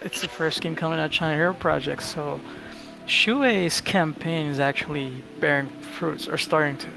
it's the first game coming out China Hero Project, so Shuei's campaign is actually bearing fruits, or starting to.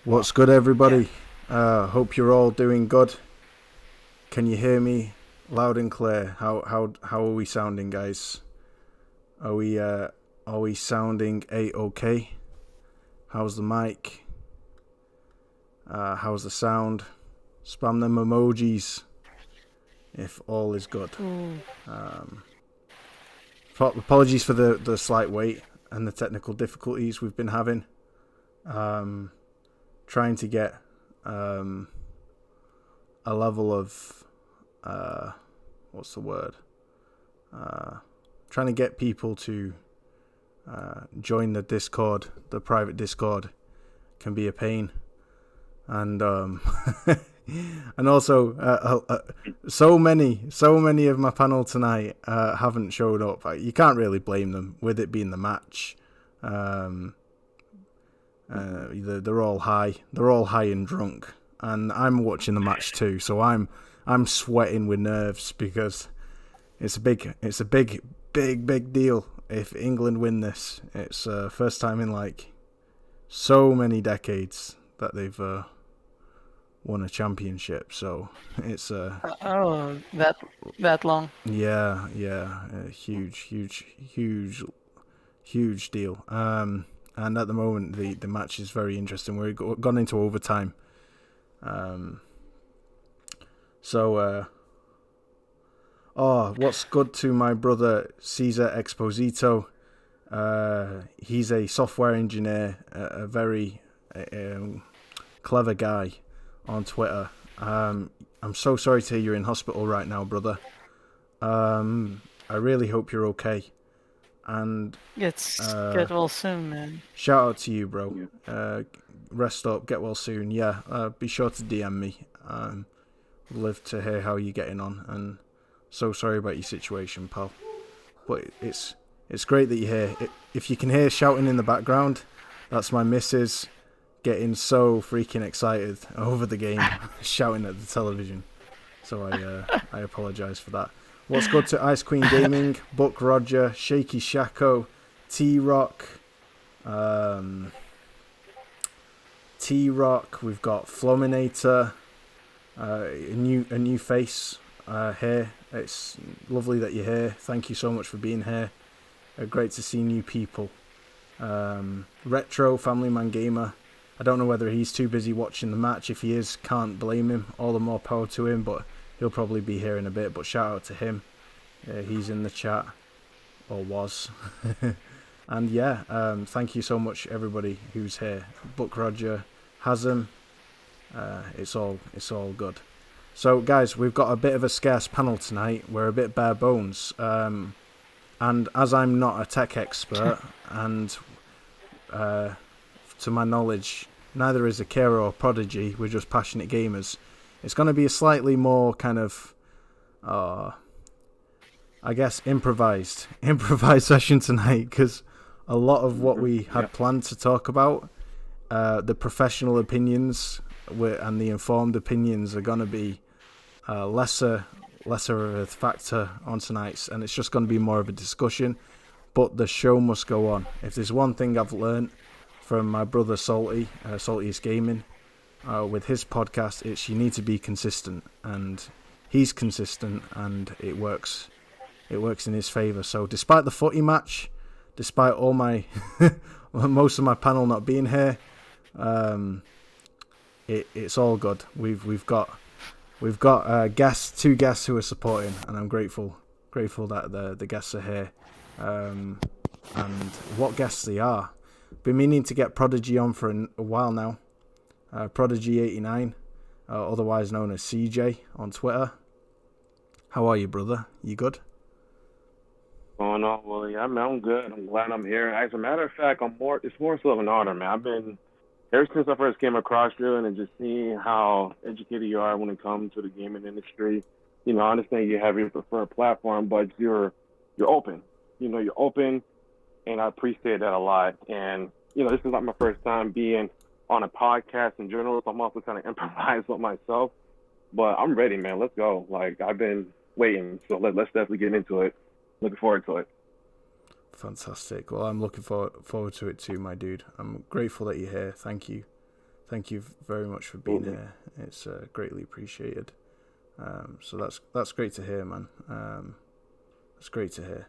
What's good, everybody? Hope you're all doing good. Can you hear me loud and clear? How are we sounding, guys? Are we sounding a-okay? How's the mic? How's the sound? Spam them emojis if all is good. Apologies for the slight wait and the technical difficulties we've been having. Trying to get a level of what's the word? Trying to get people to join the Discord, the private Discord, can be a pain, and and also so many of my panel tonight haven't showed up. You can't really blame them with it being the match. They're all high and drunk, and I'm watching the match too, so I'm sweating with nerves because it's a big deal if England win this. It's first time in like so many decades that they've won a championship, so it's that long. Yeah, huge deal. And at the moment, the match is very interesting. We've gone into overtime. What's good to my brother Cesar Exposito? He's a software engineer, a very clever guy on Twitter. I'm so sorry to hear you're in hospital right now, brother. I really hope you're okay. And Get well soon, man. Shout out to you, bro. Rest up, get well soon. Yeah, be sure to DM me. Live to hear how you're getting on, and so sorry about your situation, pal. But it's great that you're here. If you can hear shouting in the background, that's my missus getting so freaking excited over the game, shouting at the television. So I apologise for that. What's good to Ice Queen Gaming, Buck Roger, Shaky Shako, T-Rock, we've got Flominator, a new face here. It's lovely that you're here. Thank you so much for being here. Great to see new people. Retro, Family Man Gamer. I don't know whether he's too busy watching the match. If he is, can't blame him. All the more power to him, but he'll probably be here in a bit, but shout out to him. He's in the chat, or was. And yeah, thank you so much, everybody who's here. Buck Roger, Hasm, it's all good. So guys, we've got a bit of a scarce panel tonight. We're a bit bare bones. And as I'm not a tech expert, and to my knowledge, neither is Akira or Prodigy, we're just passionate gamers. It's going to be a slightly more kind of, I guess, improvised session tonight, because a lot of what we had planned to talk about, the professional opinions and the informed opinions are going to be lesser of a factor on tonight's, and it's just going to be more of a discussion. But the show must go on. If there's one thing I've learned from my brother Salty, Salty's Gaming, with his podcast, it's you need to be consistent, and he's consistent, and it works in his favour. So despite the footy match, despite all my most of my panel not being here, it's all good. We've got two guests who are supporting, and I'm grateful that the guests are here, and what guests they are. Been meaning to get Prodigy on for a while now. Prodigy89, otherwise known as CJ on Twitter. How are you, brother? You good? Going on, Willie? I'm good. I'm glad I'm here. As a matter of fact, it's more so of an honor, man. I've been ever since I first came across you and just seeing how educated you are when it comes to the gaming industry. You know, I understand you have your preferred platform, but you're open. You know, you're open, and I appreciate that a lot. And you know, this is not my first time being on a podcast in general, so I'm also trying to improvise with myself. But I'm ready, man. Let's go. Like, I've been waiting, so let's definitely get into it. Looking forward to it. Fantastic. Well, I'm looking forward to it too, my dude. I'm grateful that you're here. Thank you Thank you very much for being here. It's greatly appreciated. So that's great to hear, man. That's great to hear.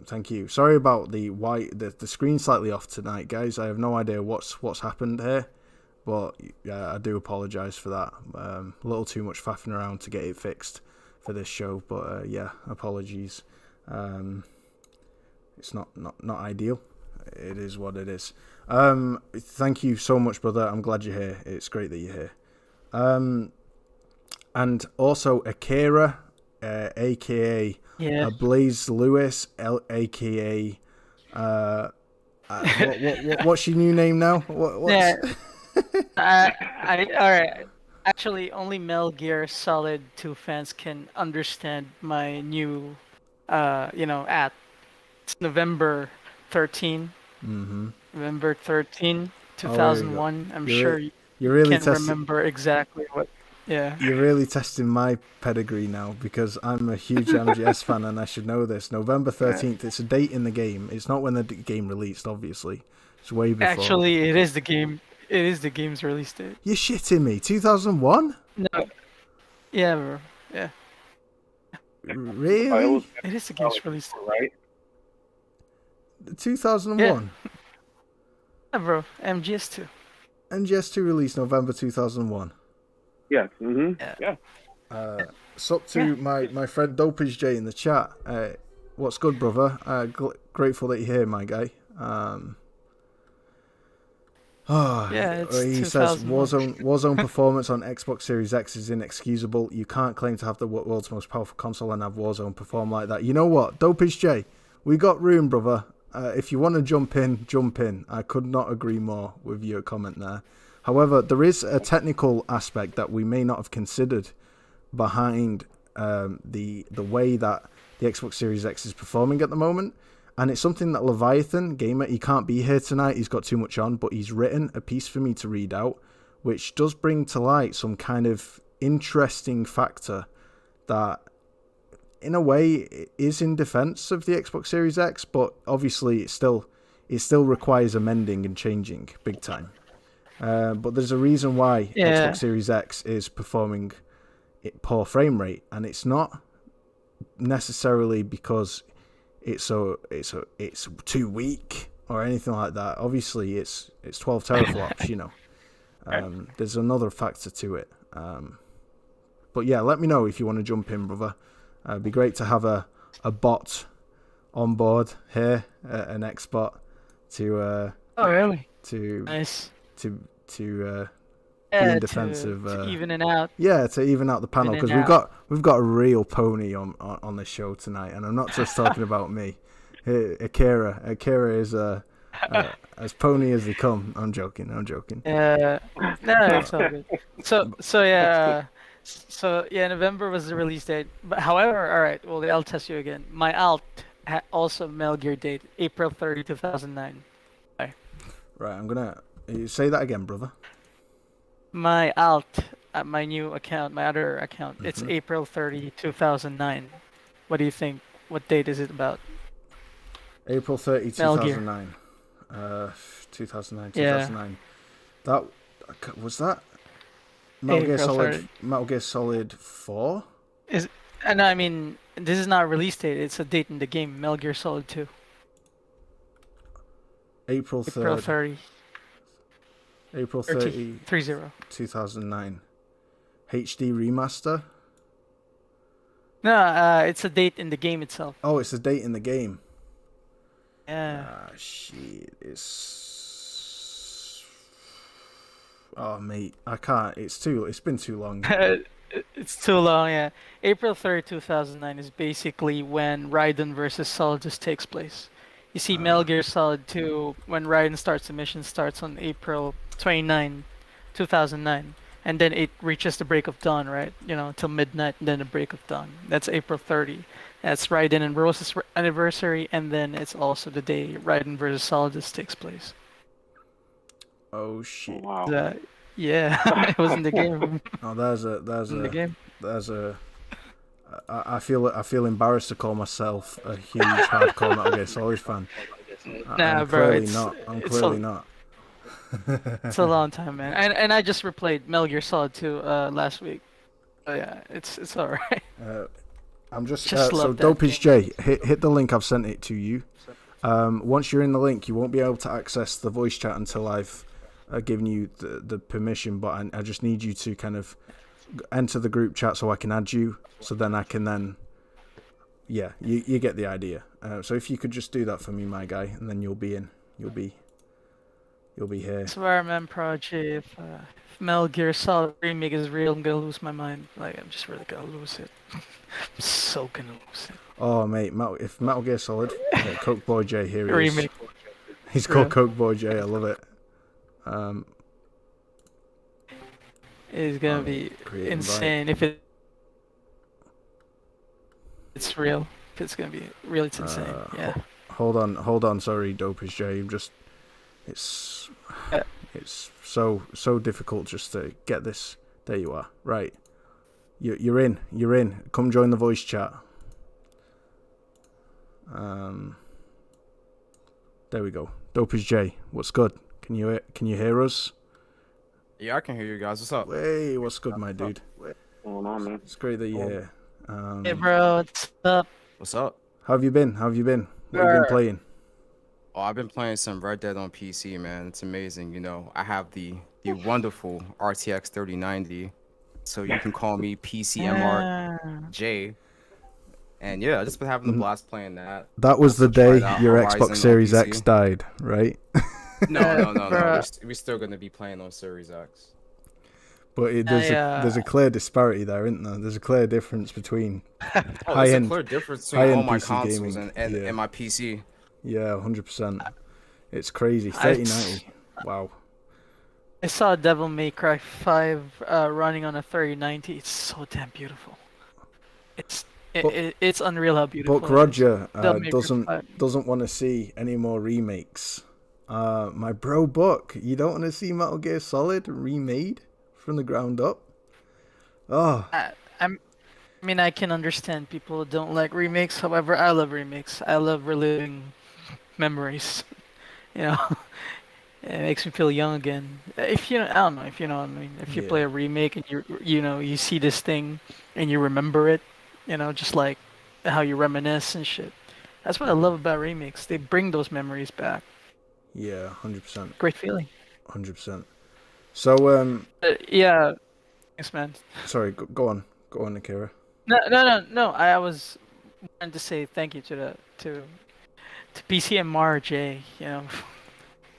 Thank you. Sorry about the screen slightly off tonight, guys. I have no idea what's happened here, but I do apologise for that. A little too much faffing around to get it fixed for this show, but apologies. It's not ideal. It is what it is. Thank you so much, brother. I'm glad you're here. It's great that you're here. And also Akira, aka Blaze Lewis, aka what's your new name now? What's... All right. Actually, only Metal Gear Solid 2 fans can understand my new, at. It's November 13. Mm-hmm. November 13, 2001. I'm sure you really can't remember exactly what. Yeah. You're really testing my pedigree now, because I'm a huge MGS fan and I should know this. November 13th, it's a date in the game. It's not when the game released, obviously. It's way before. Actually, it is the game. It is the game's release date. You're shitting me. 2001? No. Yeah, bro. Yeah. Really? It is the game's release date. Right? 2001? Yeah, bro. MGS2. MGS2 released November 2001. Yes. Mm-hmm. Yeah. Sup to my friend Dopage J in the chat. What's good, brother? Grateful that you're here, my guy. He says Warzone performance on Xbox Series X is inexcusable. You can't claim to have the world's most powerful console and have Warzone perform like that. You know what, Dopage J, we got room, brother. If you want to jump in, jump in. I could not agree more with your comment there. However, there is a technical aspect that we may not have considered behind the way that the Xbox Series X is performing at the moment. And it's something that Leviathan Gamer, he can't be here tonight, he's got too much on, but he's written a piece for me to read out, which does bring to light some kind of interesting factor that, in a way, is in defense of the Xbox Series X, but obviously it still requires amending and changing big time. But there's a reason why Xbox Series X is performing poor frame rate, and it's not necessarily because it's too weak or anything like that. Obviously, it's 12 teraflops, you know. There's another factor to it. But yeah, let me know if you want to jump in, brother. It'd be great to have a bot on board here, an X-bot to really? To nice. To be in defense of to even it out. Yeah, to even out the panel, because we've got a real pony on the show tonight, and I'm not just talking about me. Akira is as pony as they come. I'm joking. No, it's all good. So November was the release date. But however, all right, well, I'll test you again. My alt also Metal Gear date, April 30, 2009. Bye. Right, I'm gonna say that again, brother. My alt at my new account, my other account, it's April 30, 2009. What do you think? What date is it about? April 30, 2009. 2009. That was that. Metal Gear Solid 4? No, I mean, this is not a release date. It's a date in the game. Metal Gear Solid 2. April 30. April 30, 2009. HD remaster? No, it's a date in the game itself. Oh, it's a date in the game. Yeah. Shit. It's... Oh, mate. I can't. It's been too long. It's too long, yeah. April 3rd, 2009 is basically when Raiden versus Solidus takes place. You see, Metal Gear Solid 2, when Raiden starts the mission, starts on April 29, 2009. And then it reaches the break of dawn, right? You know, till midnight, and then the break of dawn. That's April 30. That's Raiden and Rose's anniversary, and then it's also the day Raiden versus Solidus takes place. Oh, shit. Wow. Yeah, it was in the game. Oh, there's in the game. I feel embarrassed to call myself a huge hardcore Metal Gear Solid fan. Nah, I'm bro, clearly not. I'm clearly not. It's a long time, man. And I just replayed Metal Gear Solid 2 last week. Oh yeah, it's all right. I'm just Just so love that Dopage game. J. Hit the link. I've sent it to you. Once you're in the link, you won't be able to access the voice chat until I've given you the permission. But I just need you to kind of enter the group chat so I can add you. So then I can then, yeah, you get the idea. So if you could just do that for me, my guy, and then you'll be in. You'll be here. I swear, man, Prodigy, if Metal Gear Solid remake is real, I'm gonna lose my mind. Like, I'm just really gonna lose it. I'm so gonna lose it. Oh mate, if Metal Gear Solid, Coke Boy J, here he is. Remake. He's called Yeah. Coke Boy J. I love it. It's gonna be create insane if it's real. If it's gonna be real, it's insane. Yeah. Hold on. Sorry, Dopage J. It's so difficult just to get this. There you are. Right. You're in. Come join the voice chat. There we go. Dopage J, what's good? Can you hear us? Yeah, I can hear you guys. What's up? Hey, what's good, my dude? What's going on, man? It's great that you're here. Hey, bro, what's up? What's up? How have you been? What have you been playing? Oh, I've been playing some Red Dead on PC, man. It's amazing. You know, I have the wonderful RTX 3090, so you can call me PCMRJ. And yeah, I just been having a blast playing that. That was the Also tried day out your Horizon Xbox on Series PC. X died, right? No. Bruh. We're still gonna be playing on Series X. But there's a clear disparity there, isn't there? There's a clear difference between Oh, there's a high-end clear difference between all high-end my PC consoles gaming, and yeah. my PC. Yeah, 100%. It's crazy. I- 3090. Wow. I saw Devil May Cry 5 running on a 3090. It's so damn beautiful. It's unreal how beautiful. Buck it is. Roger Devil May Cry 5. doesn't want to see any more remakes. My bro Buck, you don't want to see Metal Gear Solid remade from the ground up? Oh, I mean, I can understand people don't like remakes. However, I love remakes. I love reliving memories. You know, it makes me feel young again. If you, I don't know if you know what I mean. If you play Yeah. a remake and you see this thing and you remember it, just like how you reminisce and shit. That's what I love about remakes. They bring those memories back. yeah, 100%. Great feeling. 100%. So, Yeah, thanks, man. sorry, go on, Akira. No. I was wanting to say thank you to PCMRJ,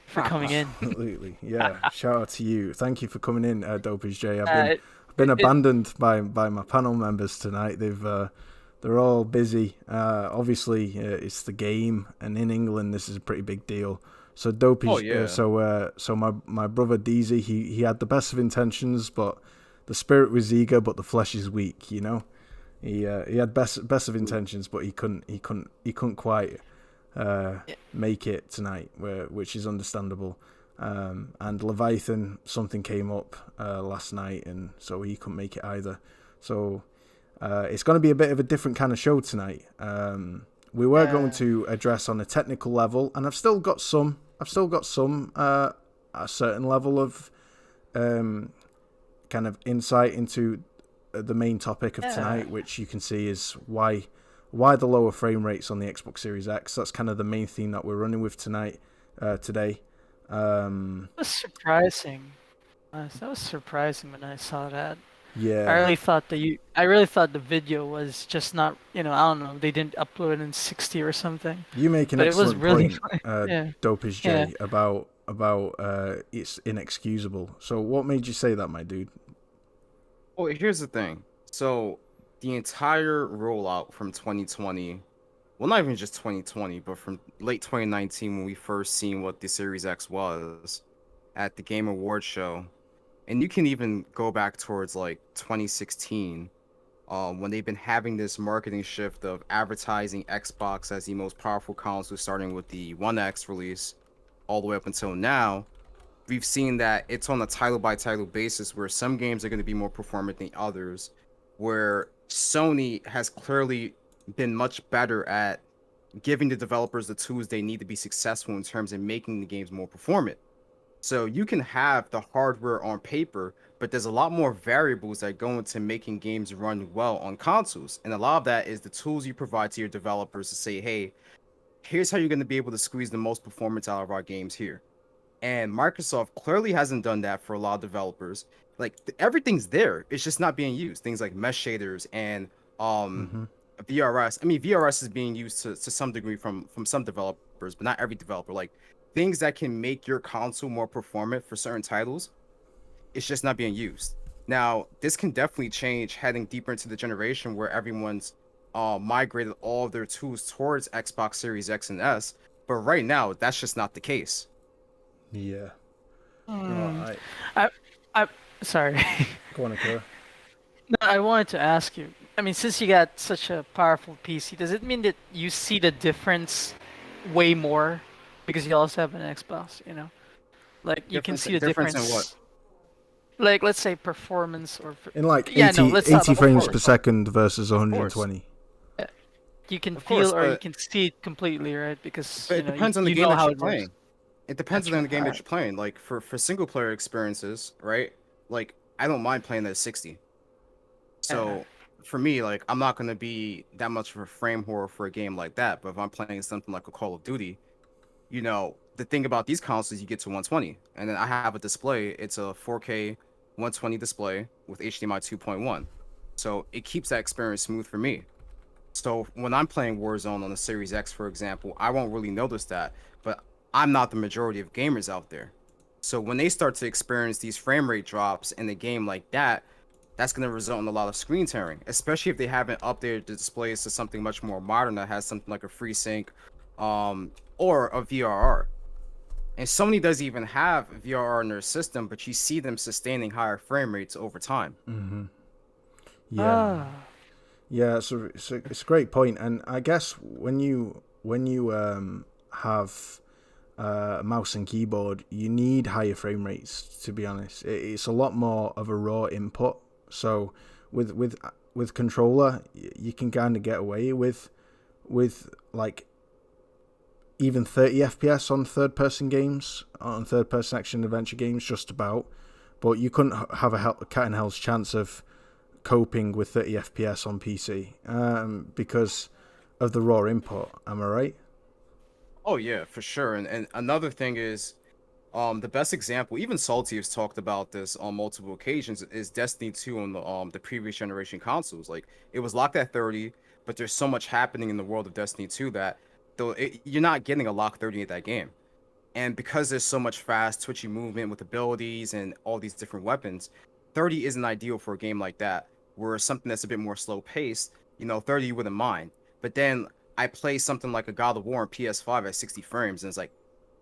for coming in. Absolutely, yeah. Shout out to you. Thank you for coming in, Dopage J. It- I've been abandoned by my panel members tonight. They're all busy. Obviously, it's the game, and in England, this is a pretty big deal. So Dopage, Oh, yeah. so my brother Deezy, he had the best of intentions, but the spirit was eager, but the flesh is weak. You know, he had best of intentions, but he couldn't quite make it tonight, which is understandable. And Leviathan, something came up last night, and so he couldn't make it either. So it's going to be a bit of a different kind of show tonight. We were going to address on a technical level, and I've still got some a certain level of kind of insight into the main topic of tonight, which you can see is why the lower frame rates on the Xbox Series X. That's kind of the main theme that we're running with tonight, today. That was surprising. That was surprising when I saw that. Yeah, I really thought the video was just not, I don't know, they didn't upload it in 60 or something. you make an But it was excellent really point, yeah. Dopage J, about it's inexcusable. So what made you say that, my dude? Well, here's the thing. So the entire rollout from 2020, well, not even just 2020, but from late 2019 when we first seen what the Series X was at the Game Awards show, and you can even go back towards like 2016, when they've been having this marketing shift of advertising Xbox as the most powerful console, starting with the One X release, all the way up until now. We've seen that it's on a title by title basis where some games are going to be more performant than others, where Sony has clearly been much better at giving the developers the tools they need to be successful in terms of making the games more performant. So you can have the hardware on paper, but there's a lot more variables that go into making games run well on consoles. And a lot of that is the tools you provide to your developers to say, hey, here's how you're going to be able to squeeze the most performance out of our games here. And Microsoft clearly hasn't done that for a lot of developers. Like everything's there, it's just not being used. Things like mesh shaders and um Mm-hmm. VRS. I mean, VRS is being used to some degree from some developers, but not every developer. Like things that can make your console more performant for certain titles, it's just not being used. Now, this can definitely change heading deeper into the generation where everyone's migrated all of their tools towards Xbox Series X and S. But right now, that's just not the case. Yeah. No, Hmm. I I, I, sorry. go on, Akira. No, I wanted to ask you. I mean, since you got such a powerful PC, does it mean that you see the difference way more because you also have an Xbox? Like you can see the Difference in what? difference. Like let's say performance or In like yeah, no, 80, let's talk 80 about frames per performance. second versus Of course. 120. You can Of course, feel or you but can see it completely, right? Because it you depends on the you game know that how you're it works. playing. It depends That's on right. the game All that right. you're playing. Like for single player experiences, right? Like I don't mind playing at 60. Yeah. So for me, like I'm not gonna be that much of a frame whore for a game like that. But if I'm playing something like a Call of Duty, the thing about these consoles, you get to 120, and then I have a display. It's a 4K 120 display with HDMI 2.1, so it keeps that experience smooth for me. So when I'm playing Warzone on the Series X, for example, I won't really notice that, but I'm not the majority of gamers out there. So when they start to experience these frame rate drops in a game like that, that's going to result in a lot of screen tearing, especially if they haven't updated the displays to something much more modern that has something like a FreeSync, or a VRR. And Sony doesn't even have VRR in their system, but you see them sustaining higher frame rates over time. Mm-hmm. Yeah. Ah. Yeah, it's a great point, and I guess when you have a mouse and keyboard, you need higher frame rates. To be honest, it's a lot more of a raw input. So with controller, you can kind of get away with like even 30 FPS on third person games, on third person action adventure games, just about. But you couldn't have a cat and hell's chance of coping with 30 FPS on PC because of the raw input. Am I right? Oh yeah, for sure. And another thing is, the best example, even Salty has talked about this on multiple occasions, is Destiny 2 on the previous generation consoles. Like it was locked at 30, but there's so much happening in the world of Destiny 2 that you're not getting a lock 30 at that game. And because there's so much fast twitchy movement with abilities and all these different weapons, 30 isn't ideal for a game like that. Where something that's a bit more slow paced, 30 you wouldn't mind. But then I play something like a God of War on PS5 at 60 frames, and it's like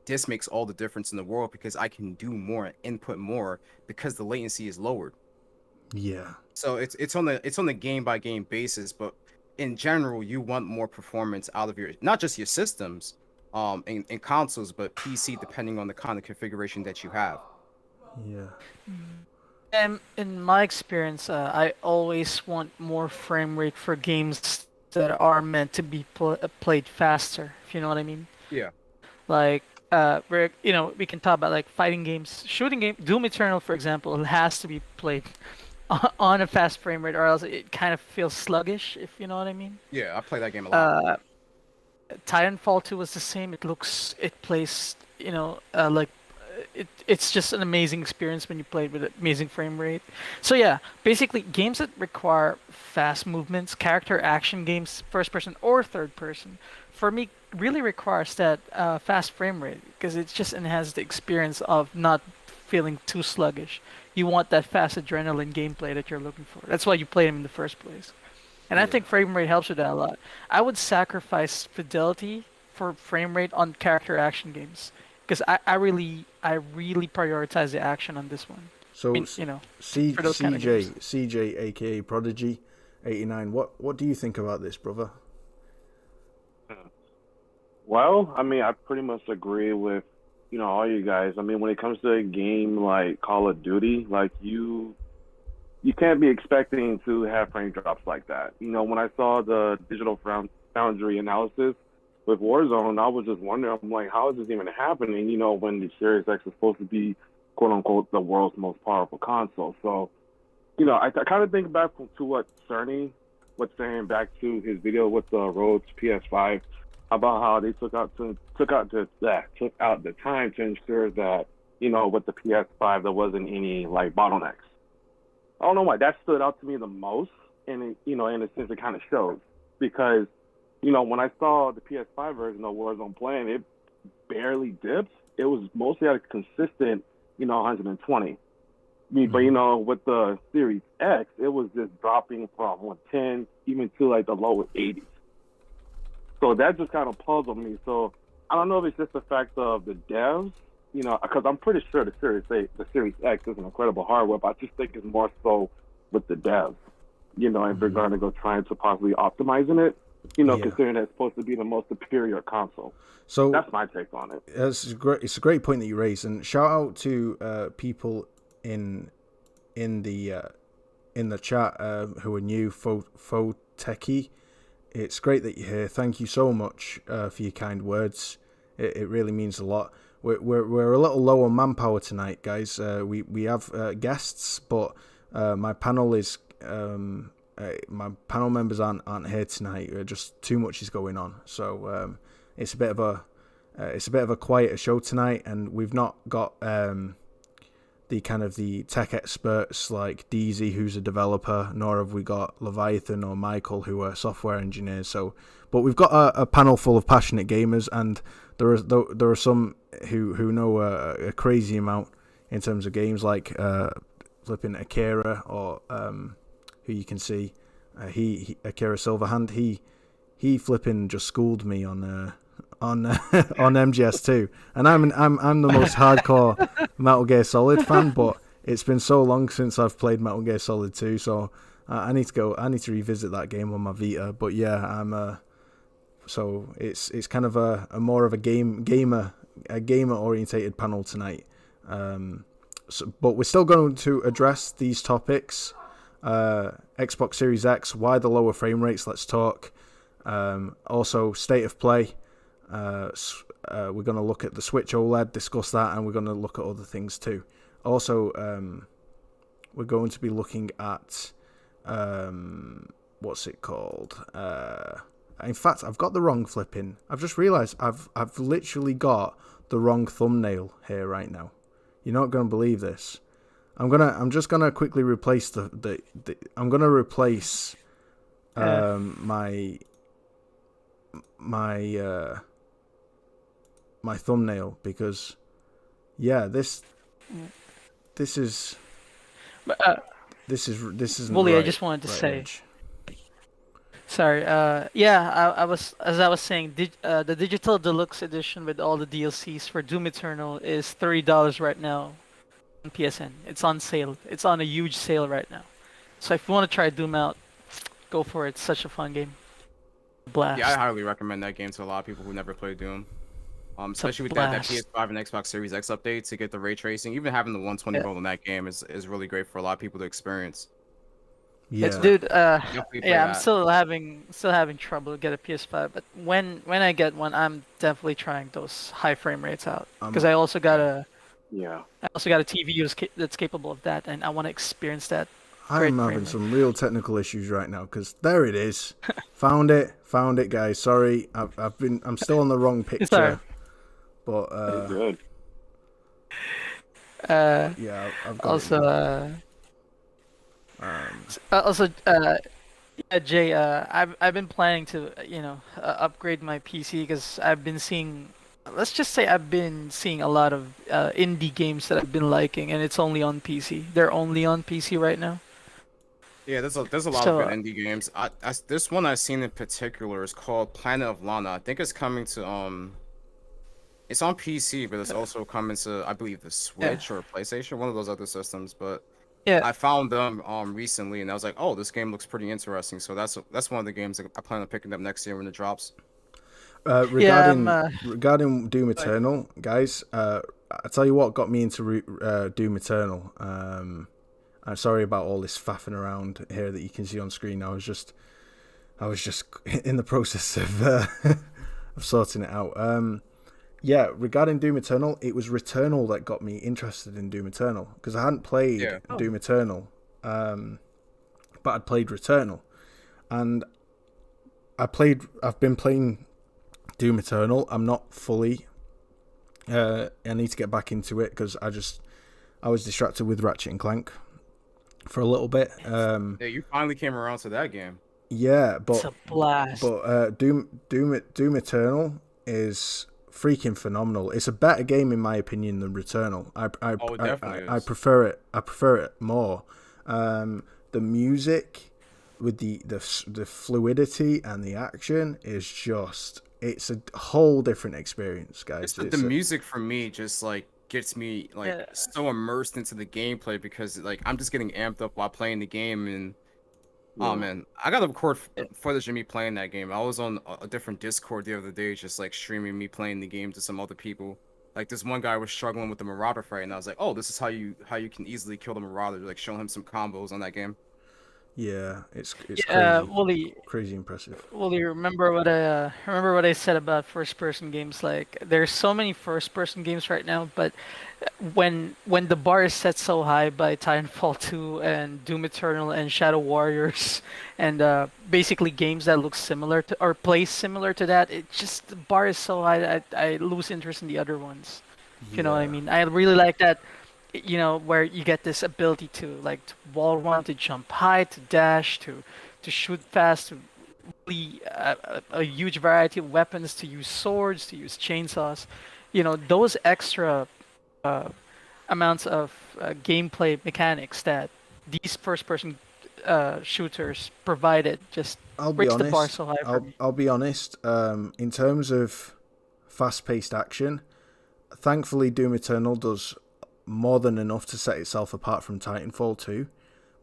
this makes all the difference in the world because I can do more and input more because the latency is lowered. Yeah. So it's on the game by game basis, but in general, you want more performance out of your not just your systems, in consoles, but PC depending on the kind of configuration that you have. Yeah. And in my experience, I always want more frame rate for games that are meant to be played faster, if you know what I mean. Yeah. Like, we can talk about like fighting games, shooting game, Doom Eternal, for example, it has to be played on a fast frame rate, or else it kind of feels sluggish, if you know what I mean. Yeah, I play that game a lot. Uh, Titanfall 2 was the same. It plays, it's just an amazing experience when you play it with amazing frame rate. So yeah, basically games that require fast movements, character action games, first person or third person, for me really requires that fast frame rate because it just enhances the experience of not feeling too sluggish. You want that fast adrenaline gameplay that you're looking for. That's why you play them in the first place. And I Yeah. think frame rate helps with that a lot. I would sacrifice fidelity for frame rate on character action games because I really prioritize the action on this one. I So mean, C for those kind of CJ games. CJ aka Prodigy 89. What do you think about this, brother? Well, I mean, I pretty much agree with, all you guys. I mean, when it comes to a game like Call of Duty, like you can't be expecting to have frame drops like that. When I saw the Foundry analysis, with Warzone, I was just wondering, I'm like, how is this even happening? You know, when the Series X is supposed to be quote unquote the world's most powerful console. So, you know, I kind of think back to what Cerny was saying back to his video with the Rhodes PS5 about how they took out the time to ensure that, you know, with the PS5 there wasn't any like bottlenecks. I don't know why that stood out to me the most, and it, you know, in a sense, it kind of shows because, you know, when I saw the PS5 version of Warzone playing, it barely dipped. It was mostly at a consistent, you know, 120. But you know, with the Series X, it was just dropping from 110 even to like the lower 80s. So that just kind of puzzled me. So I don't know if it's just the fact of the devs, you know, because I'm pretty sure the Series X is an incredible hardware, but I just think it's more so with the devs, you know, if they're going to go trying to possibly optimizing it, you know, considering it's supposed to be the most superior console. So that's my take on it. It's a great point that you raised, and shout out to people in the chat who are new, Fo Techie. It's great that you're here. Thank you so much for your kind words. It really means a lot. We're a little low on manpower tonight, guys. We have guests, but my panel is my panel members aren't here tonight. Just too much is going on, so it's a bit of a quieter show tonight, and we've not got the kind of the tech experts like DZ, who's a developer, nor have we got Leviathan or Michael, who are software engineers. So, but we've got a panel full of passionate gamers, and there are some who know a crazy amount in terms of games, like flipping Akira, or who you can see, he Akira Silverhand. He flipping just schooled me on MGS2, and I'm the most hardcore Metal Gear Solid fan, but it's been so long since I've played Metal Gear Solid 2, so I need to revisit that game on my Vita. But yeah, so it's kind of a more of a gamer orientated panel tonight. But we're still going to address these topics. Xbox Series X, why the lower frame rates? Let's talk. Also, state of play. We're going to look at the Switch OLED, discuss that, and we're going to look at other things too. Also, we're going to be looking at what's it called? In fact, I've got the wrong flipping. I've just realised I've literally got the wrong thumbnail here right now. You're not going to believe this. I'm just gonna quickly replace I'm gonna replace my thumbnail, because this is Wooly, right, I just wanted to say. Edge. Sorry. I was saying, the digital deluxe edition with all the DLCs for Doom Eternal is $30 right now on PSN. It's on sale. It's on a huge sale right now. So if you want to try Doom out, go for it. It's such a fun game. Blast. Yeah, I highly recommend that game to a lot of people who never played Doom. Especially with that PS5 and Xbox Series X update to get the ray tracing. Even having the 120 roll in that game is really great for a lot of people to experience. Yeah, Dude. I'm still having trouble to get a PS5, but when I get one, I'm definitely trying those high frame rates out, because I also got a TV that's capable of that, and I want to experience that. I'm having some real technical issues right now, because there it is. Found it, guys. Sorry, I'm still on the wrong picture. But good. Yeah, I've got Jay, I've been planning to upgrade my PC, because I've been seeing a lot of indie games that I've been liking, and it's only on PC. They're only on PC right now. Yeah, there's a lot of good indie games. This one I've seen in particular is called Planet of Lana. I think it's coming to it's on PC, but it's also coming to, I believe, the Switch or PlayStation, one of those other systems. But I found them recently, and I was like, oh, this game looks pretty interesting. So that's one of the games that I plan on picking up next year when it drops. Regarding Doom Eternal, guys, I tell you what got me into Doom Eternal. I'm sorry about all this faffing around here that you can see on screen. I was just in the process of sorting it out. Yeah, regarding Doom Eternal, it was Returnal that got me interested in Doom Eternal because I hadn't played Yeah. Doom Eternal, but I'd played Returnal, and I've been playing Doom Eternal. I'm not fully. I need to get back into it because I was distracted with Ratchet and Clank for a little bit. Yeah, you finally came around to that game. Yeah, It's a blast. but Doom Eternal is freaking phenomenal. It's a better game in my opinion than Returnal. It definitely I is. prefer it. I prefer it more. The music with the fluidity and the action is just, it's a whole different experience, guys. Just the music for me just like gets me like Yeah. so immersed into the gameplay because like I'm just getting amped up while playing the game and oh man, I got to record footage of me playing that game. I was on a different Discord the other day, just like streaming me playing the game to some other people. Like this one guy was struggling with the Marauder fight, and I was like, "Oh, this is how you can easily kill the Marauder." Like showing him some combos on that game. Yeah, it's Yeah, crazy, crazy impressive. Wooly, remember what I said about first-person games? Like, there's so many first-person games right now, but when the bar is set so high by Titanfall 2 and Doom Eternal and Shadow Warriors, and basically games that look similar to or play similar to that, it just the bar is so high that I lose interest in the other ones. If you know what I Yeah. mean? I really like that, where you get this ability to like to wall run, to jump high, to dash, to shoot fast, to really a huge variety of weapons, to use swords, to use chainsaws. Those extra uh, amounts of gameplay mechanics that these first-person shooters provided just I'll be raised the bar honest. so high for me. I'll be honest. In terms of fast-paced action, thankfully Doom Eternal does more than enough to set itself apart from Titanfall 2.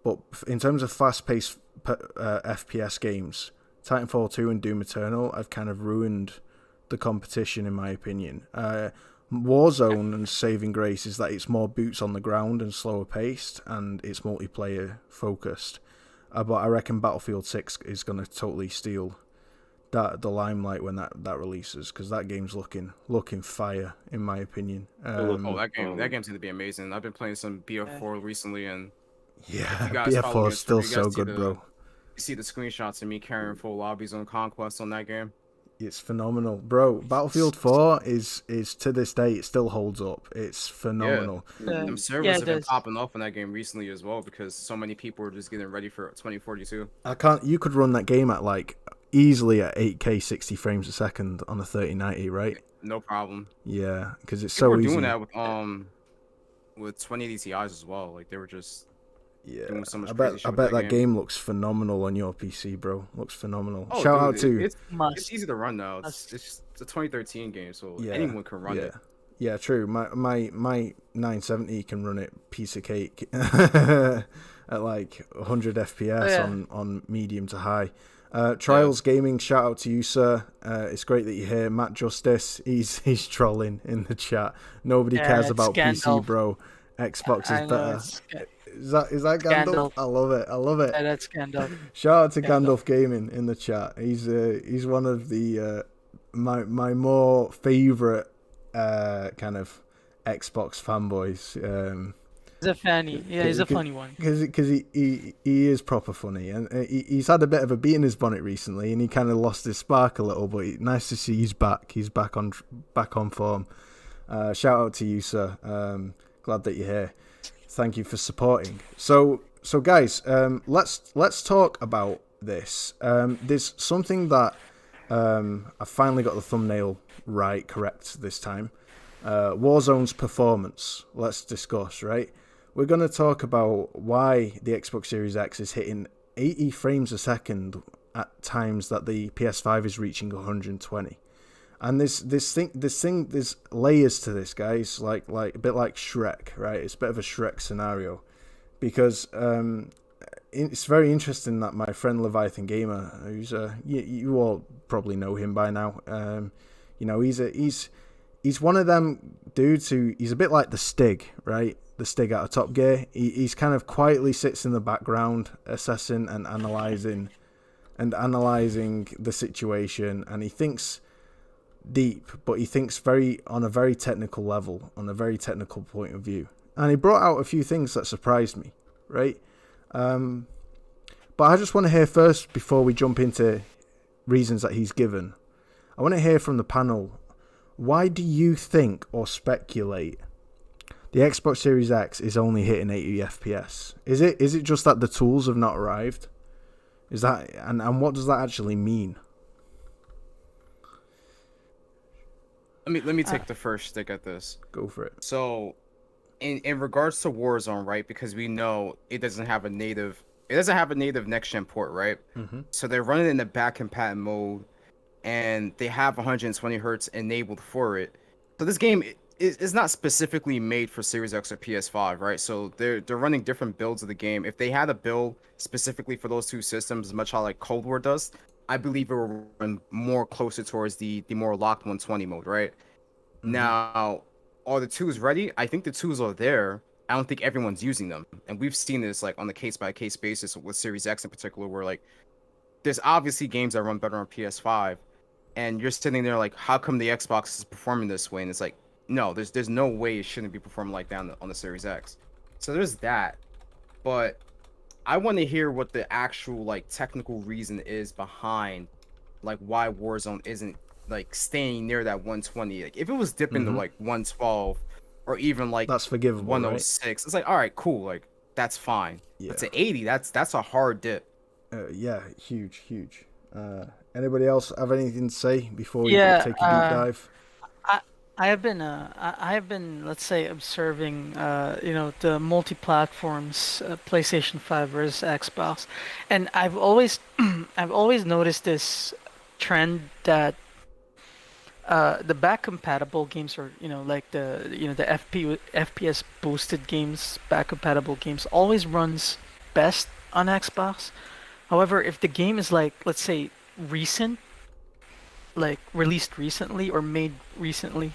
But in terms of fast-paced FPS games, Titanfall 2 and Doom Eternal have kind of ruined the competition, in my opinion. Warzone and saving grace is that it's more boots on the ground and slower paced, and it's multiplayer focused. But I reckon Battlefield 6 is going to totally steal the limelight when that releases, because that game's looking fire, in my opinion. That game's gonna be amazing. I've been playing some BF4 recently, and Yeah, you guys follow BF4 me is on still Twitter, you so guys good, bro. You see the screenshots of me carrying full lobbies on Conquest on that game. It's phenomenal, bro. Battlefield 4 is to this day, it still holds up. It's phenomenal. Them servers Yeah, have it been does. popping off in that game recently as well because so many people are just getting ready for 2042. You could run that game at like easily at 8K 60 frames a second on a 3090, right? No problem. Yeah, because it's People so were easy. doing that with 2080 Ti's as well. Like they were just doing so much crazy shit I with bet that game looks phenomenal on your PC, bro. Looks phenomenal. Oh, Shout dude, out to it's easy to run now. It's a 2013 game, so yeah, anyone can run it. Yeah, true. My 970 can run it piece of cake at like 100 FPS on medium to high. Trials Gaming, shout out to you, sir. It's great that you're here. Matt Justice, he's trolling in the chat. Nobody cares about Gandalf. PC, bro. Xbox is I know, better. Is that Gandalf? Gandalf. I love it. Yeah, that's Gandalf. Shout out to Gandalf Gaming in the chat. He's one of the my more favorite kind of Xbox fanboys. He's a funny. Yeah, he's a funny one. Because he is proper funny, and he's had a bit of a bee in his bonnet recently, and he kind of lost his spark a little. But nice to see he's back. He's back on form. Shout out to you, sir. Glad that you're here. Thank you for supporting. So guys, let's talk about this. There's something that I finally got the thumbnail correct this time. Warzone's performance. Let's discuss, right? We're going to talk about why the Xbox Series X is hitting 80 frames a second at times that the PS5 is reaching 120. And there's layers to this, guys, like a bit like Shrek, right? It's a bit of a Shrek scenario, because it's very interesting that my friend Leviathan Gamer, who's you all probably know him by now, he's one of them dudes who, he's a bit like the Stig, right? The Stig out of Top Gear. He's kind of quietly sits in the background, assessing and analyzing the situation, and he thinks deep, but he thinks very on a very technical level, on a very technical point of view. And he brought out a few things that surprised me, right? But I just want to hear first, before we jump into reasons that he's given, I want to hear from the panel, why do you think or speculate the Xbox Series X is only hitting 80 FPS? Is it just that the tools have not arrived? Is that and what does that actually mean? Let me take the first stick at this. Go for it. So, in regards to Warzone, right? Because we know it doesn't have a native next gen port, right? Mm-hmm. So they're running in the back compat mode, and they have 120 hertz enabled for it. So this game is not specifically made for Series X or PS5, right? So they're running different builds of the game. If they had a build specifically for those two systems, much how like Cold War does, I believe it will run more closer towards the more locked 120 mode, right? Mm-hmm. Now, are the tools ready? I think the tools are there. I don't think everyone's using them. And we've seen this like on the case by case basis with Series X in particular, where like there's obviously games that run better on PS5, and you're sitting there like, how come the Xbox is performing this way? And it's like, no, there's no way it shouldn't be performing like that on the Series X. So there's that. But I want to hear what the actual like technical reason is behind like why Warzone isn't like staying near that 120. Like if it was dipping to like 112 or even like that's forgivable, 106, right? It's like, all right, cool, like that's fine. Yeah. But to 80, that's a hard dip. Yeah, huge. Anybody else have anything to say before we take a deep dive? I have been, let's say, observing, the multi-platforms, PlayStation 5 versus Xbox, and I've always noticed this trend that the back compatible games, or like the FPS boosted games, back compatible games, always runs best on Xbox. However, if the game is like, let's say, recent, like released recently or made recently,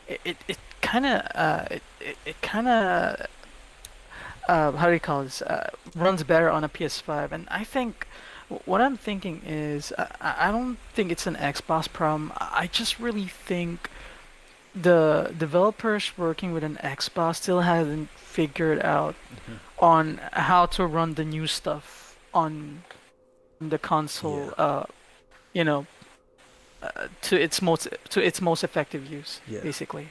it kind of how do you call this, runs better on a PS5. And I think what I'm thinking is, I don't think it's an Xbox problem. I just really think the developers working with an Xbox still haven't figured out on how to run the new stuff on the console, to its most effective use, basically.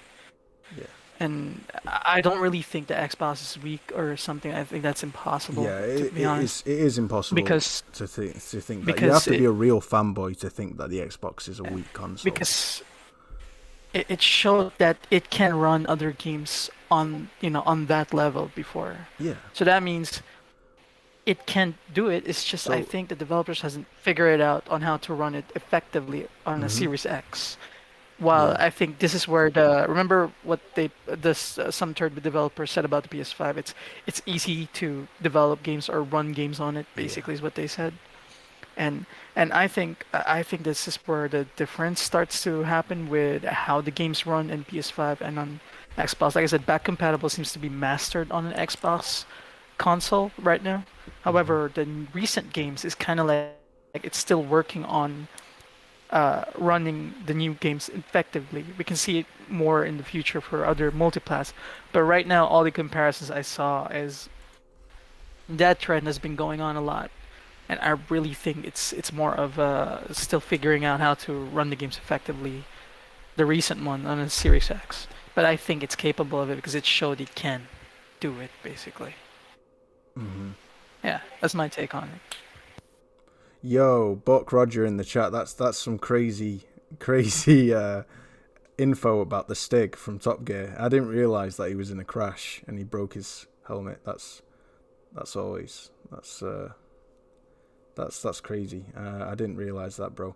Yeah. And I don't really think the Xbox is weak or something. I think that's impossible. Yeah, to be honest. it is impossible because to think that. You have to be a real fanboy to think that the Xbox is a weak console. Because it showed that it can run other games on that level before. Yeah. So that means it can do it. It's just, I think the developers hasn't figured it out on how to run it effectively on a Series X. While I think this is where remember what some third developers said about the PS5. It's easy to develop games or run games on it. Basically, is what they said. And I think this is where the difference starts to happen with how the games run in PS5 and on Xbox. Like I said, back compatible seems to be mastered on an Xbox console right now. However, the recent games is kind of like it's still working on running the new games effectively. We can see it more in the future for other multiplats, but right now all the comparisons I saw is that trend has been going on a lot, and I really think it's more of still figuring out how to run the games effectively. The recent one on a Series X, but I think it's capable of it because it showed it can do it basically. Yeah, that's my take on it. Yo, Buck Roger in the chat. That's some crazy info about the Stig from Top Gear. I didn't realize that he was in a crash and he broke his helmet. That's crazy. I didn't realize that, bro.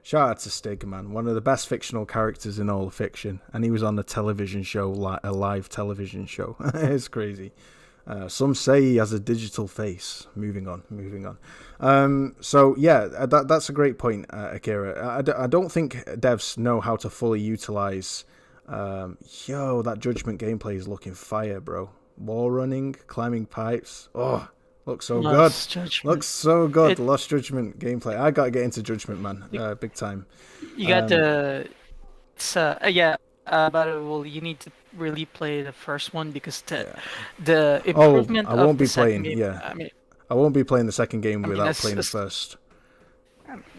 Shout out to Stig, man. One of the best fictional characters in all of fiction, and he was on a television show, a live television show. It's crazy. Some say he has a digital face. Moving on. So yeah, that's a great point, Akira. I don't think devs know how to fully utilize. That Judgment gameplay is looking fire, bro. Wall running, climbing pipes. Oh, Looks so good. Lost Judgment. Looks so good. It Lost Judgment gameplay. I gotta get into Judgment, man. you, Big time. you got the yeah. But well, you need to really play the first one because Yeah. the Oh, improvement I of won't the be second playing. game. Yeah, I won't be playing the second game without playing the first.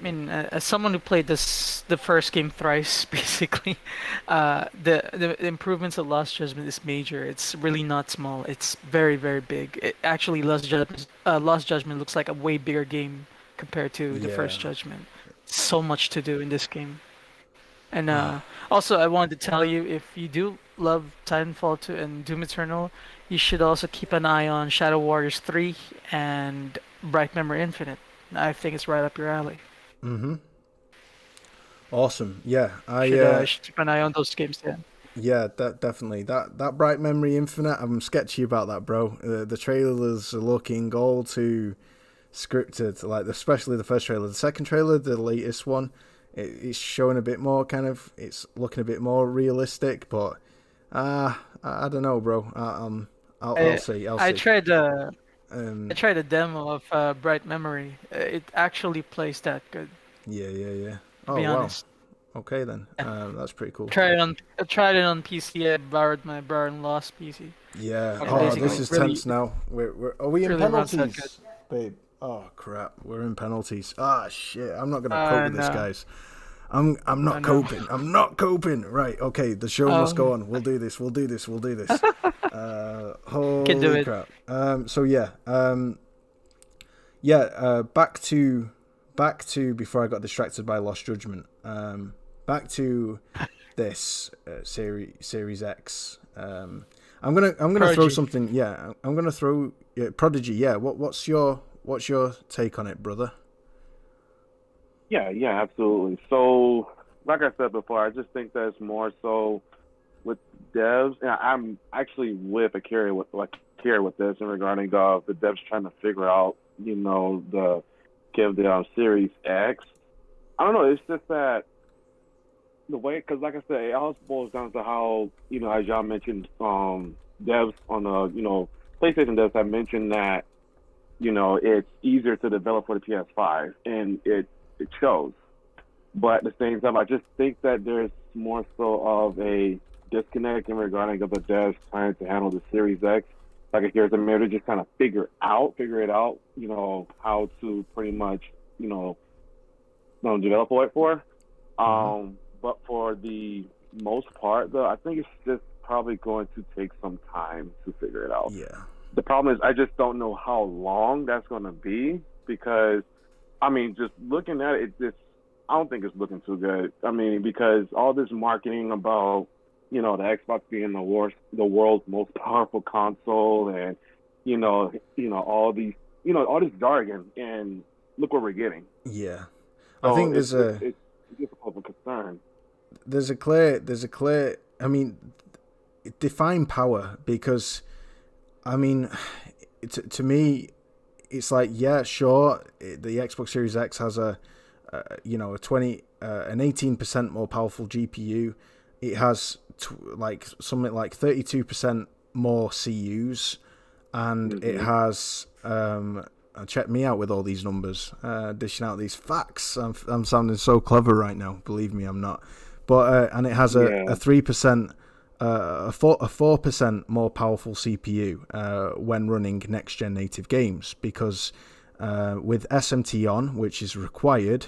As someone who played the first game thrice, basically, the improvements of Lost Judgment is major. It's really not small. It's very very big. Actually, Lost Judgment looks like a way bigger game compared to the Yeah. first Judgment. So much to do in this game. And also, I wanted to tell you, if you do love Titanfall 2 and Doom Eternal, you should also keep an eye on Shadow Warriors 3 and Bright Memory Infinite. I think it's right up your alley. Mm-hmm. Awesome. Yeah, Should keep an eye on those games. Yeah. Yeah, definitely. That Bright Memory Infinite, I'm sketchy about that, bro. The trailers are looking all too scripted, like especially the first trailer. The second trailer, the latest one, it's showing a bit more kind of. It's looking a bit more realistic, but I don't know, bro. I'll see. I tried the Um, I tried a demo of Bright Memory. It actually plays that good, yeah. to Oh be wow. honest. Okay then. That's pretty cool. I tried it on PC. I borrowed my brother-in-law's PC. Yeah. Okay, Oh, basically, this is really- tense now. Are we in really runs that penalties, babe? Oh crap, we're in penalties. Ah shit, I'm not gonna cope with this, no. guys. I'm not know. coping. I'm not coping. Right. Okay. The show must go on. We'll do this. Holy Can do it. crap. So yeah. Back to before I got distracted by Lost Judgment. Back to this Series X. I'm gonna throw Prodigy. something. Yeah. I'm gonna throw Prodigy. Yeah. What's your take on it, brother? Yeah, absolutely. So, like I said before, I just think that it's more so with devs. And I'm actually with Akira with this in regarding the devs trying to figure out, the give the Series X. I don't know. It's just that the way, because like I said, it all boils down to how, as y'all mentioned, devs on the PlayStation devs have mentioned that it's easier to develop for the PS5, and it shows. But at the same time, I just think that there's more so of a disconnect in regarding of the devs trying to handle the Series X. Like if there's a matter just kind of figure it out, how to pretty much, develop it for. But for the most part, though, I think it's just probably going to take some time to figure it out. Yeah. The problem is I just don't know how long that's going to be because, just looking at it, I don't think it's looking too good. Because all this marketing about, the Xbox being the world's most powerful console and, all these, all this jargon, and look what we're getting. Yeah. So I think it's difficult of a concern. There's a clear, define power because, to me, it's like, yeah, sure, the Xbox Series X has an 18% more powerful GPU. It has something like 32% more CUs, and it has check me out with all these numbers, dishing out these facts. I'm sounding so clever right now. Believe me, I'm not. But and it has a 3%. A 4% more powerful CPU when running next-gen native games because with SMT on, which is required,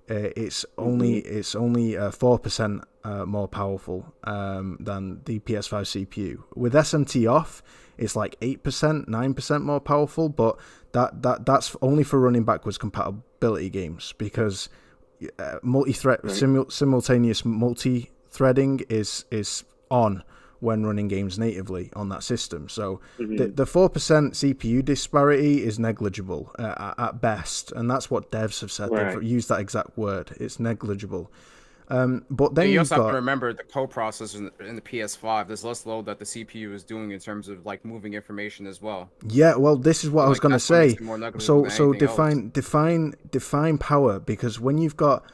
it's only 4% more powerful than the PS5 CPU. With SMT off, it's like 8%, 9% more powerful, but that's only for running backwards compatibility games because simultaneous multi-threading is on when running games natively on that system. So the 4% CPU disparity is negligible at best, and that's what devs have said. Right. They've used that exact word. It's negligible. But then you you've also have got to remember the co-processor in the PS5. There's less load that the CPU is doing in terms of moving information as well. Yeah, well, this is what I was going to say. So define define power, because when you've got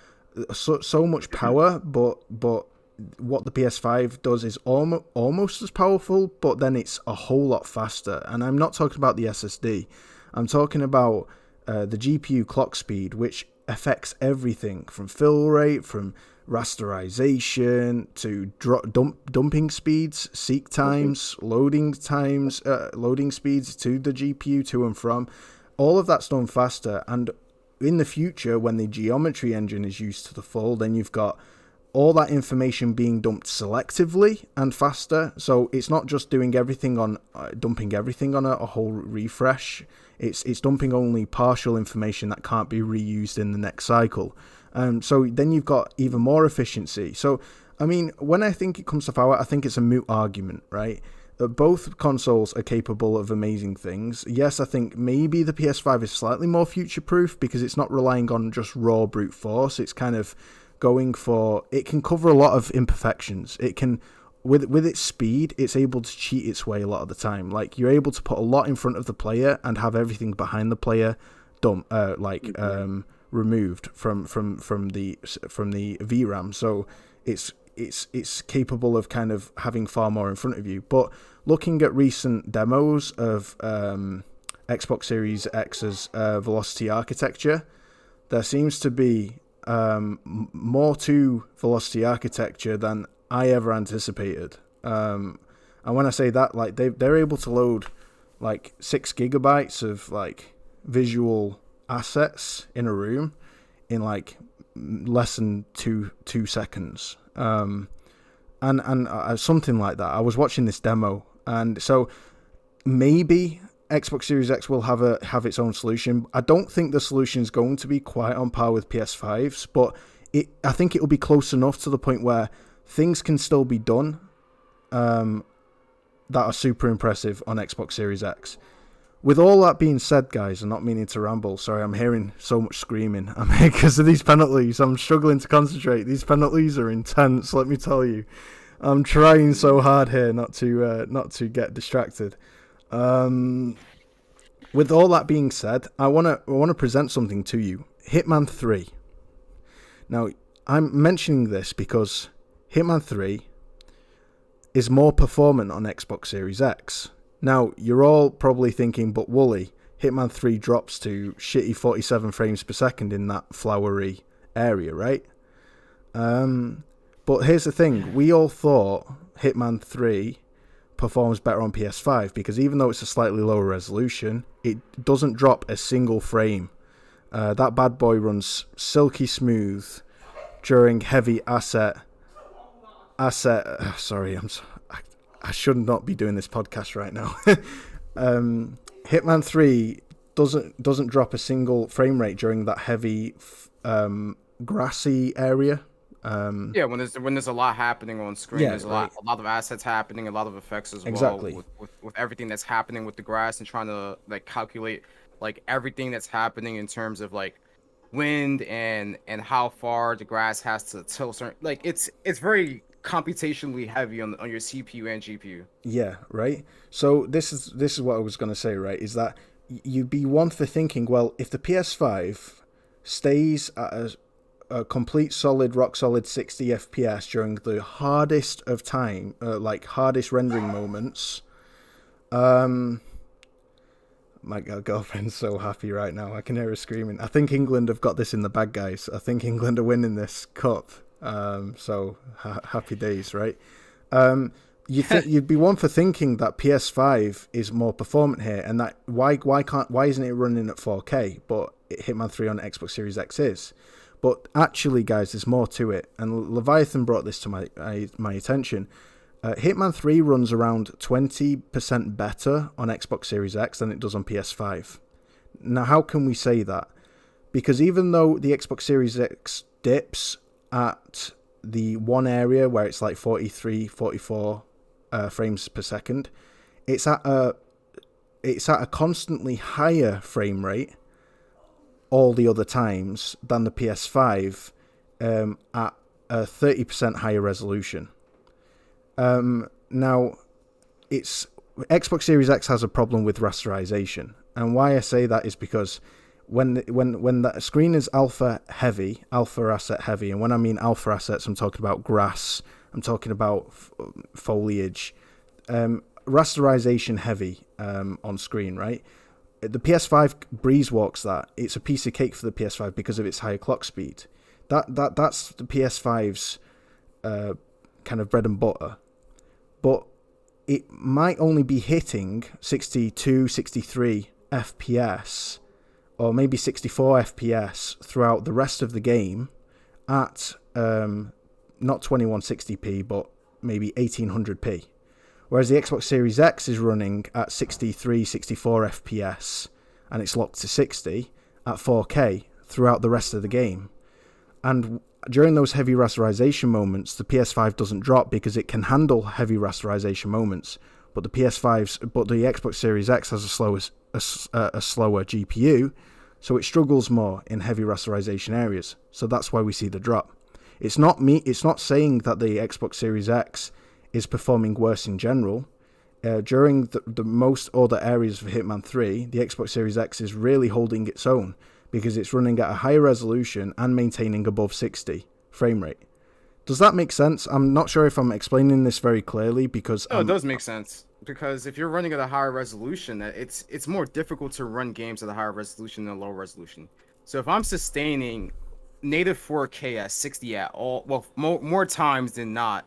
so much power, but what the PS5 does is almost as powerful, but then it's a whole lot faster. And I'm not talking about the SSD. I'm talking about the GPU clock speed, which affects everything from fill rate, from rasterization to dumping speeds, seek times, loading speeds to the GPU to and from. All of that's done faster, and in the future, when the geometry engine is used to the full, then you've got all that information being dumped selectively and faster. So it's not just doing everything on dumping everything on a whole refresh. It's dumping only partial information that can't be reused in the next cycle. So then you've got even more efficiency. So I mean, when I think it comes to power, I think it's a moot argument, right? Both consoles are capable of amazing things. Yes, I think maybe the PS5 is slightly more future-proof because it's not relying on just raw brute force. It's kind of going for, it can cover a lot of imperfections. It can, with its speed, it's able to cheat its way a lot of the time. Like, you're able to put a lot in front of the player and have everything behind the player removed from the VRAM. So it's capable of kind of having far more in front of you. But looking at recent demos of Xbox Series X's velocity architecture, there seems to be more to velocity architecture than I ever anticipated. And when I say that, like they're able to load like 6 gigabytes of like visual assets in a room in like less than two seconds. And something like that. I was watching this demo, and so maybe Xbox Series X will have its own solution. I don't think the solution is going to be quite on par with PS5's, but I think it will be close enough to the point where things can still be done that are super impressive on Xbox Series X. With all that being said, guys, I'm not meaning to ramble. Sorry, I'm hearing so much screaming. I'm here because of these penalties. I'm struggling to concentrate. These penalties are intense, let me tell you. I'm trying so hard here not to get distracted. With all that being said, I want to present something to you. Hitman 3. Now, I'm mentioning this because Hitman 3 is more performant on Xbox Series X. Now, you're all probably thinking, but Wooly, Hitman 3 drops to shitty 47 frames per second in that flowery area, right? But here's the thing. We all thought Hitman 3 performs better on PS5 because even though it's a slightly lower resolution, it doesn't drop a single frame. That bad boy runs silky smooth during heavy asset. Sorry, I should not be doing this podcast right now. Hitman 3 doesn't drop a single frame rate during that heavy grassy area. When there's a lot happening on screen, there's a lot of assets happening, a lot of effects as exactly. well with everything that's happening with the grass and trying to like calculate like everything that's happening in terms of like wind and how far the grass has to tilt. Like it's very computationally heavy on your CPU and GPU. Yeah, right. So this is what I was going to say, right? Is that you'd be one for thinking, well, if the PS5 stays at a complete rock solid 60 FPS during the hardest of time, hardest rendering moments. My girlfriend's so happy right now. I can hear her screaming. I think England have got this in the bag, guys. I think England are winning this cup. So happy days, right? You'd be one for thinking that PS5 is more performant here, and that why isn't it running at 4K? But Hitman 3 on Xbox Series X is. But actually, guys, there's more to it. And Leviathan brought this to my attention. Hitman 3 runs around 20% better on Xbox Series X than it does on PS5. Now, how can we say that? Because even though the Xbox Series X dips at the one area where it's like 43, 44 frames per second, it's at a constantly higher frame rate all the other times than the PS5 at a 30% higher resolution. Now, it's Xbox Series X has a problem with rasterization, and why I say that is because when that screen is alpha asset heavy, and when I mean alpha assets, I'm talking about grass, I'm talking about foliage, rasterization heavy on screen, right? the PS5 breeze walks that. It's a piece of cake for the PS5 because of its higher clock speed. That's the PS5's kind of bread and butter. But it might only be hitting 62, 63 FPS, or maybe 64 FPS throughout the rest of the game at not 2160p, but maybe 1800p. Whereas the Xbox Series X is running at 63, 64 FPS, and it's locked to 60 at 4K throughout the rest of the game. And during those heavy rasterization moments, the PS5 doesn't drop because it can handle heavy rasterization moments. But the Xbox Series X has a slower GPU, so it struggles more in heavy rasterization areas. So that's why we see the drop. It's not saying that the Xbox Series X is performing worse in general. During the most other areas of Hitman 3, the Xbox Series X is really holding its own because it's running at a higher resolution and maintaining above 60 frame rate. Does that make sense? I'm not sure if I'm explaining this very clearly because... No, it does make sense. Because if you're running at a higher resolution, it's more difficult to run games at a higher resolution than a lower resolution. So if I'm sustaining native 4K at 60 at all, well, more times than not,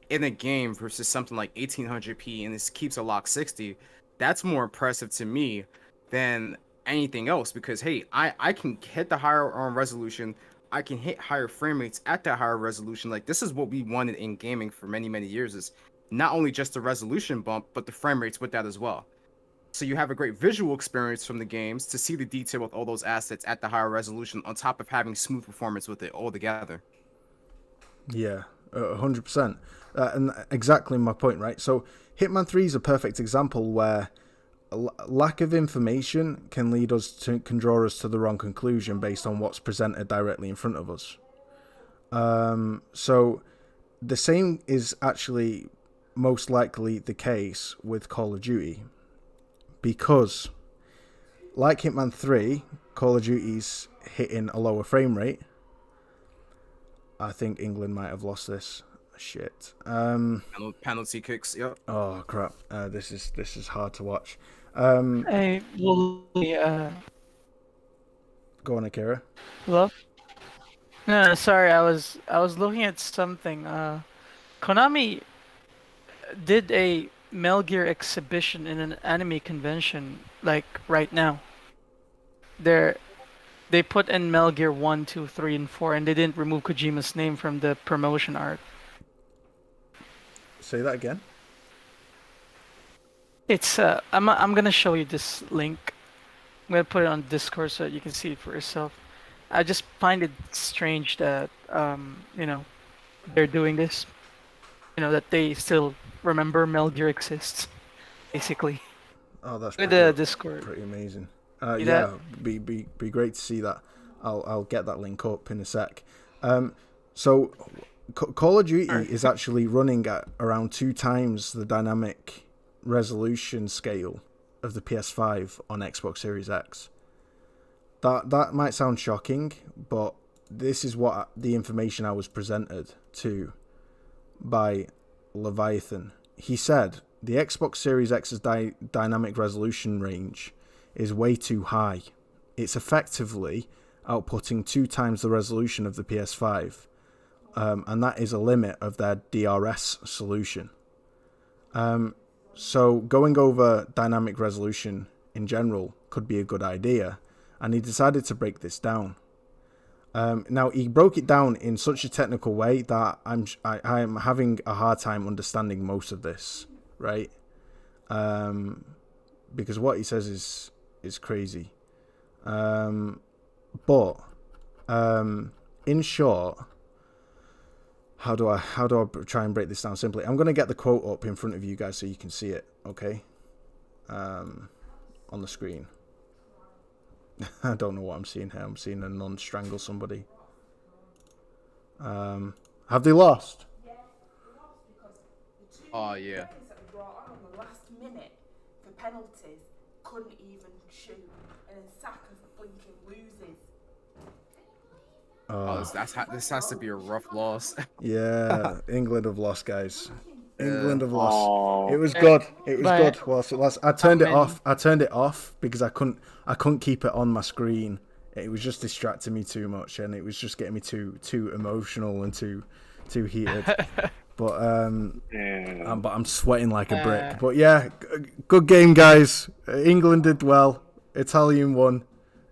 in a game versus something like 1800p and this keeps a lock 60, that's more impressive to me than anything else because hey, I can hit the higher resolution, I can hit higher frame rates at that higher resolution. Like this is what we wanted in gaming for many years, is not only just the resolution bump but the frame rates with that as well. So you have a great visual experience from the games to see the detail with all those assets at the higher resolution on top of having smooth performance with it all together. Yeah, 100%. And exactly my point, right? So Hitman 3 is a perfect example where lack of information can draw us to the wrong conclusion based on what's presented directly in front of us. So the same is actually most likely the case with Call of Duty, because like Hitman 3, Call of Duty's hitting a lower frame rate. I think England might have lost this. Shit. Penalty kicks. Yep. Oh crap. This is hard to watch. Hey, Wooly, Go on, Akira. love? No, sorry, I was looking at something. Konami did a Metal Gear exhibition in an anime convention, like right now. They put in Metal Gear 1, 2, 3, and 4, and they didn't remove Kojima's name from the promotion art. Say that again. It's I'm gonna show you this link. I'm gonna put it on Discord so that you can see it for yourself. I just find it strange that they're doing this. That they still remember Metal Gear exists, basically. Oh, that's With the Discord. pretty amazing. See Yeah, that? be great to see that. I'll get that link up in a sec. So Call of Duty is actually running at around 2 times the dynamic resolution scale of the PS5 on Xbox Series X. That might sound shocking, but this is what the information I was presented to by Leviathan. He said the Xbox Series X's dynamic resolution range is way too high. It's effectively outputting 2 times the resolution of the PS5. And that is a limit of their DRS solution. So going over dynamic resolution in general could be a good idea, and he decided to break this down. Now he broke it down in such a technical way that I am having a hard time understanding most of this, right? Because what he says is crazy. But in short, how do I try and break this down simply? I'm going to get the quote up in front of you guys so you can see it, okay? On the screen. I don't know what I'm seeing here. I'm seeing a nun strangle somebody. Have they lost? Oh yeah. That we brought on the last minute for penalties couldn't even shoot, and then Saka blinking loses. Oh, this has to be a rough loss. Yeah, England have lost, guys. England have lost. Oh, It was good. It was But good. Whilst it lost, I turned it many? off. I turned it off because I couldn't keep it on my screen. It was just distracting me too much, and it was just getting me too emotional and too heated. But damn. I'm sweating like a brick. Uh, But yeah, good game, guys. England did well. Italian won.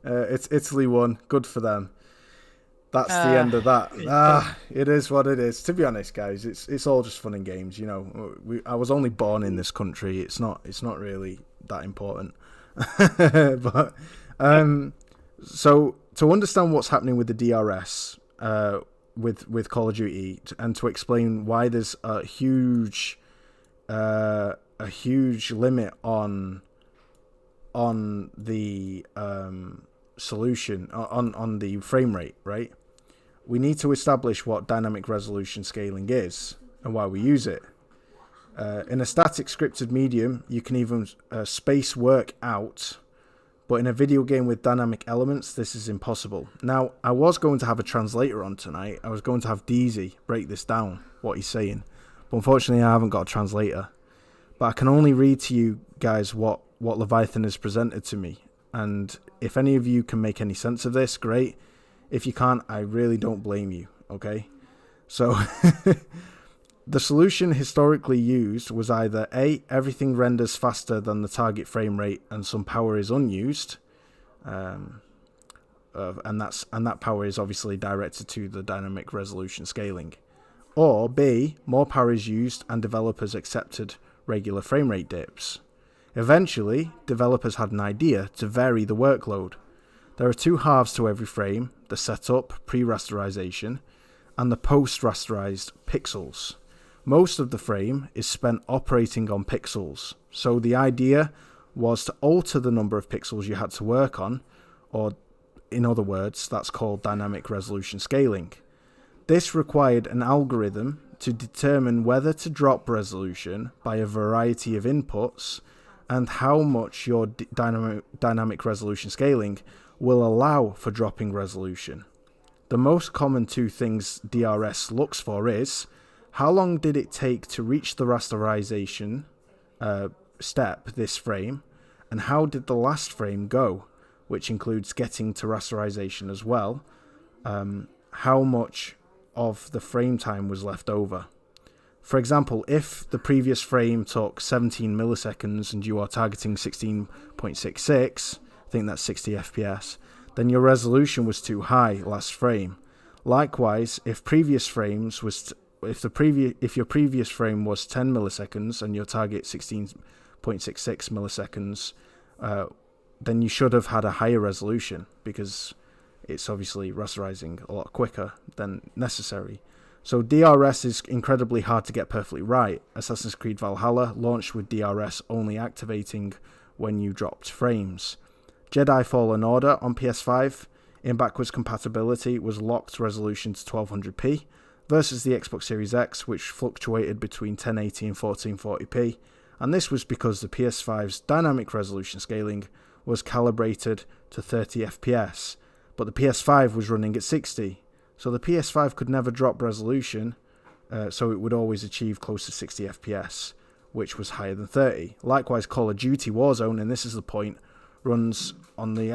It's Italy won. Good for them. That's the end of that. It is what it is. To be honest, guys, it's all just fun and games. You know, I was only born in this country. It's not really that important. But so to understand what's happening with the DRS, with Call of Duty, and to explain why there's a huge limit on the solution on the frame rate, right? We need to establish what dynamic resolution scaling is and why we use it. In a static scripted medium, you can even space work out, but in a video game with dynamic elements, this is impossible. Now, I was going to have a translator on tonight. I was going to have Deezy break this down, what he's saying. But unfortunately, I haven't got a translator. But I can only read to you guys what Leviathan has presented to me. And if any of you can make any sense of this, great. If you can't, I really don't blame you, okay? So, the solution historically used was either A, everything renders faster than the target frame rate and some power is unused, and that power is obviously directed to the dynamic resolution scaling. Or B, more power is used and developers accepted regular frame rate dips. Eventually, developers had an idea to vary the workload. There are two halves to every frame, the setup, pre-rasterization, and the post-rasterized pixels. Most of the frame is spent operating on pixels, so the idea was to alter the number of pixels you had to work on, or in other words, that's called dynamic resolution scaling. This required an algorithm to determine whether to drop resolution by a variety of inputs and how much your dynamic resolution scaling will allow for dropping resolution. The most common two things DRS looks for is how long did it take to reach the rasterization step, this frame, and how did the last frame go, which includes getting to rasterization as well, how much of the frame time was left over. For example, if the previous frame took 17 milliseconds and you are targeting 16.66, I think that's 60 FPS, then your resolution was too high last frame. Likewise, if your previous frame was 10 milliseconds and your target 16.66 milliseconds, then you should have had a higher resolution because it's obviously rasterizing a lot quicker than necessary. So DRS is incredibly hard to get perfectly right. Assassin's Creed Valhalla launched with DRS only activating when you dropped frames. Jedi Fallen Order on PS5, in backwards compatibility, was locked resolution to 1200p, versus the Xbox Series X, which fluctuated between 1080 and 1440p, and this was because the PS5's dynamic resolution scaling was calibrated to 30 FPS, but the PS5 was running at 60, so the PS5 could never drop resolution, so it would always achieve close to 60 FPS, which was higher than 30. Likewise, Call of Duty Warzone, and this is the point, runs on the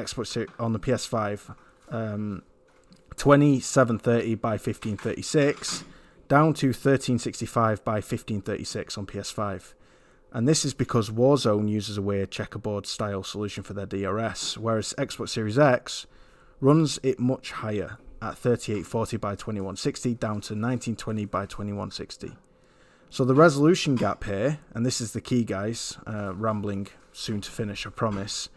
on the PS5 2730 by 1536 down to 1365 by 1536 on PS5. And this is because Warzone uses a weird checkerboard style solution for their DRS, whereas Xbox Series X runs it much higher at 3840 by 2160 down to 1920 by 2160. So the resolution gap here, and this is the key, guys, rambling soon to finish, I promise,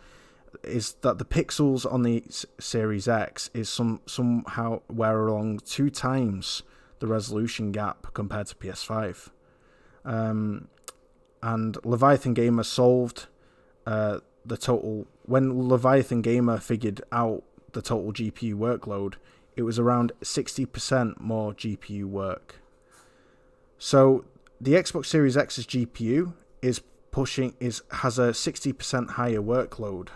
is that the pixels on the Series X is somehow where along 2 times the resolution gap compared to PS5. And Leviathan Gamer solved the total. When Leviathan Gamer figured out the total GPU workload, it was around 60% more GPU work. So the Xbox Series X's GPU has a 60% higher workload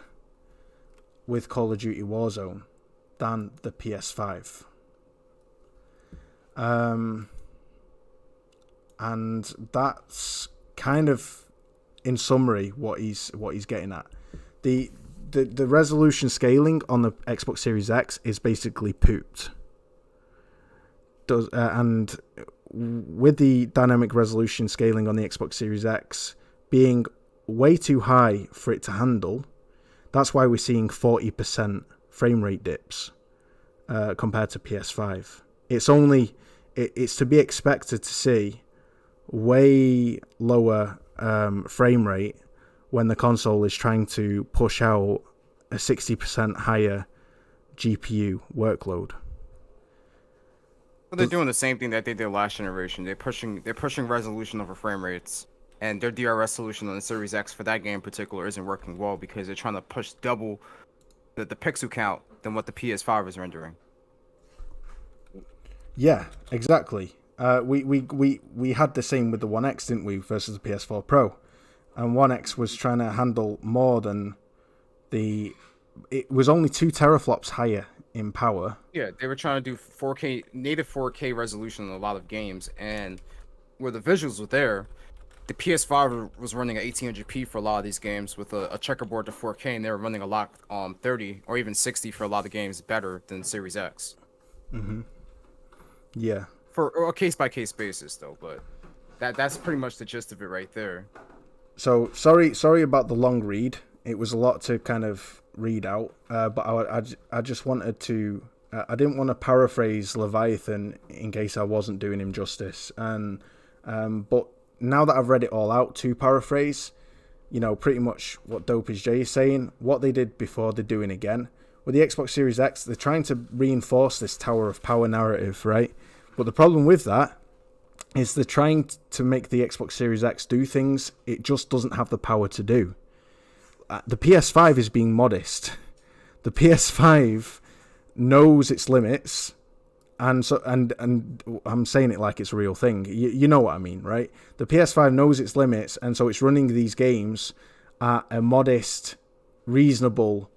with Call of Duty Warzone than the PS5. and that's kind of, in summary, what he's getting at. The resolution scaling on the Xbox Series X is basically pooped. And with the dynamic resolution scaling on the Xbox Series X being way too high for it to handle, that's why we're seeing 40% frame rate dips compared to PS5. It's to be expected to see way lower frame rate when the console is trying to push out a 60% higher GPU workload. Well, they're doing the same thing that they did last generation. They're pushing resolution over frame rates, and their DRS solution on the Series X for that game in particular isn't working well because they're trying to push double the pixel count than what the PS5 is rendering. Yeah, exactly. We had the same with the One X, didn't we, versus the PS4 Pro, and One X was trying to handle more than it was only 2 teraflops higher in power. Yeah, they were trying to do 4K native 4K resolution in a lot of games, and where the visuals were there, the PS5 was running at 1800p for a lot of these games with a checkerboard to 4K, and they were running a lot 30 or even 60 for a lot of games better than Series X. Mm-hmm. Yeah. For a case by case basis, though, but that's pretty much the gist of it right there. So sorry about the long read. It was a lot to kind of read out, but I just wanted to. I didn't want to paraphrase Leviathan in case I wasn't doing him justice, and but now that I've read it all out, to paraphrase, pretty much what Dopage J is saying, what they did before, they're doing again. With the Xbox Series X, they're trying to reinforce this Tower of Power narrative, right? But the problem with that is they're trying to make the Xbox Series X do things it just doesn't have the power to do. The PS5 is being modest. The PS5 knows its limits, and I'm saying it like it's a real thing. You know what I mean, right? The PS5 knows its limits, and so it's running these games at a modest, reasonable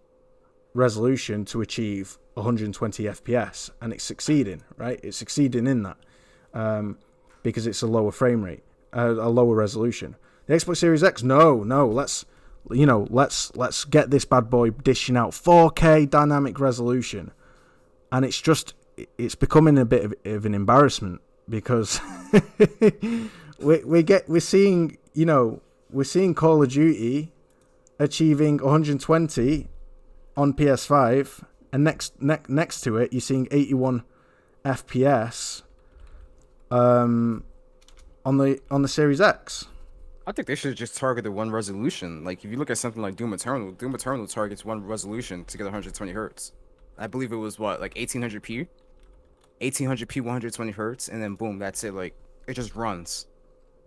resolution to achieve 120 FPS, and it's succeeding, right? It's succeeding in that because it's a lower frame rate, a lower resolution. The Xbox Series X, no, let's get this bad boy dishing out 4K dynamic resolution, and it's becoming a bit of an embarrassment because we're seeing Call of Duty achieving 120 on PS5, and next to it you're seeing 81 FPS on the Series X. I think they should have just targeted one resolution. Like, if you look at something like Doom Eternal targets one resolution to get 120 hertz. I believe it was like 1800p, 120 hertz, and then boom, that's it. Like, it just runs.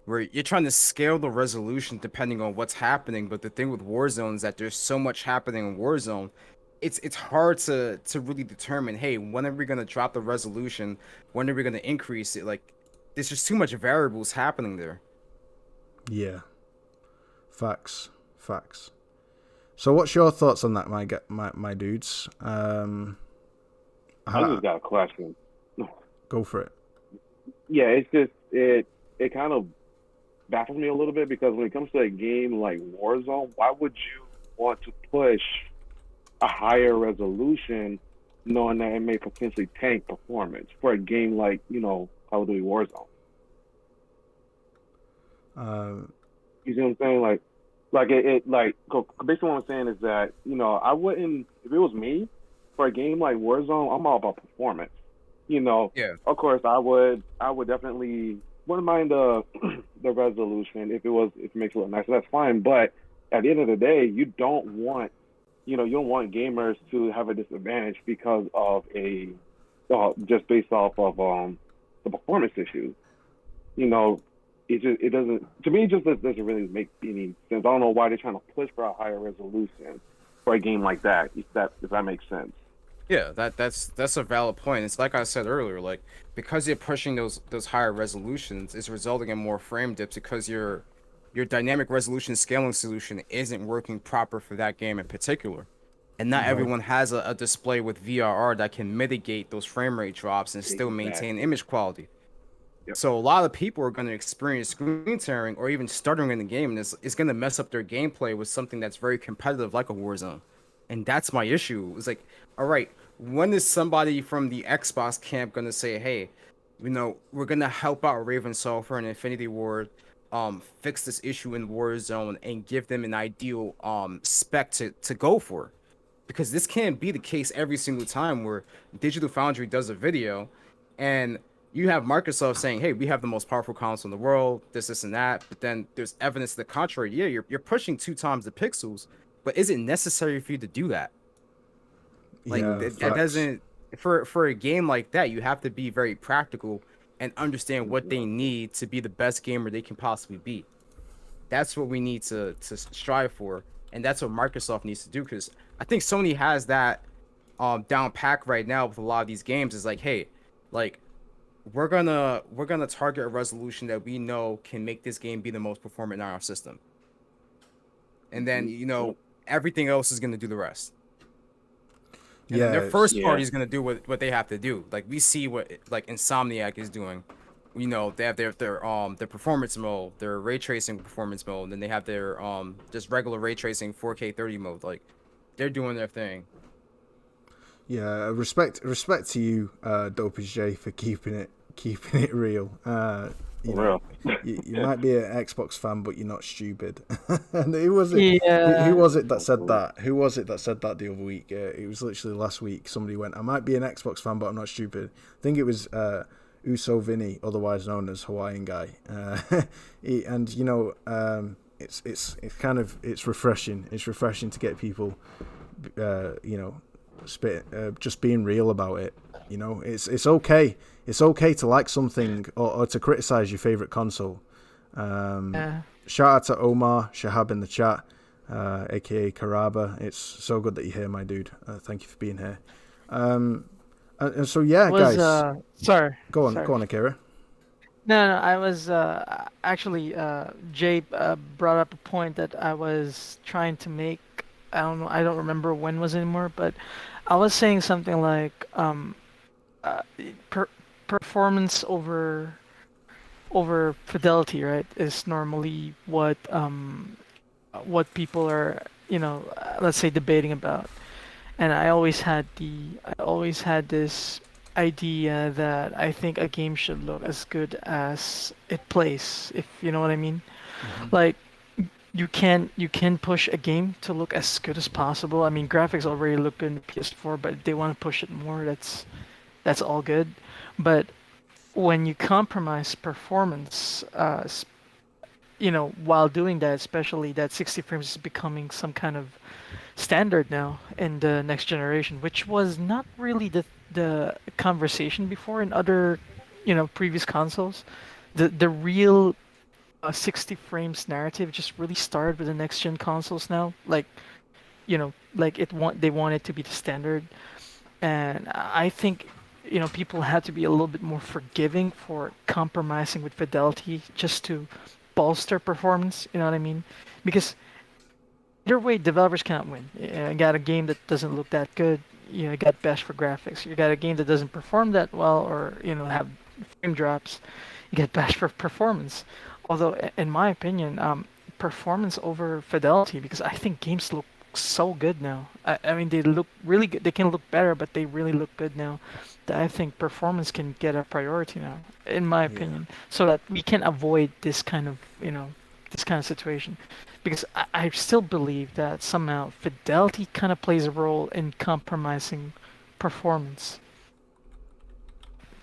Where you're trying to scale the resolution depending on what's happening, but the thing with Warzone is that there's so much happening in Warzone, it's hard to really determine, hey, when are we gonna drop the resolution? When are we gonna increase it? Like, there's just too much variables happening there. Yeah. Facts. So what's your thoughts on that, my dudes? I just got a question. Go for it. Yeah, it's just it kind of baffles me a little bit because when it comes to a game like Warzone, why would you want to push a higher resolution knowing that it may potentially tank performance for a game like, Call of Duty Warzone? You see what I'm saying? Basically what I'm saying is that, I wouldn't, if it was me, for a game like Warzone, I'm all about performance. Yeah. Of course, I would definitely wouldn't mind the resolution if it makes it look nice. That's fine. But at the end of the day, you don't want gamers to have a disadvantage because of just based off of the performance issues. It doesn't, to me, it just doesn't really make any sense. I don't know why they're trying to push for a higher resolution for a game like that. If that makes sense. Yeah, that's a valid point. It's like I said earlier, like, because you're pushing those higher resolutions, it's resulting in more frame dips because your dynamic resolution scaling solution isn't working proper for that game in particular. And not everyone has a display with VRR that can mitigate those frame rate drops and still maintain image quality. Yep. So a lot of people are going to experience screen tearing or even stuttering in the game, and it's going to mess up their gameplay with something that's very competitive like a Warzone. And that's my issue. It's like, all right, when is somebody from the Xbox camp going to say, hey, we're going to help out Raven Software and Infinity Ward, fix this issue in Warzone and give them an ideal spec to go for? Because this can't be the case every single time where Digital Foundry does a video and you have Microsoft saying, hey, we have the most powerful console in the world, this, and that. But then there's evidence to the contrary. Yeah, you're pushing 2 times the pixels, but is it necessary for you to do that? Like, Yeah, that facts. doesn't, for a game like that, you have to be very practical and understand what they need to be the best gamer they can possibly be. That's what we need to strive for. And that's what Microsoft needs to do, because I think Sony has that down pack right now with a lot of these games. Is like, hey, like we're gonna target a resolution that we know can make this game be the most performant in our system, and then everything else is gonna do the rest. And then their first Yeah. party is gonna do what they have to do. Like, we see what like Insomniac is doing. They have their performance mode, their ray tracing performance mode, and then they have their just regular ray tracing 4K 30 mode. Like, they're doing their thing. Yeah, respect to you, Dopage J, for keeping it real. You know, you might be an Xbox fan, but you're not stupid. And who was it? Yeah. Who was it that said that? Who was it that said that the other week? It was literally last week. Somebody went, "I might be an Xbox fan, but I'm not stupid." I think it was Uso Vinny, otherwise known as Hawaiian Guy. And it's kind of refreshing. It's refreshing to get people, just being real about it. It's okay. It's okay to like something or to criticize your favorite console. Shout out to Omar Shahab in the chat, aka Karaba. It's so good that you're here, my dude. Thank you for being here. And so yeah, guys. Sorry. Go on, sorry. Akira. No, I was actually Jay brought up a point that I was trying to make. I don't remember when was anymore, but I was saying something like performance over fidelity, right? Is normally what people are, let's say debating about. And I always had this idea that I think a game should look as good as it plays, if you know what I mean. Like, you can push a game to look as good as possible. I mean, graphics already look good in PS4, but if they want to push it more, that's all good. But when you compromise performance, while doing that, especially that 60 frames is becoming some kind of standard now in the next generation, which was not really the conversation before in other, previous consoles. The real 60 frames narrative just really started with the next gen consoles now. Like, they want it to be the standard, and I think people have to be a little bit more forgiving for compromising with fidelity just to bolster performance. You know what I mean? Because either way, developers cannot win. You got a game that doesn't look that good. You got bashed for graphics. You got a game that doesn't perform that well, or have frame drops. You get bashed for performance. Although, in my opinion, performance over fidelity, because I think games look so good now. I mean, they look really good. They can look better, but they really look good now. That I think performance can get a priority now, in my opinion, so that we can avoid this kind of situation. Because I still believe that somehow fidelity kind of plays a role in compromising performance.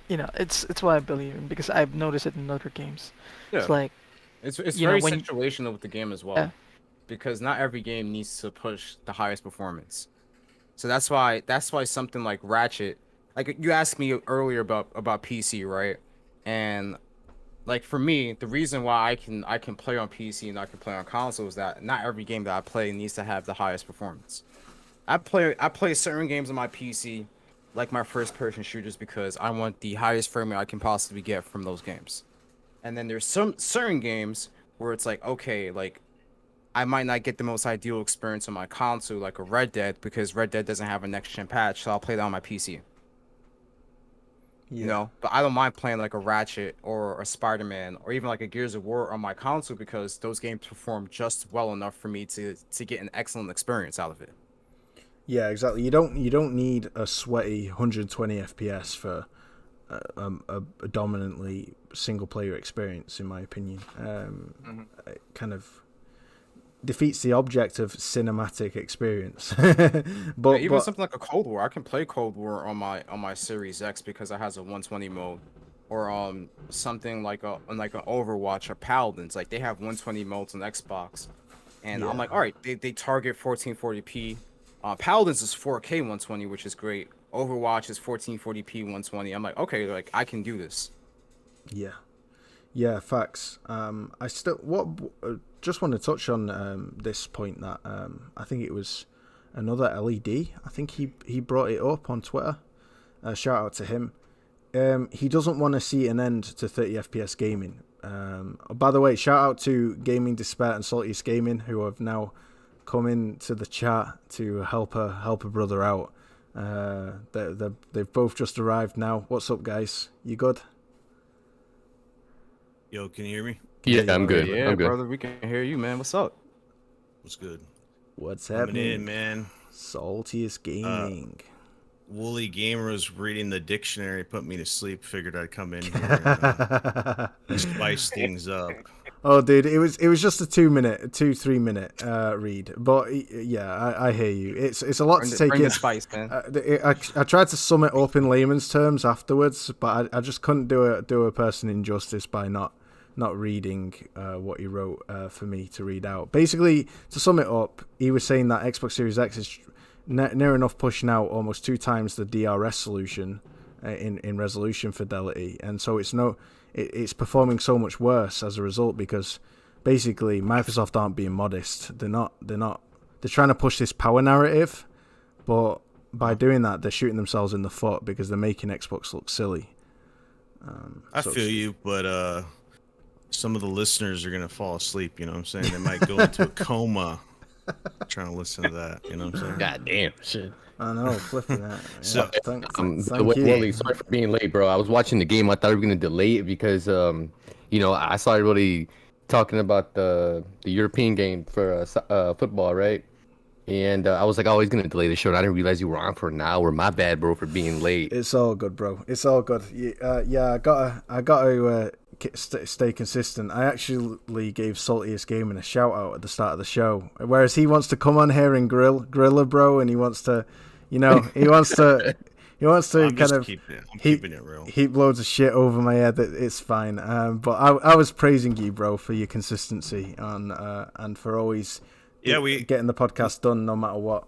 It's what I believe in, because I've noticed it in other games. Yeah. It's like, It's very situational with the game as well, because not every game needs to push the highest performance. So that's why something like Ratchet, like you asked me earlier about PC, right? And like, for me, the reason why I can play on PC and I can play on console is that not every game that I play needs to have the highest performance. I play certain games on my PC, like my first person shooters, because I want the highest frame rate I can possibly get from those games. And then there's some certain games where it's like, okay, like I might not get the most ideal experience on my console, like a Red Dead, because Red Dead doesn't have a next gen patch, so I'll play that on my PC. Yeah. You know, but I don't mind playing like a Ratchet or a Spider-Man or even like a Gears of War on my console because those games perform just well enough for me to get an excellent experience out of it. Yeah, exactly. You don't need a sweaty 120 FPS for a dominantly single player experience, in my opinion. It kind of defeats the object of cinematic experience. but Even but something like a Cold War, I can play Cold War on my Series X because it has a 120 mode, or something like an Overwatch or Paladins, like they have 120 modes on Xbox, and Yeah. I'm like, all right, they target 1440p. Paladins is 4K 120, which is great. Overwatch is 1440p 120. I'm like, okay, like I can do this. yeah, facts. I still just want to touch on this point that I think it was another LED. I think he brought it up on Twitter. Shout out to him. He doesn't want to see an end to 30 FPS gaming. By the way, shout out to Gaming Despair and Saltiest Gaming, who have now come into the chat to help a brother out. They've both just arrived now. What's up, guys? You good? Yo, can you hear me? Yeah, I'm good. Yeah, I'm good. brother, we can hear you, man. What's up? What's good? What's Coming happening? in, man. Saltiest Gaming. Woolly Gamer was reading the dictionary, put me to sleep. Figured I'd come in here and spice things up. Oh, dude, it was just a 3 minute read, but yeah, I hear you. It's a lot to take Bring in. the spice, man. I tried to sum it up in layman's terms afterwards, but I just couldn't do a person injustice by not reading what he wrote for me to read out. Basically, to sum it up, he was saying that Xbox Series X is near enough pushing out almost 2 times the DRS solution in resolution fidelity, and so it's performing so much worse as a result because basically Microsoft aren't being modest. They're trying to push this power narrative, but by doing that they're shooting themselves in the foot because they're making Xbox look silly. I feel you, but some of the listeners are gonna fall asleep. You know what I'm saying? They might go into a coma trying to listen to that. You know what I'm saying? God damn, shit. I know, flipping that. Yeah, So, thank you. Willie, sorry for being late, bro. I was watching the game. I thought we were gonna delay it because, I saw everybody talking about the European game for football, right? And I was like, oh, he's gonna delay the show. And I didn't realize you were on for an hour. My bad, bro, for being late. It's all good, bro. It's all good. Yeah, I gotta stay consistent. I actually gave Saltiest Gaming a shout out at the start of the show, whereas he wants to come on here and griller, bro, and he wants to, he wants to I'm kind of keeping it real. heap loads of shit over my head. It's fine. But I was praising you, bro, for your consistency and for always getting the podcast done no matter what.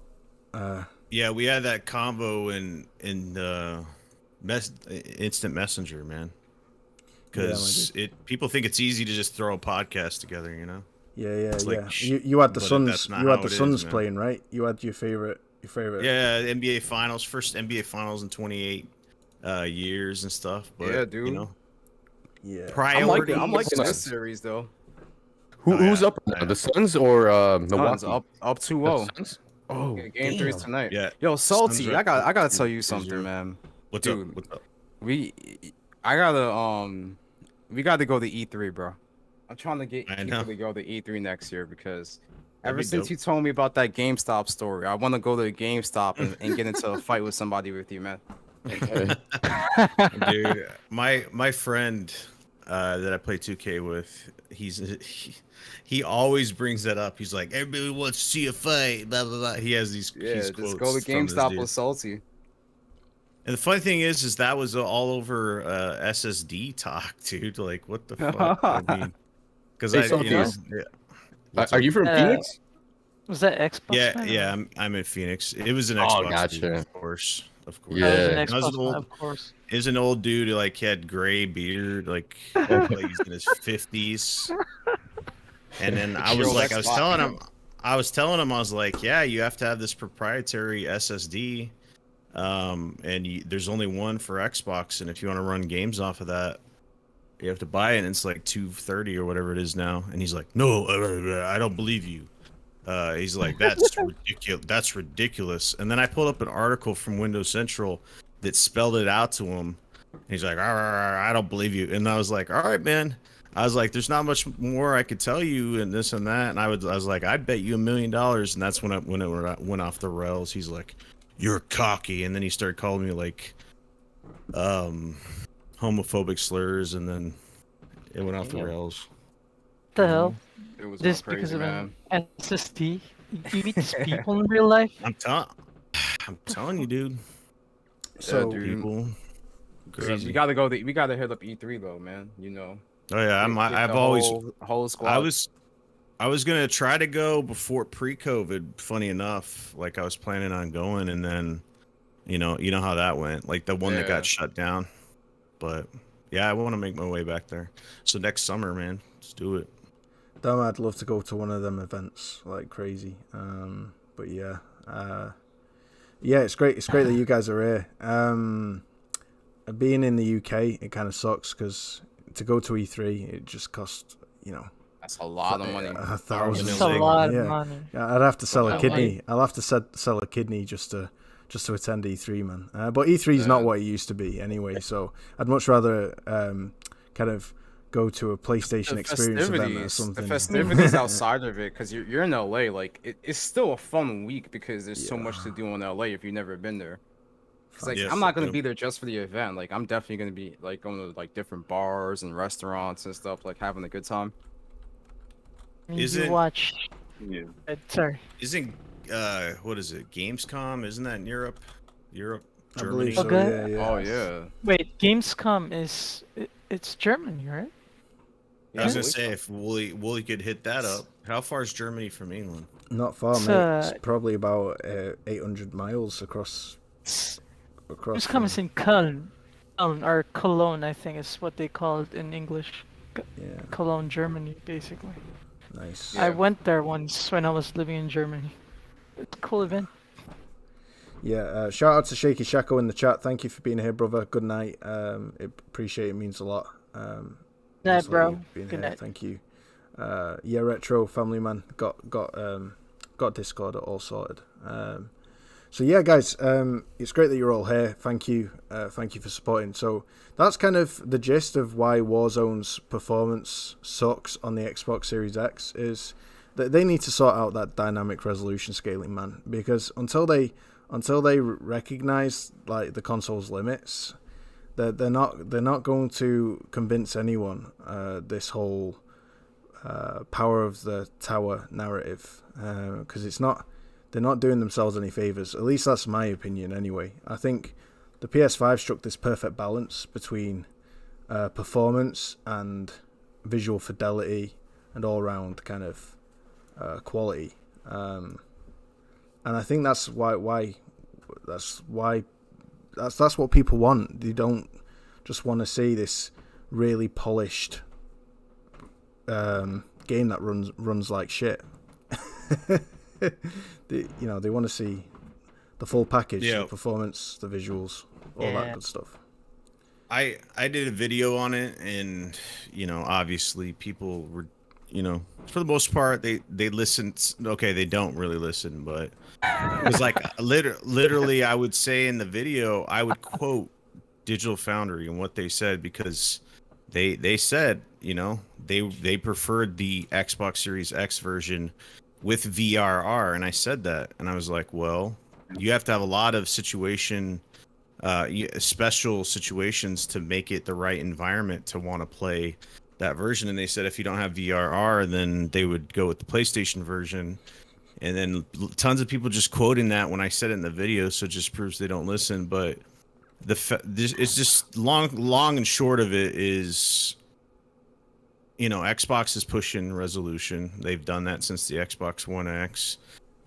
Yeah, we had that combo in instant messenger, man. Because people think it's easy to just throw a podcast together, you know. Yeah. Like, you had the but Suns. that's not You had how the it Suns is, man. playing, right? You had your favorite. Yeah, NBA Finals, first NBA Finals in 28 years and stuff. But, Yeah, dude. You know, Yeah. priority. I'm liking this series though. Who's up now? The Suns or Milwaukee? Suns up 2-0. The Suns? Oh, Yeah, game 3 is tonight. Yeah. Yo, Salty, Suns are- I gotta tell you 3-0. something, man. What's Dude, up? What's up? We gotta go to E3, bro. I'm trying to get I know. people to go to E3 next year because That'd ever be since dope. you told me about that GameStop story, I want to go to GameStop and get into a fight with somebody with you, man. Dude, my friend that I play 2K with, he always brings that up. He's like, everybody wants to see a fight, blah blah blah. He has these Yeah, these just quotes go to from this GameStop dude. with Salty. And the funny thing is that was all over SSD talk, dude. Like, what the fuck? I mean, because Hey, Salty, are you from Phoenix? Was that Xbox? Yeah, man? yeah. I'm in Phoenix. It was an Oh, Xbox, gotcha. dude, of course. Yeah. That was an It was Xbox, an old, of course. it was an old dude who like had gray beard, like he's in his 50s. And then I was Yo, like, that's I was telling him, I was like, yeah, you have to have this proprietary SSD, and there's only one for Xbox, and if you want to run games off of that, you have to buy it, and it's like $230 or whatever it is now. And he's like, no, I don't believe you. He's like, that's ridiculous. That's ridiculous. And then I pulled up an article from Windows Central that spelled it out to him. He's like, I don't believe you. And I was like, all right, man. I was like, there's not much more I could tell you and this and that. And I was like, I'd bet you $1 million. And that's when it went off the rails. He's like, you're cocky. And then he started calling me like homophobic slurs. And then it went off the rails. What the hell? It was This crazy, because of man. an SSD? You meet these people in real life? I'm telling you, dude. So dude. People. Crazy. We gotta we gotta hit up E3 though, man. You know. Oh yeah, Get I've the always whole squad. I was gonna try to go before pre-COVID. Funny enough, like I was planning on going, and then, you know how that went. Like the one that got shut down. But yeah, I want to make my way back there. So next summer, man, let's do it. damn, I'd love to go to one of them events like crazy. But yeah, yeah, it's great. It's great that you guys are here. Being in the UK, it kind of sucks because to go to E3, it just costs, That's a lot of money. $1,000. It's a lot of Yeah. money. Yeah, I'd have to sell a Wow. kidney. I'll have to sell a kidney just to attend E3, man. But E3 is not what it used to be anyway. So I'd much rather kind of go to a PlayStation experience event or something. The festivities outside of it, because you're in LA, like it's still a fun week because there's so much to do in LA if you've never been there. It's like Yes, I'm not gonna yeah. be there just for the event. Like I'm definitely gonna be like going to like different bars and restaurants and stuff, like having a good time. You Is it- watch. Yeah. Sorry. Isn't what is it? Gamescom? Isn't that in Europe? Europe, I Germany. believe so. Okay. Yeah. Oh yeah. Wait, Gamescom it's Germany, right? I was Yeah. gonna say if Wooly could hit that up. How far is Germany from England? Not far, It's, mate. It's probably about 800 miles across. Gamescom is in Köln. Or Cologne, I think is what they call it in English. Yeah, Cologne, Germany, basically. nice. I Yeah. went there once when I was living in Germany. It's a cool event. Yeah, shout out to Shaky Shako in the chat. Thank you for being here, brother. Good night. Appreciate it. Means a lot. Night, Thanks a lot bro. you being Good here. night. Thank you. Yeah, Retro Family Man got Discord all sorted. So yeah, guys, it's great that you're all here. Thank you for supporting. So that's kind of the gist of why Warzone's performance sucks on the Xbox Series X is that they need to sort out that dynamic resolution scaling, man. Because until they recognize like the console's limits, they're not going to convince anyone this whole power of the tower narrative, because they're not doing themselves any favors. At least that's my opinion anyway. I think the PS5 struck this perfect balance between performance and visual fidelity and all round kind of quality, and I think that's why that's what people want. They don't just want to see this really polished game that runs like shit. They want to see the full package, Yeah. the performance, the visuals, all that good stuff. I did a video on it, and obviously people were, for the most part they listened. Okay, they don't really listen, but it was like literally I would say in the video I would quote Digital Foundry and what they said, because they said they preferred the Xbox Series X version with VRR, and I said that, and I was like, well, you have to have a lot of special situations to make it the right environment to want to play that version. And they said if you don't have VRR, then they would go with the PlayStation version. And then tons of people just quoting that when I said it in the video, so it just proves they don't listen. But it's just long and short of it is, Xbox is pushing resolution. They've done that since the Xbox One X,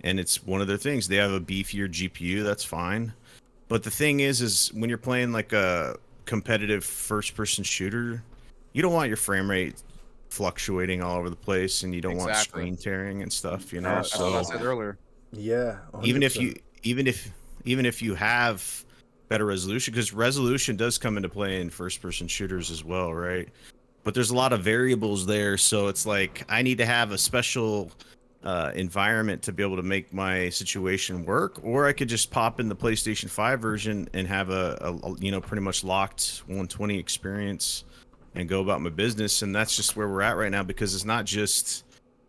and it's one of their things. They have a beefier GPU, that's fine. But the thing is when you're playing like a competitive first-person shooter, you don't want your frame rate fluctuating all over the place, and you don't want Exactly. screen tearing and stuff. That's So what I said earlier. Yeah, even if 100%. even if you have better resolution, because resolution does come into play in first-person shooters as well, right? But there's a lot of variables there, so it's like I need to have a special environment to be able to make my situation work, or I could just pop in the PlayStation 5 version and have a pretty much locked 120 experience and go about my business. And that's just where we're at right now, because it's not just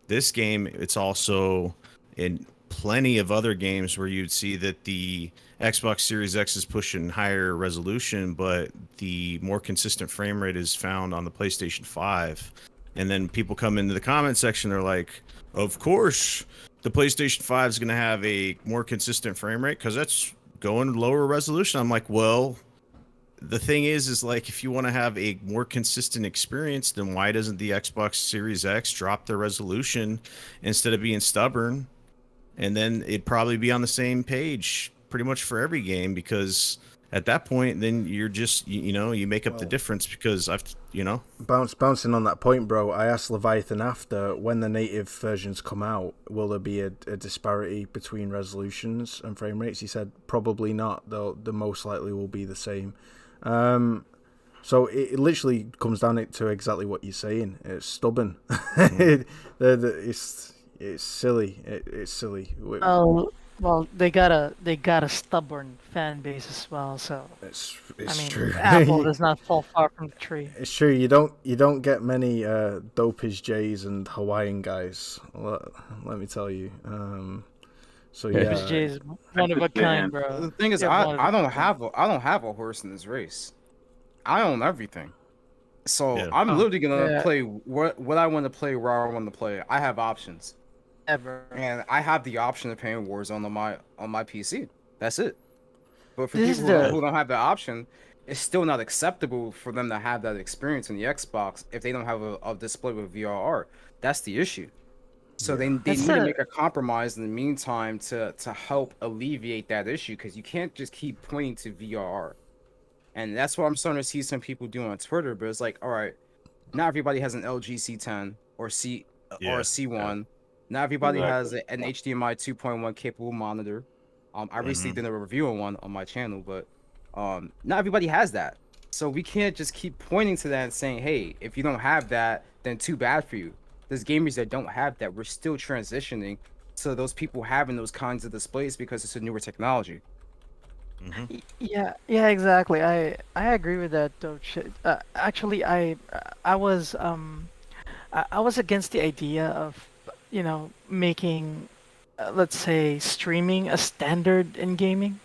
this game, it's also in plenty of other games where you'd see that the Xbox Series X is pushing higher resolution, but the more consistent frame rate is found on the PlayStation 5. And then people come into the comment section, they're like, of course, the PlayStation 5 is going to have a more consistent frame rate because that's going lower resolution. I'm like, well, the thing is like, if you want to have a more consistent experience, then why doesn't the Xbox Series X drop the resolution instead of being stubborn? And then it'd probably be on the same page pretty much for every game, because at that point, then you're just, you make up the difference, because Bouncing on that point, bro, I asked Leviathan after, when the native versions come out, will there be a disparity between resolutions and frame rates? He said probably not, though the most likely will be the same. So it literally comes down to exactly what you're saying. It's stubborn. It's silly. It's silly. Well, they got a stubborn fan base as well. So It's true. true. Apple does not fall far from the tree. It's true. You don't get many dopage J's and Hawaiian guys. Let me tell you. So yeah. Dopage J is one of a kind, bro. The thing is, I don't have a horse in this race. I own everything. So I'm literally gonna play what I want to play, where I want to play. I have options. And I have the option of playing Warzone on my PC. That's it. But for people who don't have the option, it's still not acceptable for them to have that experience in the Xbox if they don't have a display with VRR. That's the issue. So they need to make a compromise in the meantime to help alleviate that issue, because you can't just keep pointing to VRR. And that's what I'm starting to see some people do on Twitter. But it's like, all right, not everybody has an LG C10 or a C1. Not everybody has an HDMI 2.1 capable monitor. I recently did a review on one on my channel, but not everybody has that. So we can't just keep pointing to that and saying, hey, if you don't have that, then too bad for you. There's gamers that don't have that. We're still transitioning to those people having those kinds of displays because it's a newer technology. Yeah, exactly. I agree with that, though. Actually, I was against the idea of making, let's say, streaming a standard in gaming,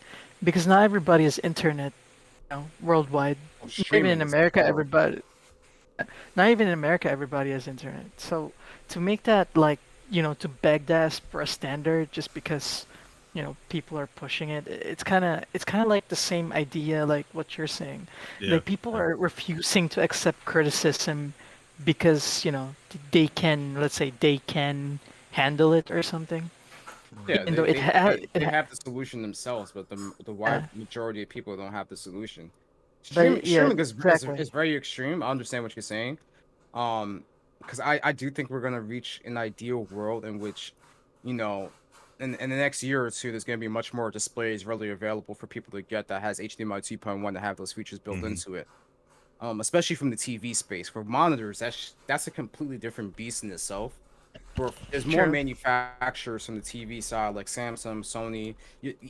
because not everybody has internet, worldwide. Even in America, not even in America, everybody has internet. So to make that to beg that for a standard just because, people are pushing it, it's kind of like the same idea like what you're saying. Like people are refusing to accept criticism because they can handle it or something. Yeah, they have the solution themselves, but the wide majority of people don't have the solution. But, Streaming exactly. is very extreme. I understand what you're saying, because I do think we're gonna reach an ideal world in which, in the next year or two, there's gonna be much more displays readily available for people to get that has HDMI 2.1 to have those features built into it. Especially from the TV space. For monitors, that's a completely different beast in itself. There's more manufacturers from the TV side, like Samsung, Sony,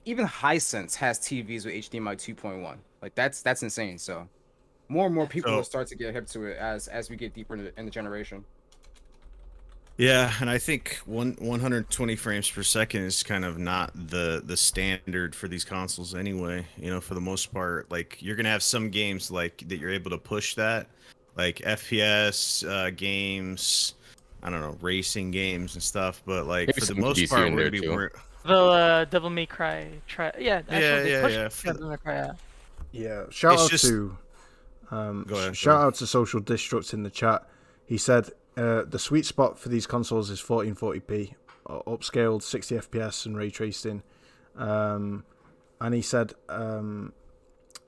even Hisense has TVs with HDMI 2.1. Like that's insane. So more and more people will start to get hip to it as we get deeper in the generation. Yeah, and I think 120 frames per second is kind of not the standard for these consoles anyway. For the most part, like you're gonna have some games like that you're able to push that, like FPS games, I don't know, racing games and stuff. But like Maybe for the some most PC part, in we're there, gonna be too. more. The Devil May Cry. Yeah. Devil May Cry. Yeah. Shout out to Social Destruct in the chat. He said the sweet spot for these consoles is 1440p, upscaled 60 FPS and ray tracing. And he said,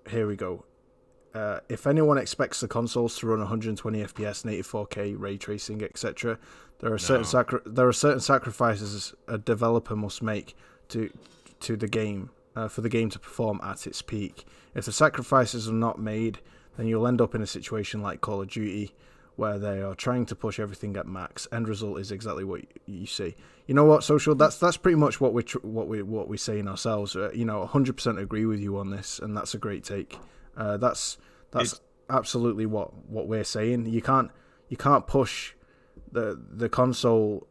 here we go. If anyone expects the consoles to run 120 FPS, native 4K, ray tracing, etc., there are certain sacrifices a developer must make to the game for the game to perform at its peak. If the sacrifices are not made, then you'll end up in a situation like Call of Duty, where they are trying to push everything at max. End result is exactly what you see. You know what, Social? That's pretty much what we're saying ourselves. 100% agree with you on this, and that's a great take. That's absolutely what we're saying. You can't push the console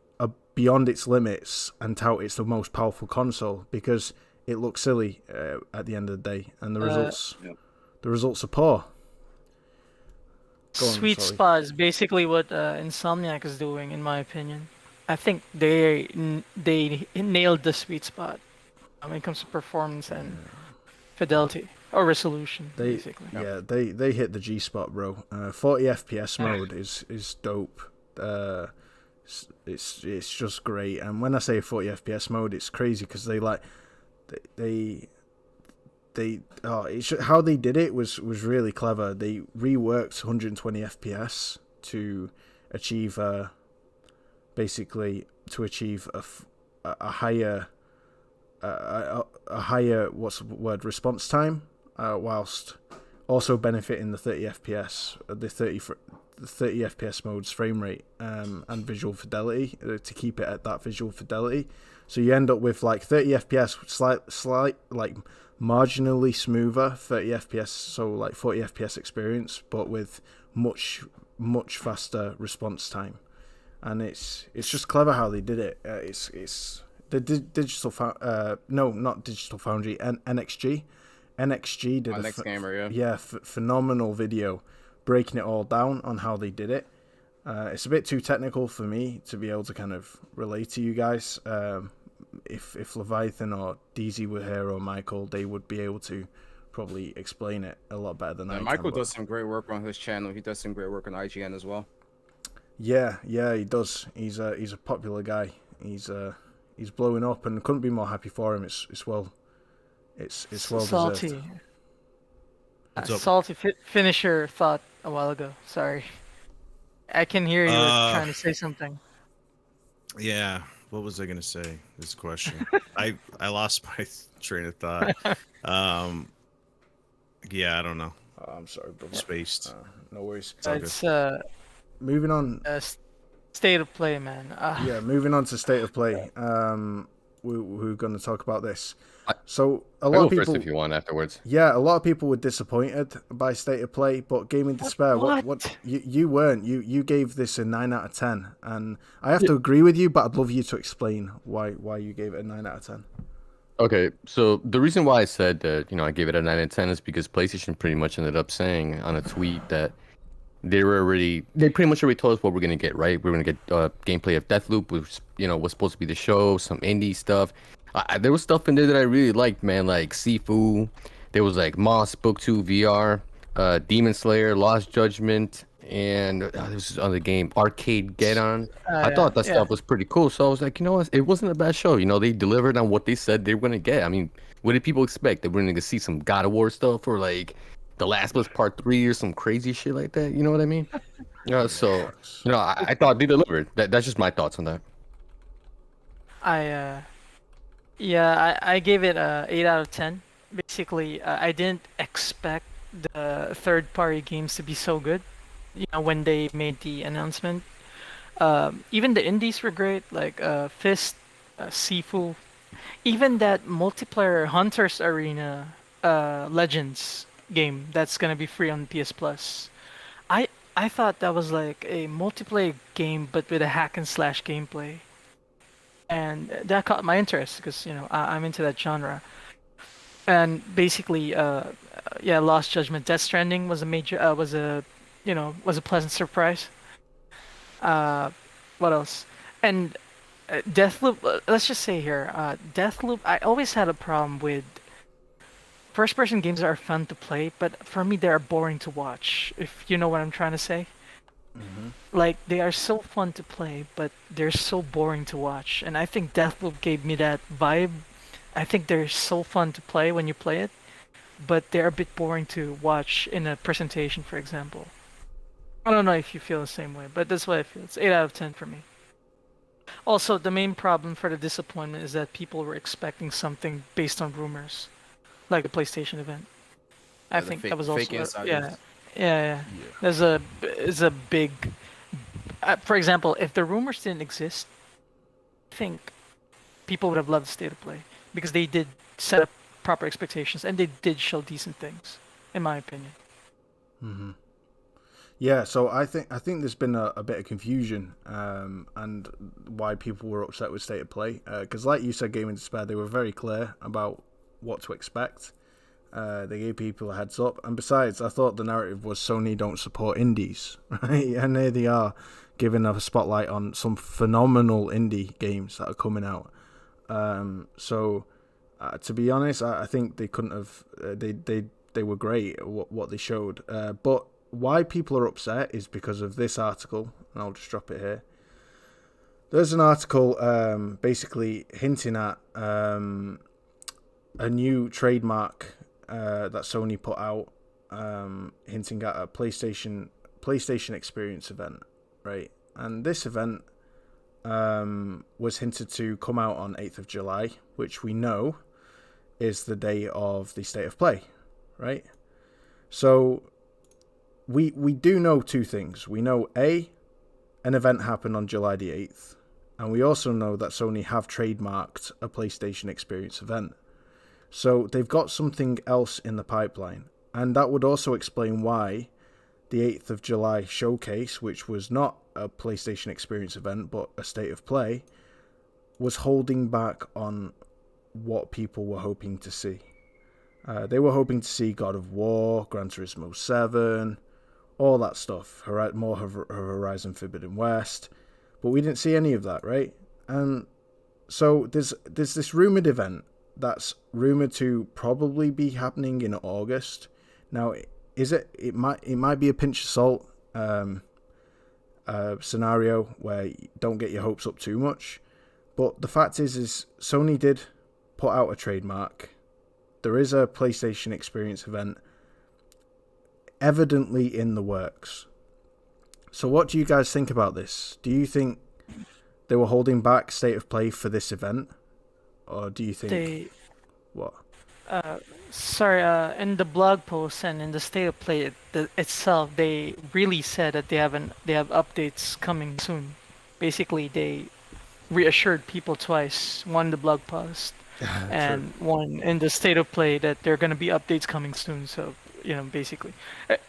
beyond its limits and tout it's the most powerful console, because it looks silly at the end of the day, and the results are poor. Sweet spot is basically what Insomniac is doing, in my opinion. I think they nailed the sweet spot when it comes to performance and fidelity or resolution. Basically, they hit the G spot, bro. 40 FPS mode is dope. It's just great. And when I say 40 FPS mode, it's crazy because how they did it was really clever. They reworked 120 FPS to achieve a higher what's the word, response time, whilst also benefiting the 30 FPS, the 30 FPS mode's frame rate and visual fidelity, to keep it at that visual fidelity. So you end up with like 30 FPS, slight like marginally smoother 30 FPS, so like 40 FPS experience, but with much faster response time. And it's just clever how they did it. It's the not Digital Foundry, NXG. NXG did Next Gamer, phenomenal video breaking it all down on how they did it. It's a bit too technical for me to be able to kind of relate to you guys. If Leviathan or DZ were here, or Michael, they would be able to probably explain it a lot better than I can. Michael does some great work on his channel. He does some great work on IGN as well. Yeah, he does. He's a popular guy. He's blowing up, and couldn't be more happy for him. It's well salty. deserved. Salty finish your thought a while ago. Sorry, I can hear you trying to say something. Yeah, what was I gonna say? This question, I lost my train of thought. Yeah, I don't know. I'm sorry, brother. Spaced. No worries. It's moving on. State of play, man. Yeah, moving on to state of play. We're going to talk about this. So a lot of people, first if you want afterwards. Yeah, a lot of people were disappointed by state of play, but Gaming Despair, what you weren't. You gave this a 9 out of 10, and I have to agree with you, but I'd love you to explain why you gave it a 9 out of 10. Okay, so the reason why I said that I gave it a 9 out of 10 is because PlayStation pretty much ended up saying on a tweet that they pretty much already told us what we're gonna get, right? We're gonna get gameplay of Deathloop, which was supposed to be the show, some indie stuff. There was stuff in there that I really liked, man, like Sifu. There was like Moss Book 2 VR, Demon Slayer, Lost Judgment, and there was this other game, Arcade Get On. I thought that stuff was pretty cool, so I was like, you know what? It wasn't a bad show. They delivered on what they said they were gonna get. I mean, what did people expect? That we're gonna see some God of War stuff, or like The Last of Us Part 3 or some crazy shit like that? You know what I mean? So I thought they delivered. That's just my thoughts on that. I gave it a 8 out of 10. Basically, I didn't expect the third-party games to be so good. When they made the announcement, even the indies were great, like Fist, Sifu, even that multiplayer Hunters Arena Legends game that's gonna be free on PS Plus. I thought that was like a multiplayer game but with a hack and slash gameplay, and that caught my interest because I'm into that genre. And basically, Lost Judgment, Death Stranding was a pleasant surprise. What else? And Deathloop. Let's just say here, Deathloop. I always had a problem with first-person games that are fun to play, but for me, they are boring to watch. If you know what I'm trying to say. Mm-hmm. Like, they are so fun to play, but they're so boring to watch. And I think Deathloop gave me that vibe. I think they're so fun to play when you play it, but they're a bit boring to watch in a presentation, for example. I don't know if you feel the same way, but that's what I feel. It's 8 out of 10 for me. Also, the main problem for the disappointment is that people were expecting something based on rumors, like the PlayStation event. I think that was also Yeah, there's a big. For example, if the rumors didn't exist, I think people would have loved State of Play because they did set up proper expectations and they did show decent things, in my opinion. Yeah, so I think there's been a bit of confusion, and why people were upset with State of Play, because like you said, Gaming Despair, they were very clear about what to expect. They gave people a heads up, and besides, I thought the narrative was Sony don't support indies, right? And here they are, giving a spotlight on some phenomenal indie games that are coming out. So, to be honest, I think they couldn't have. They were great at what they showed, but why people are upset is because of this article, and I'll just drop it here. There's an article basically hinting at a new trademark that Sony put out, hinting at a PlayStation Experience event, right? And this event was hinted to come out on 8th of July, which we know is the day of the State of Play, right? So we do know two things. We know an event happened on July the 8th, and we also know that Sony have trademarked a PlayStation Experience event. So they've got something else in the pipeline, and that would also explain why the 8th of July showcase, which was not a PlayStation Experience event but a State of Play, was holding back on what people were hoping to see. They were hoping to see God of War, Gran Turismo 7, all that stuff, more Horizon Forbidden West, but we didn't see any of that, right? And so there's this rumored event that's rumored to probably be happening in August. Now, it might be a pinch of salt scenario where you don't get your hopes up too much, but the fact is Sony did put out a trademark. There is a PlayStation Experience event evidently in the works. So what do you guys think about this? Do you think they were holding back State of Play for this event? Or do you think... What? Sorry, in the blog post and in the State of Play itself, they really said that they have updates coming soon. Basically, they reassured people twice. One in the blog post and one in the State of Play that there are going to be updates coming soon. So, basically.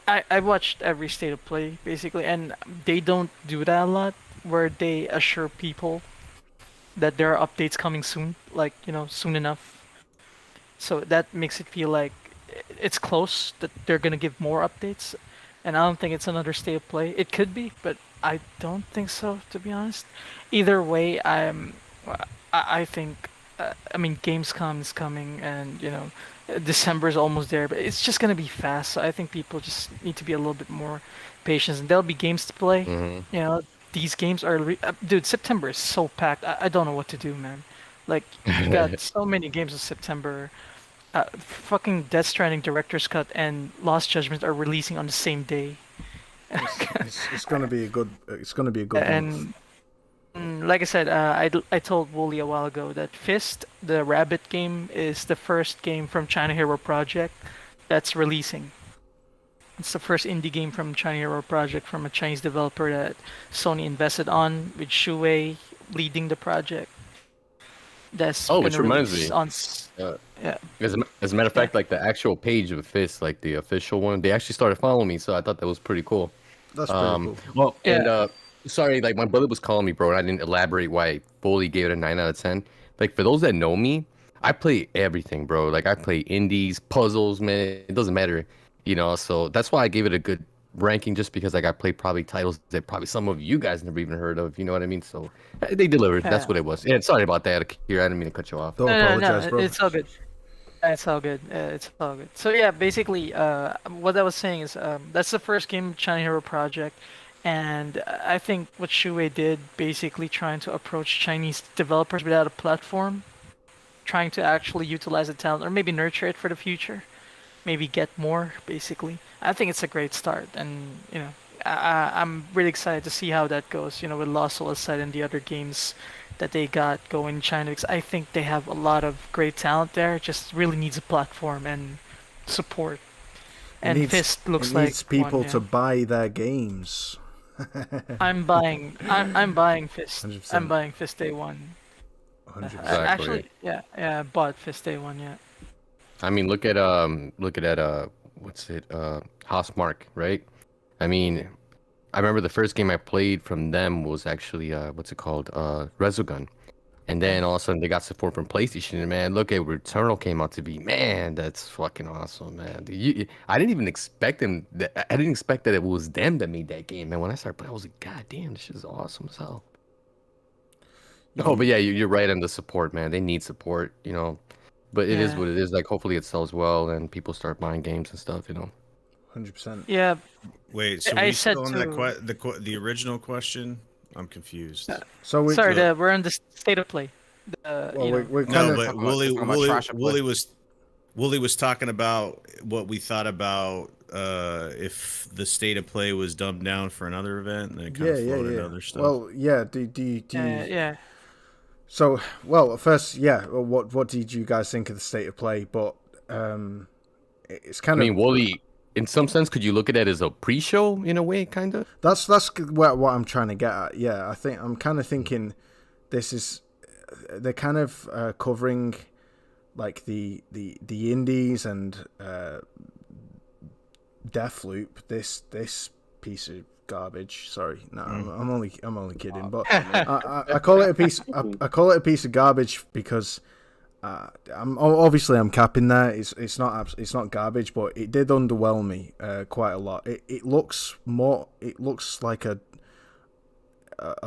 I watched every State of Play, basically, and they don't do that a lot, where they assure people that there are updates coming soon, like, soon enough. So that makes it feel like it's close, that they're going to give more updates. And I don't think it's another State of Play. It could be, but I don't think so, to be honest. Either way, I think, Gamescom is coming, and, December is almost there, but it's just going to be fast. So I think people just need to be a little bit more patient, and there'll be games to play. Mm-hmm. These games are... Dude, September is so packed. I don't know what to do, man. Like, you got so many games in September. Fucking Death Stranding Director's Cut and Lost Judgment are releasing on the same day. It's gonna be a good. It's gonna be a good month. And like I said, I told Wooly a while ago that Fist, the Rabbit game, is the first game from China Hero Project that's releasing. It's the first indie game from China Hero Project from a Chinese developer that Sony invested on, with Shuei leading the project. That's which reminds me. Yeah. As a matter of fact, like the actual page of Fist, like the official one, they actually started following me, so I thought that was pretty cool. That's pretty cool. Well, and sorry, like my brother was calling me, bro, and I didn't elaborate why I fully gave it a 9 out of 10. Like for those that know me, I play everything, bro. Like I play indies, puzzles, man. It doesn't matter, So that's why I gave it a good ranking, just because like I played probably titles that probably some of you guys never even heard of. You know what I mean? So they delivered. That's what it was. Yeah, sorry about that, Akira. I didn't mean to cut you off. Don't apologize, bro. It's all good. It's all good. It's all good. So yeah, basically, what I was saying is, that's the first game China Hero Project, and I think what Shuei did, basically trying to approach Chinese developers without a platform, trying to actually utilize the talent or maybe nurture it for the future, maybe get more. Basically, I think it's a great start, and I'm really excited to see how that goes. With Lost Soul aside and the other games that they got going in China, because I think they have a lot of great talent there. Just really needs a platform and support. And Fist looks like needs people one, yeah. to buy their games. I'm buying. I'm buying Fist. 100%. I'm buying Fist Day 1. 100%. Exactly. Actually, yeah, I bought Fist Day 1. Yeah. I mean, look at what's it, Housemark, right? I mean, I remember the first game I played from them was actually what's it called, Resogun, and then all of a sudden they got support from PlayStation, and man, look at where Returnal came out to be. Man, that's fucking awesome, man. I didn't even expect them. I didn't expect that it was them that made that game, man. When I started playing, I was like, God damn, this is awesome as hell. Oh, but yeah, you're right on the support, man. They need support, you know. But it is Yeah. what it is. Like, hopefully it sells well and people start buying games and stuff, you know. 100%. Yeah. Wait, so I we said still on to- the original question? I'm confused. So we, Sorry, we're on the state of play. well, You know, we're No, kind of but talking about trash at play. Wooly was talking about what we thought about if the state of play was dumbed down for another event, and then it kind of floated other stuff. Well, yeah. Do you? yeah. So, well, first, yeah. What did you guys think of the state of play? But it's I kind mean, of Wooly, in some sense, could you look at it as a pre-show in a way, kind of? that's what I'm trying to get at. Yeah, I think I'm kind of thinking this is they're kind of covering like the indies and Deathloop. This piece of garbage. Sorry, no, I'm only kidding. But I call it a piece. I call it a piece of garbage because I'm capping there. It's not garbage, but it did underwhelm me quite a lot. It looks like a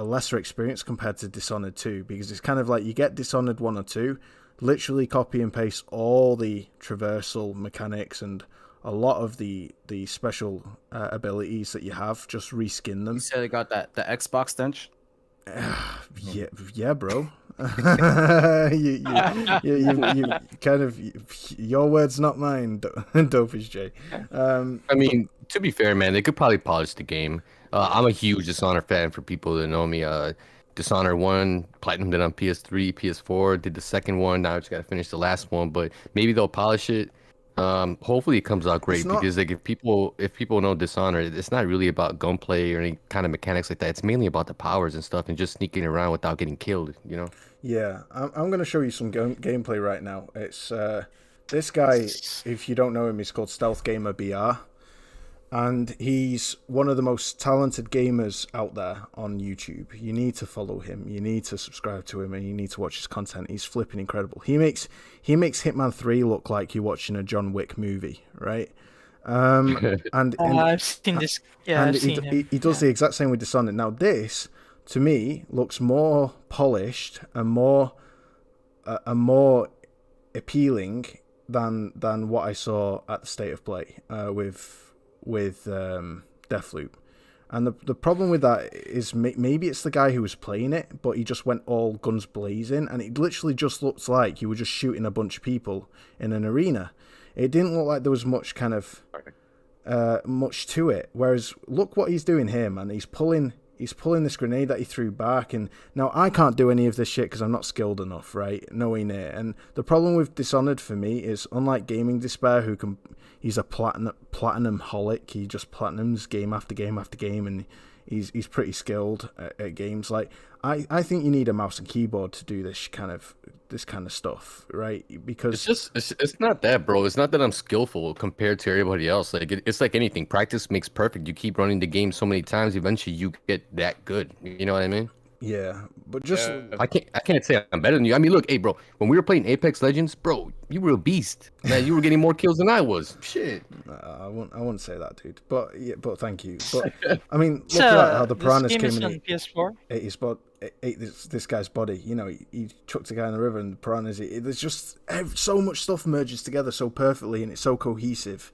lesser experience compared to Dishonored 2, because it's kind of like you get Dishonored 1 or 2, literally copy and paste all the traversal mechanics and a lot of the special abilities that you have, just reskin them. You said they got the Xbox stench. Yeah, bro. you kind of, your words, not mine, Dopage J. I mean, to be fair, man, they could probably polish the game. I'm a huge Dishonored fan. For people that know me, Dishonored 1, platinumed it on PS3, PS4, did the second one. Now I just got to finish the last one, but maybe they'll polish it. Hopefully it comes out great, because like if people know Dishonored, it's not really about gunplay or any kind of mechanics like that. It's mainly about the powers and stuff and just sneaking around without getting killed, you know? Yeah, I'm going to show you some gameplay right now. It's this guy, if you don't know him, he's called Stealth Gamer BR. And he's one of the most talented gamers out there on YouTube. You need to follow him. You need to subscribe to him, and you need to watch his content. He's flipping incredible. He makes Hitman 3 look like you're watching a John Wick movie, right? And I've seen this. Yeah, and I've seen him. he does the exact same with Dishonored. Now this, to me, looks more polished and more appealing than what I saw at the State of Play with Deathloop. And the problem with that is maybe it's the guy who was playing it, but he just went all guns blazing, and it literally just looked like you were just shooting a bunch of people in an arena. It didn't look like there was much kind of much to it. Whereas look what he's doing here, man. He's pulling this grenade that he threw back, and now I can't do any of this shit because I'm not skilled enough, right? Nowhere near. And the problem with Dishonored for me is, unlike Gaming Despair, he's a platinum holic. He just platinums game after game after game, and he's pretty skilled at games. Like I think you need a mouse and keyboard to do this kind of stuff, right? Because it's not that, bro. It's not that I'm skillful compared to everybody else. Like it's like anything. Practice makes perfect. You keep running the game so many times, eventually you get that good. You know what I mean? yeah, but just I can't say I'm better than you. I mean, look, hey, bro. When we were playing Apex Legends, bro, you were a beast. Man, you were getting more kills than I was. Shit. I wouldn't say that, dude. But yeah, but thank you. But I mean, look at how the piranhas this game came is in. on PS4. Ate this guy's body. You know, he chucked a guy in the river, and the piranhas. There's just so much stuff merges together so perfectly, and it's so cohesive.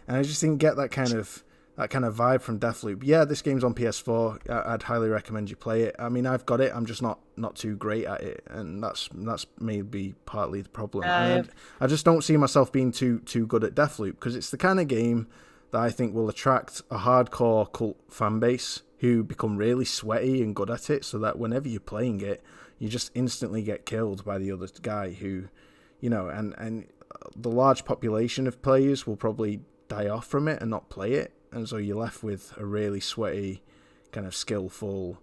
And I just didn't get that kind of vibe from Deathloop. Yeah, this game's on PS4. I'd highly recommend you play it. I mean, I've got it. I'm just not too great at it, and that's maybe partly the problem. And I just don't see myself being too good at Deathloop, because it's the kind of game that I think will attract a hardcore cult fan base who become really sweaty and good at it, so that whenever you're playing it, you just instantly get killed by the other guy who, you know, and the large population of players will probably die off from it and not play it, and so you're left with a really sweaty, kind of skillful,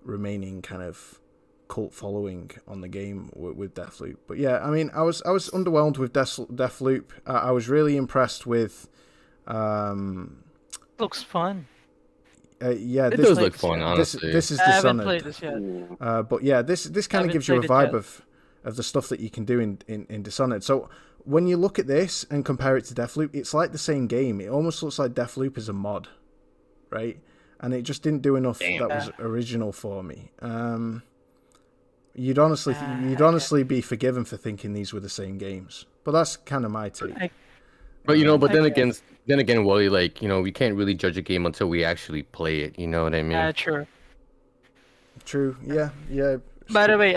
remaining kind of cult following on the game with Deathloop. But yeah, I mean, I was underwhelmed with Deathloop. I was really impressed with. Looks fun. Yeah, It this, does look fun, honestly. This is I haven't Dishonored. played this yet. But yeah, this kind of Haven't gives you a played it vibe yet. of the stuff that you can do in Dishonored. So when you look at this and compare it to Deathloop, it's like the same game. It almost looks like Deathloop is a mod, right? And it just didn't do enough that was original for me. You'd honestly be forgiven for thinking these were the same games. But that's kind of my take. But Okay. then again, Wally, like, we can't really judge a game until we actually play it. You know what I mean? True. True. Yeah. Yeah. By the way,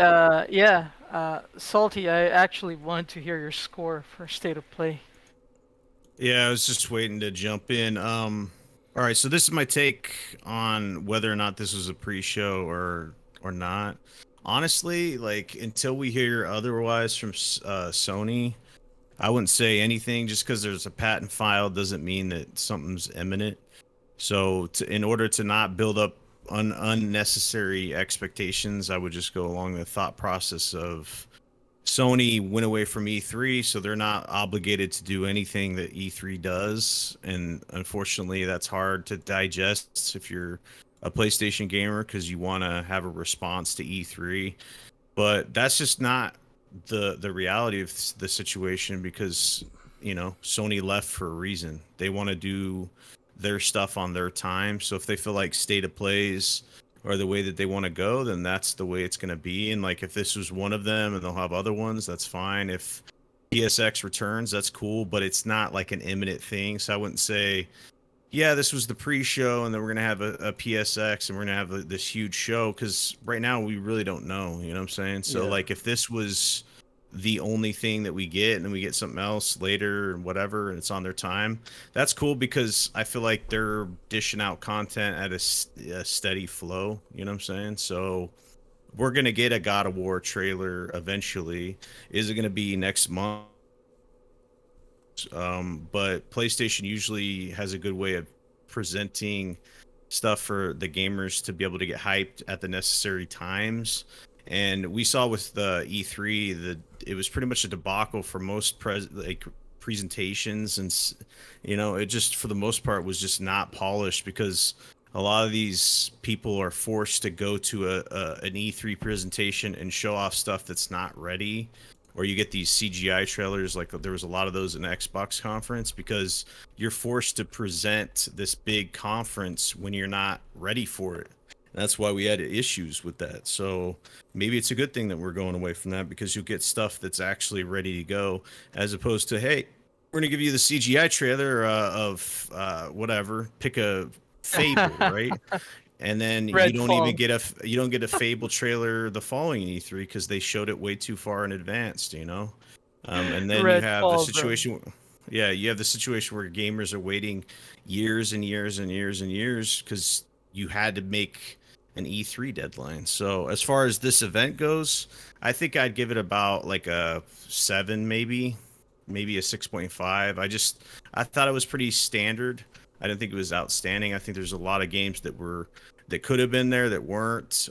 Salty, I actually want to hear your score for State of Play. Yeah, I was just waiting to jump in. All right, so this is my take on whether or not this was a pre-show or not. Honestly, like until we hear otherwise from Sony, I wouldn't say anything. Just because there's a patent filed doesn't mean that something's imminent. So, in order to not build up unnecessary expectations, I would just go along the thought process of Sony went away from E3, so they're not obligated to do anything that E3 does. And unfortunately, that's hard to digest if you're a PlayStation gamer because you want to have a response to E3. But that's just not the reality of the situation because Sony left for a reason. They want to do their stuff on their time. So if they feel like state of plays or the way that they want to go, then that's the way it's going to be. And like if this was one of them and they'll have other ones, that's fine. If PSX returns, that's cool, but it's not like an imminent thing. So I wouldn't say, yeah, this was the pre-show and then we're going to have a PSX and we're going to have this huge show, because right now we really don't know, you know what I'm saying? So Yeah. like if this was the only thing that we get and then we get something else later and whatever and it's on their time, that's cool because I feel like they're dishing out content at a steady flow, you know what I'm saying? So we're going to get a God of War trailer eventually. Is it going to be next month? But PlayStation usually has a good way of presenting stuff for the gamers to be able to get hyped at the necessary times. And we saw with the E3 that it was pretty much a debacle for most presentations, and it just for the most part was just not polished because a lot of these people are forced to go to an E3 presentation and show off stuff that's not ready, or you get these CGI trailers. Like there was a lot of those in the Xbox conference because you're forced to present this big conference when you're not ready for it. That's why we had issues with that. So maybe it's a good thing that we're going away from that because you'll get stuff that's actually ready to go, as opposed to, hey, we're going to give you the CGI trailer of whatever, pick a Fable, right? And then you don't get a Fable trailer the following E3 because they showed it way too far in advance, and then you have the situation. Yeah, you have the situation where gamers are waiting years and years and years and years because you had to make an E3 deadline. So as far as this event goes, I think I'd give it about like a 7, maybe a 6.5. I thought it was pretty standard. I didn't think it was outstanding. I think there's a lot of games that could have been there that weren't,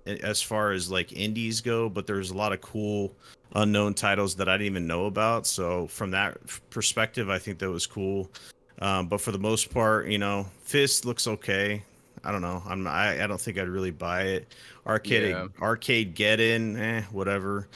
as far as like indies go, but there's a lot of cool unknown titles that I didn't even know about. So from that perspective, I think that was cool. But for the most part, Fist looks okay. I don't know. I don't think I'd really buy it. Arcade Get In, whatever.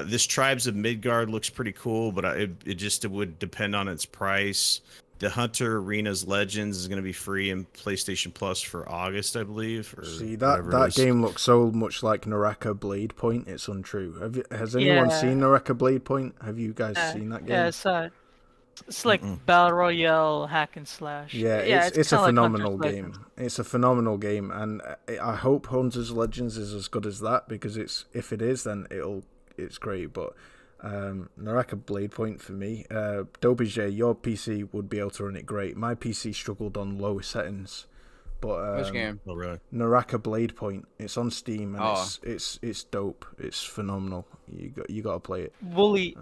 This Tribes of Midgard looks pretty cool, but it would depend on its price. The Hunter Arenas Legends is going to be free in PlayStation Plus for August, I believe. See, that game looks so much like Naraka Blade Point. It's untrue. Has anyone seen Naraka Blade Point? Have you guys seen that game? Yeah, it's like Battle Royale hack and slash. Yeah, it's a phenomenal game. It's a phenomenal game, and I hope Hunter's Legends is as good as that, because if it is, then it's great. But Naraka Blade Point for me, Dobije, your PC would be able to run it great. My PC struggled on lower settings. But which game? Oh, really? Naraka Blade Point. It's on Steam and it's dope. It's phenomenal. You got to play it. Wooly,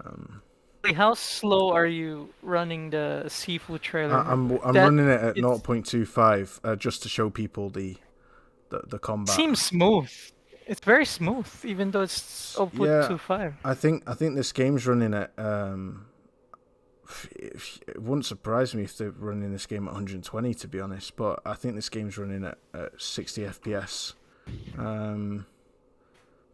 How slow are you running the Sifu trailer? I'm That running it at it 0.25 just to show people the combat. seems smooth. It's very smooth, even though it's Yeah, 0.25. I think this game's running at it wouldn't surprise me if they're running this game at 120, to be honest, but I think this game's running at 60 FPS.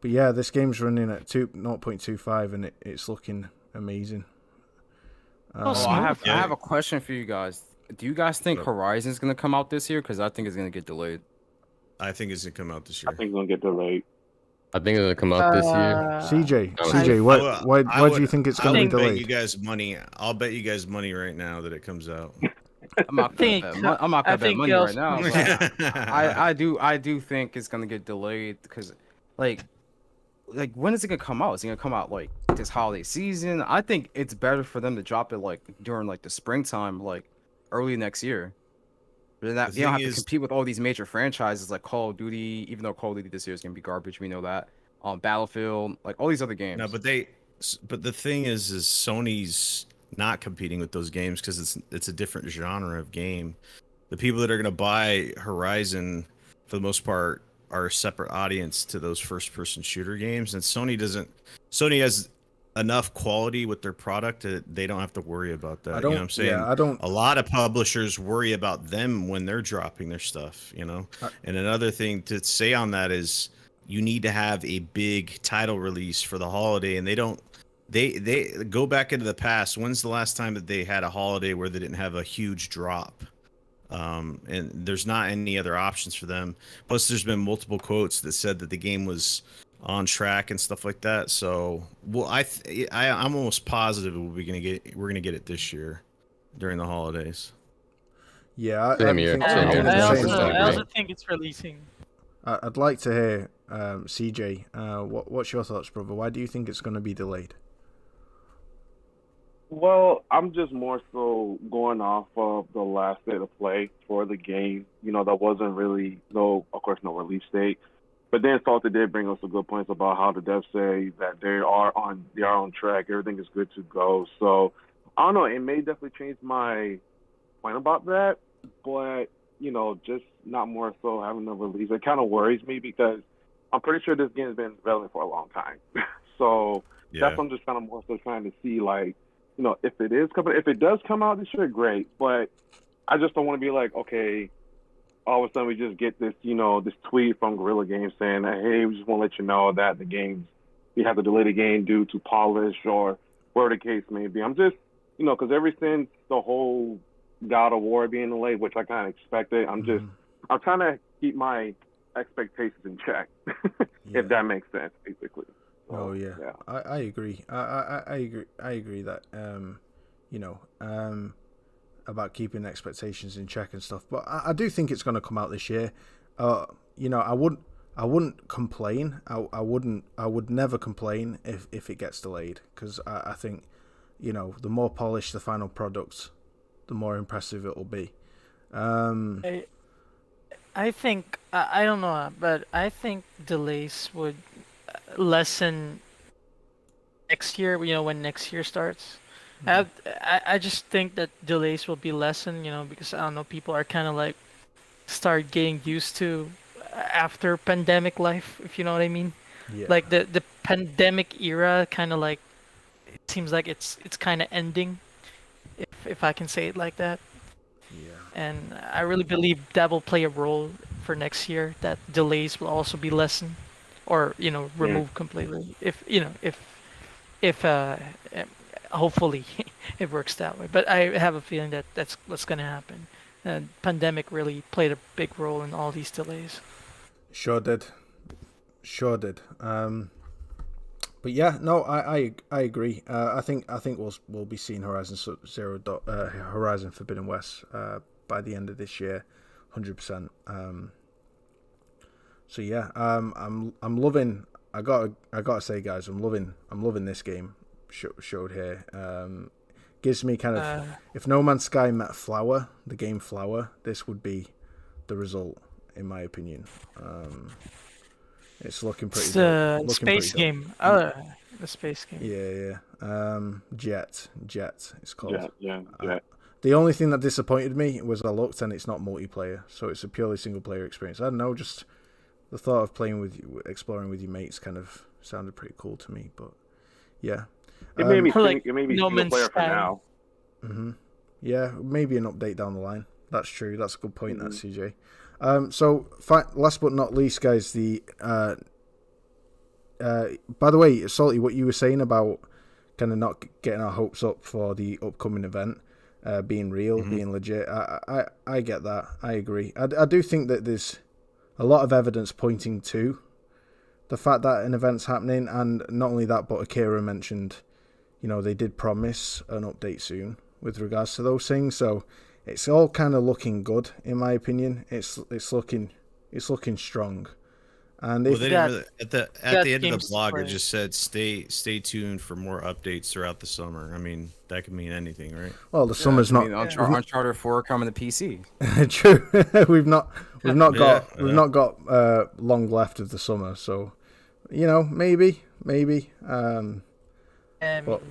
But yeah, this game's running at 0.25 and it's looking amazing. Oh, I have Yeah. a question for you guys. Do you guys think Horizon's gonna come out this year? Because I think it's gonna get delayed. I think it's gonna come out this I year. think it's gonna get delayed. I think it's gonna come out this year. CJ, I- CJ, why do you think it's I going to would be bet delayed? you guys money. I'll bet you guys money right now that it comes out. I'm not think- gonna bet. I'm not I gonna bet think money they'll- right now. But I do think it's gonna get delayed because, like when is it gonna come out? Is it gonna come out like this holiday season? I think it's better for them to drop it like during like the springtime, like early next year. Then that The you don't have thing to is- compete with all these major franchises like Call of Duty. Even though Call of Duty this year is gonna be garbage, we know that. Battlefield, like all these other games. No, but the thing is Sony's not competing with those games because it's a different genre of game. The people that are gonna buy Horizon, for the most part, are a separate audience to those first-person shooter games, and Sony has enough quality with their product that they don't have to worry about that. I You don't. know what I'm saying? Yeah, I don't. A lot of publishers worry about them when they're dropping their stuff, And another thing to say on that is you need to have a big title release for the holiday, and they go back into the past. When's the last time that they had a holiday where they didn't have a huge drop? And there's not any other options for them. Plus, there's been multiple quotes that said that the game was on track and stuff like that. So, well, I'm almost positive we're gonna get it this year during the holidays. Yeah, Same here, think- same I here. think the I same also, thing. I also think it's releasing. I'd like to hear CJ. What's your thoughts, brother? Why do you think it's going to be delayed? Well, I'm just more so going off of the last state of play for the game. That wasn't really of course, no release date. But then Salty did bring us some good points about how the devs say that they are on track. Everything is good to go. So I don't know. It may definitely change my point about that, but just not more so having a release. It kind of worries me because I'm pretty sure this game has been relevant for a long time. So that's what I'm just kind of more so trying to see, like, if it is coming, if it does come out this year, great. But I just don't want to be like, okay, all of a sudden we just get this, this tweet from Guerrilla Games saying that, hey, we just want to let you know that we have to delay the game due to polish or whatever the case may be. I'm just, because ever since the whole God of War being delayed, which I kind of expected, I'm trying to keep my expectations in check, if that makes sense, basically. So, Oh yeah. I agree. I agree that about keeping expectations in check and stuff. But I do think it's going to come out this year. I wouldn't complain. I would never complain if it gets delayed, because I think the more polished the final product, the more impressive it will be. I think I don't know, but I think delays would lessen next year. When next year starts. I just think that delays will be lessened. Because I don't know, people are kind of like start getting used to after pandemic life, if you know what I mean. Yeah. Like the pandemic era, kind of like it seems like it's kind of ending, if I can say it like that. Yeah. And I really believe that will play a role for next year. That delays will also be lessened, or removed completely. If hopefully it works that way. But I have a feeling that that's what's gonna happen. And pandemic really played a big role in all these delays. Sure did. But yeah, no, I agree. I think we'll be seeing Horizon Horizon Forbidden West by the end of this year, 100%. So yeah, I'm loving. I gotta say, guys, I'm loving this game showed here. Gives me kind of, if No Man's Sky met Flower, the game Flower, this would be the result, in my opinion. It's looking pretty. It's the looking space pretty game. Oh, the space game. Yeah. Jet. It's called. Yeah. The only thing that disappointed me was I looked and it's not multiplayer, so it's a purely single player experience. I don't know, just the thought of playing with you, exploring with your mates, kind of sounded pretty cool to me. But yeah, It made me Or like think. It made me No single Man's player for Sky. now. Yeah, maybe an update down the line. That's true. That's a good point, Mm-hmm. that CJ. So, last but not least, guys, the by the way, Salty, what you were saying about kind of not getting our hopes up for the upcoming event being real, being legit, I get that. I agree. I do think that there's a lot of evidence pointing to the fact that an event's happening, and not only that, but Akira mentioned, they did promise an update soon with regards to those things. So it's all kind of looking good, in my opinion. It's looking strong. And Well, if they got- didn't really, at the got end of games the to blog, it play. just said stay tuned for more updates throughout the summer. I mean, that could mean anything, right? well, the summer's not Uncharted 4 coming to PC. true. we've not got Yeah. we've not got long left of the summer, so maybe. But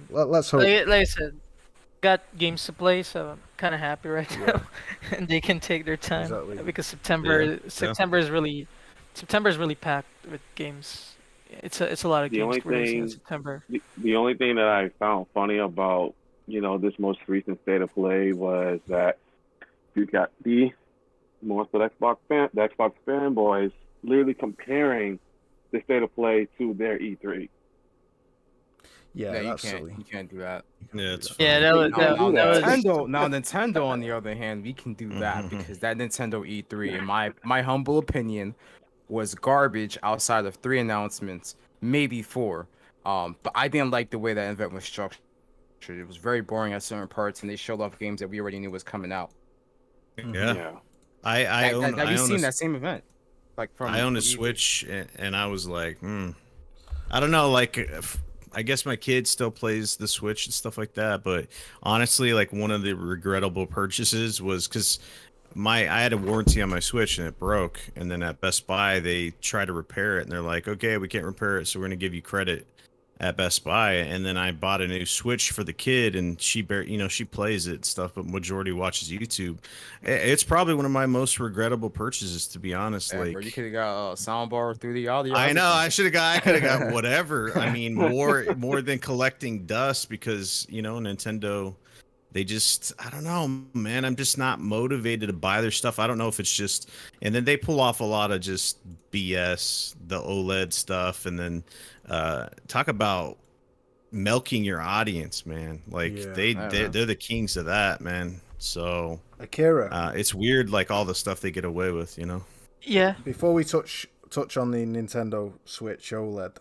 let's hope. Like I said, got games to play, so I'm kind of happy right now, and they can take their time Exactly. because September is really packed with games. It's a lot of The games only to release in thing- September. The only thing that I found funny about this most recent state of play was that you got the Xbox fanboys literally comparing the state of play to their E3. Yeah, you that's can't. silly. You can't do that. Yeah, it's Yeah, fine. that was Now, that, now that was Nintendo, on the other hand, we can do that because that Nintendo E3, in my humble opinion, was garbage outside of 3 announcements, maybe 4. But I didn't like the way that event was structured. It was very boring at certain parts, and they showed off games that we already knew was coming out. Yeah. I own Have I you own seen a- that same event? Like from I own a E3? Switch, and I was like, I don't know. Like, I guess my kid still plays the Switch and stuff like that. But honestly, like one of the regrettable purchases was because I had a warranty on my Switch and it broke, and then at Best Buy they tried to repair it, and they're like, okay, we can't repair it, so we're gonna give you credit at Best Buy. And then I bought a new Switch for the kid, and she she plays it and stuff, but majority watches YouTube. It's probably one of my most regrettable purchases, to be honest. Yeah, Like, bro, you could have got a soundbar through the audio. I know I everything. could have got whatever. I mean, more than collecting dust, because Nintendo, they just, I don't know, man. I'm just not motivated to buy their stuff. I don't know if it's just, and then they pull off a lot of just BS, the OLED stuff, and then talk about milking your audience, man. Like Yeah. they're the kings of that, man. So Akira, it's weird, like all the stuff they get away with, yeah. before we touch on the Nintendo Switch OLED,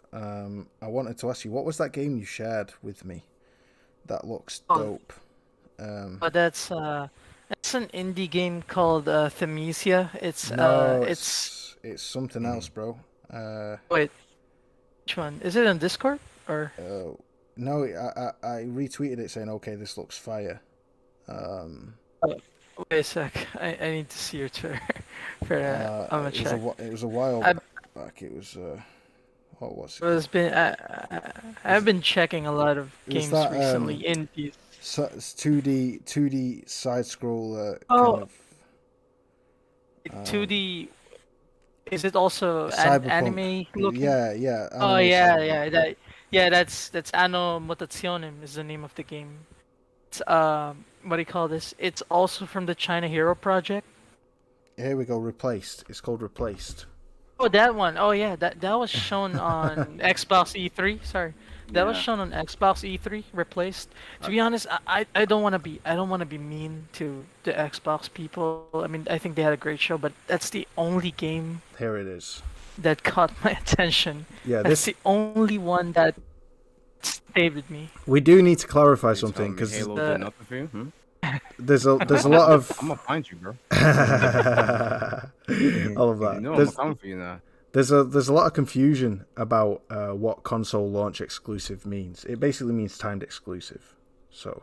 I wanted to ask you, what was that game you shared with me? That looks dope. But that's an indie game called Thamnesia. It's something else, bro. Wait, which one? Is it on Discord or? No, I retweeted it saying, okay, this looks fire. Wait a sec. I need to see your Twitter for that. I'm gonna check. It was a while back. It was what was it? Well, it's been I've been checking a lot of It was games that, recently. Indies. So it's 2D side scroll Oh. kind of 2D. Is it also cyberpunk. anime looking? Yeah. Oh anime yeah, cyberpunk. that's Anno Mutationem is the name of the game. It's what do you call this? It's also from the China Hero Project. Here we go. Replaced. It's called Replaced. Oh, that one. Oh yeah, that was shown on Xbox E3. Sorry, that was shown on Xbox E3. Replaced. To be honest, I don't want to be mean to the Xbox people. I mean, I think they had a great show, but that's the only game Here it is. that caught my attention. Yeah, That's the only one that stayed with me. we do need to clarify You're something, telling me because Halo did nothing for you? there's a lot of I'm gonna find you, bro. all of that. You know I'm There's, coming for you now. there's a lot of confusion about what console launch exclusive means. It basically means timed exclusive. So,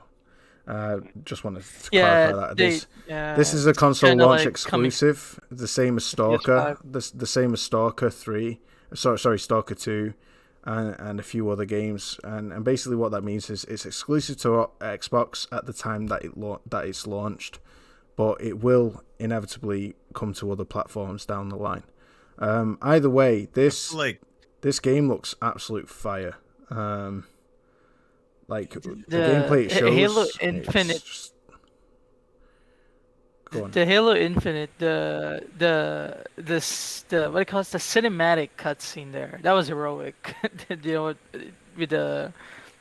just wanted to clarify that. This is a console kinda launch like exclusive, the same as Stalker, PS5. the same as Stalker 3. Sorry, Stalker 2. and a few other games. And basically what that means is it's exclusive to Xbox at the time that it's launched, but it will inevitably come to other platforms down the line. Either way, this game looks absolute fire. Like the gameplay it shows, Halo Infinite. The Halo Infinite, the what do you call it? The cinematic cutscene there. That was heroic. You know, with the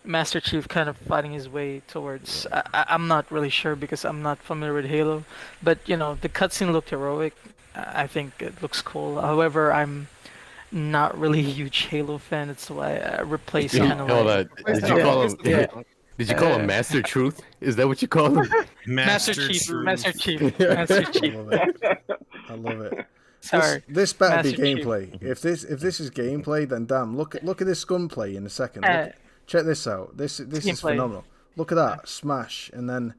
Master Chief kind of fighting his way towards. I'm not really sure because I'm not familiar with Halo, but you know the cutscene looked heroic. I think it looks cool. However, I'm not really a huge Halo fan. That's why I replaced kind of like. Did you call him? Did you call him Master Truth? Is that what you call him? Master Chief. Master Chief. Master Chief. I love it. Sorry. This better Master be gameplay. If this is gameplay, then damn, look at this gunplay in a second. Check this out. This is phenomenal. Look at that smash, and then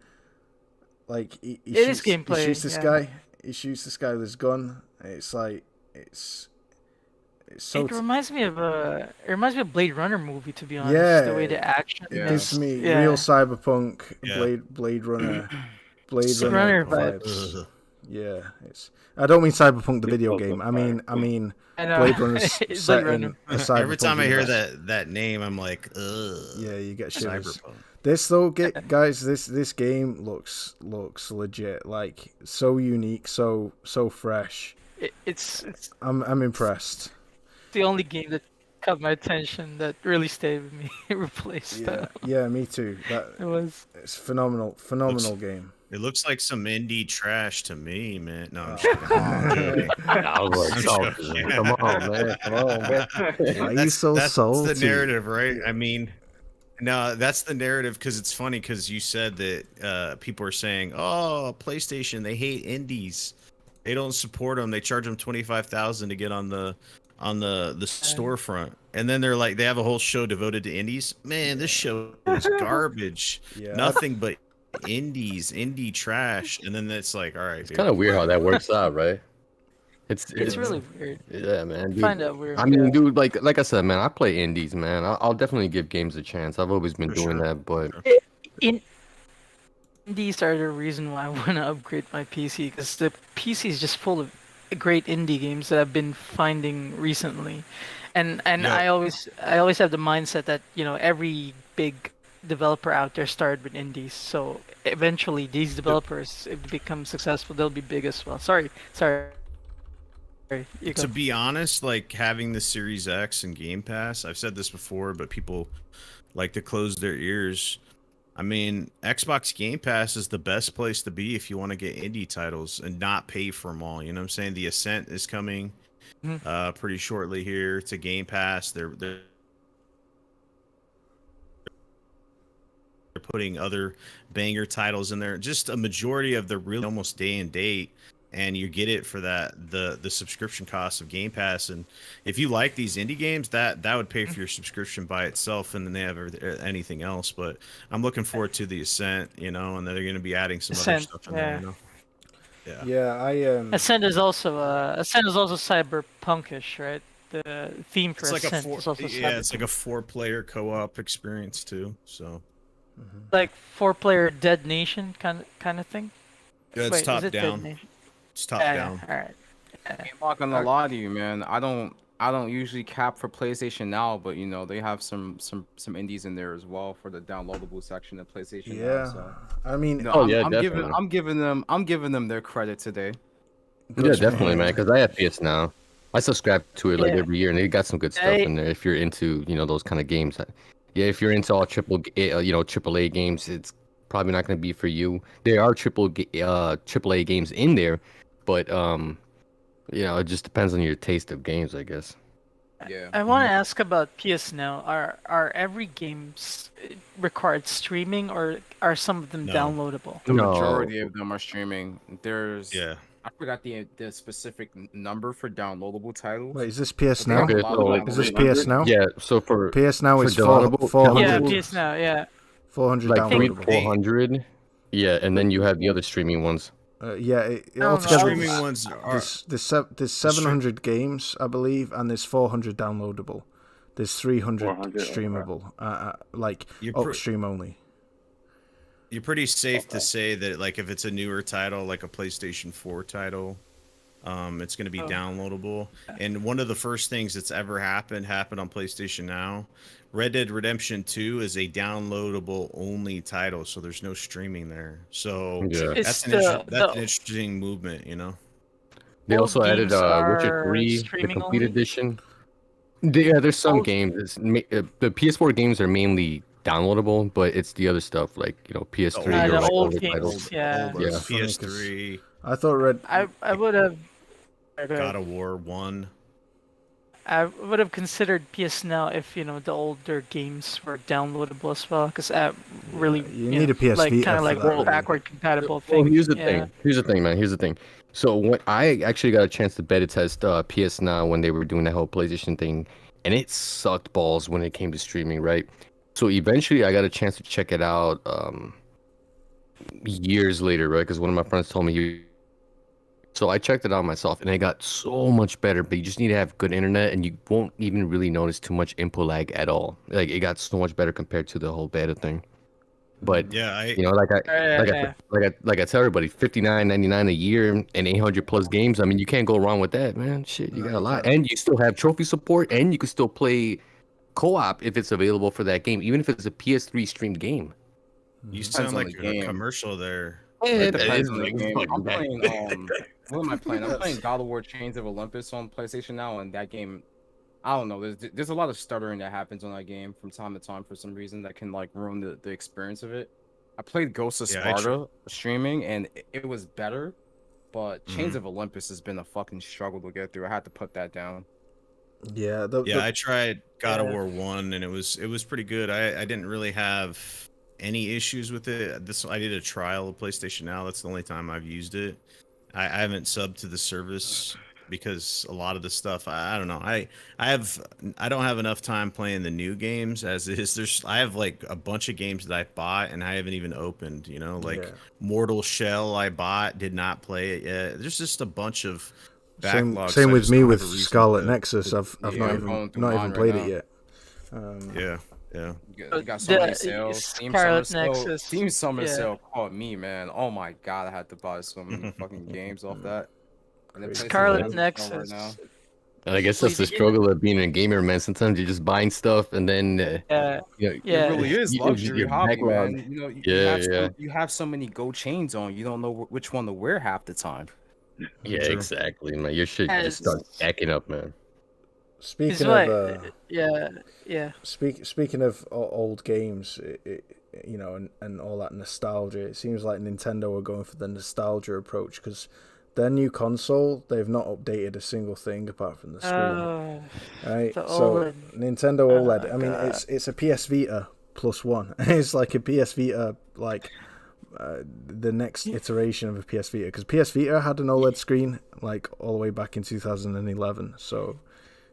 like he shoots this guy. He shoots this guy with his gun. It's like it's so. It reminds me of Blade Runner movie, to be honest. The way the action. It gives me real cyberpunk Blade Runner vibes. Yeah, it's. I don't mean Cyberpunk the video game. I mean Blade Runner's set in a cyberpunk. Every time I hear universe. that name, I'm like, ugh. Yeah, you get shivers. Cyberpunk. This though, guys, this game looks legit. Like so unique, so fresh. It's I'm impressed. the only game that caught my attention that really stayed with me. Replaced. Yeah, me too. It's phenomenal game. It looks like some indie trash to me, man. No, I'm joking. I was like, salty. Come on, man. Why are you so salty? That's the narrative, right? I mean, no, that's the narrative because it's funny because you said that people are saying, "Oh, PlayStation, they hate indies. They don't support them. They charge them $25,000 to get on the storefront." And then they're like, they have a whole show devoted to indies. Man, this show is garbage. Nothing but indie trash. And then it's like, all right, it's kind of weird how that works out, right? It's really weird. Yeah, man. Dude. Find out weird. I mean, dude, like I said, man, I play indies, man. I'll definitely give games a chance. I've always been doing that, but indies are the reason why I want to upgrade my PC, because the PC is just full of great indie games that I've been finding recently, and I always have the mindset that every big developer out there started with indies, so eventually these developers, if they become successful, they'll be big as well. Sorry. To be honest, like having the Series X and Game Pass, I've said this before, but people like to close their ears. I mean, Xbox Game Pass is the best place to be if you want to get indie titles and not pay for them all. You know what I'm saying? The Ascent is coming pretty shortly here to Game Pass. They're putting other banger titles in there. Just a majority of the really almost day and date, and you get it for the subscription cost of Game Pass. And if you like these indie games, that would pay for your subscription by itself, and then they have anything else. But I'm looking forward to the Ascent, and then they're going to be adding some other stuff in there. Ascent is also cyberpunkish, right? The theme for Ascent is also it's like a 4-player co-op experience too. So like 4-player Dead Nation kind of thing. Yeah, it's top down. It's top down. All right. I'm not gonna lie to you, man. I don't usually cap for PlayStation Now, but they have some indies in there as well for the downloadable section of PlayStation Now. So, I mean, I'm giving them their credit today. Yeah, definitely, man. Because I have PS Now. I subscribe to it like every year, and they got some good stuff in there. If you're into those kind of games, if you're into all AAA games, it's probably not going to be for you. There are AAA games in there, but it just depends on your taste of games, I guess. Yeah. I want to ask about PS Now. Are every games required streaming, or are some of them downloadable? The majority of them are streaming. There's I forgot the specific number for downloadable titles. Wait, is this PS Now? Okay, is this PS Now? Yeah, so for PS Now is downloadable, 400. Yeah, PS Now, 400 like downloadable. 400. Yeah, and then you have the other streaming ones. Altogether, streaming ones are there's 700 games, I believe, and there's 400 downloadable. There's 300 400, streamable, like You're stream only. You're pretty safe to say that, like, if it's a newer title, like a PlayStation 4 title, it's going to be downloadable. And one of the first things that's ever happened on PlayStation Now. Red Dead Redemption 2 is a downloadable only title, so there's no streaming there. So Yeah. that's an interesting movement, you know. They Old also added games Witcher are 3, the streaming complete only? edition. Yeah, there's some Old- games. The PS4 games are mainly downloadable, but it's the other stuff like PS3 The or the like old older games, titles. yeah. Older Yeah. PS3, I thought I would have. God of War 1. I would have considered PS Now if the older games were downloadable as well, because that really You need a PS like Vita kind of for like that, really. backward compatible Well, thing. here's the yeah. thing. Here's the thing, man. Here's the thing. So when I actually got a chance to beta test PS Now when they were doing that whole PlayStation thing, and it sucked balls when it came to streaming, right? So eventually, I got a chance to check it out years later, right? Because one of my friends told me he. So I checked it out myself, and it got so much better. But you just need to have good internet, and you won't even really notice too much input lag at all. Like it got so much better compared to the whole beta thing. But Yeah, like I tell everybody, $59.99 a year and 800 plus games. I mean, you can't go wrong with that, man. Shit, you No, got a you lot, can't. and you still have trophy support, and you can still play co-op if it's available for that game, even if it's a PS3 streamed game. you Depends sound on like the a game. commercial there. It That depends is on the game. fucking I'm bad. playing what am I playing? I'm playing God of War Chains of Olympus on PlayStation Now, and that game, I don't know. There's a lot of stuttering that happens on that game from time to time for some reason that can like ruin the experience of it. I played Ghost of Yeah, I Sparta streaming, and it was better, but Chains of Olympus has been a fucking struggle to get through. I had to put that down. Yeah, I tried God of Yeah. War 1 and it was pretty good. I didn't really have any issues with it. I did a trial of PlayStation Now. That's the only time I've used it. I haven't subbed to the service because a lot of the stuff I don't know. I don't have enough time playing the new games as is. I have like a bunch of games that I bought and I haven't even opened, like Yeah. Mortal Shell I bought, did not play it yet. There's just a bunch of Same, backlogs. same I with just me don't with have a reason Scarlet to- Nexus. I've Yeah, not I'm even going through not mine even right played now. it yet. Yeah. You got so The many sales. Team Scarlet Summer Sale. Nexus, Team Summer yeah. Sale caught me, man. Oh my god, I had to buy so many fucking games off that. And then Crazy. PlayStation Scarlet doesn't sell Nexus. now. And I guess Well, that's the you get- struggle of being a gamer, man. Sometimes you're just buying stuff, and then Yeah, It yeah. really is luxury your hobby, backlog. man. You know, Yeah. you have so many Go chains on, you don't know which one to wear half the time. Yeah, True. exactly, man. Your shit just As- starts stacking up, man. Speaking what- of yeah. speaking of old games, and all that nostalgia, it seems like Nintendo are going for the nostalgia approach because their new console, they've not updated a single thing apart from the screen. Right? the So OLED. Nintendo OLED. I mean, God. it's a PS Vita plus one. It's like a PS Vita, like the next iteration of a PS Vita, because PS Vita had an OLED screen like all the way back in 2011. So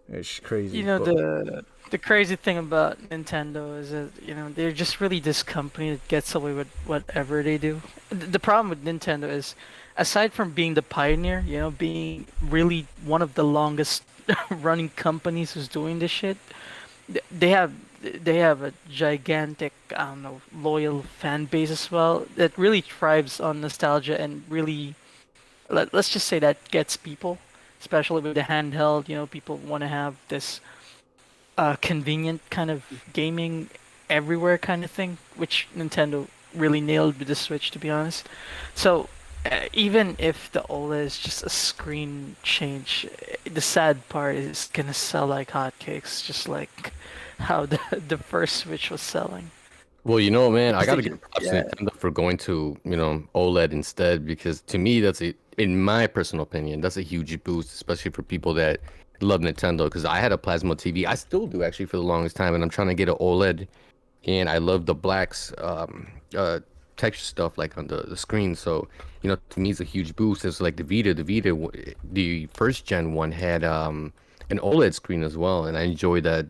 it's crazy. The crazy thing about Nintendo is that they're just really this company that gets away with whatever they do. The problem with Nintendo is, aside from being the pioneer, being really one of the longest running companies who's doing this shit, they have a gigantic, I don't know, loyal fan base as well that really thrives on nostalgia and really, let's just say that gets people, especially with the handheld. People want to have this convenient kind of gaming everywhere kind of thing, which Nintendo really nailed with the Switch, to be honest. So even if the OLED is just a screen change, the sad part is it's gonna sell like hotcakes, just like how the first Switch was selling. Well, man, I gotta Yeah. give props to Nintendo for going to OLED instead, because to me in my personal opinion, that's a huge boost, especially for people that love Nintendo. Because I had a plasma TV, I still do actually for the longest time, and I'm trying to get an OLED, and I love the blacks texture stuff like on the screen. So to me it's a huge boost. It's like the Vita, the first gen one had an OLED screen as well, and I enjoy that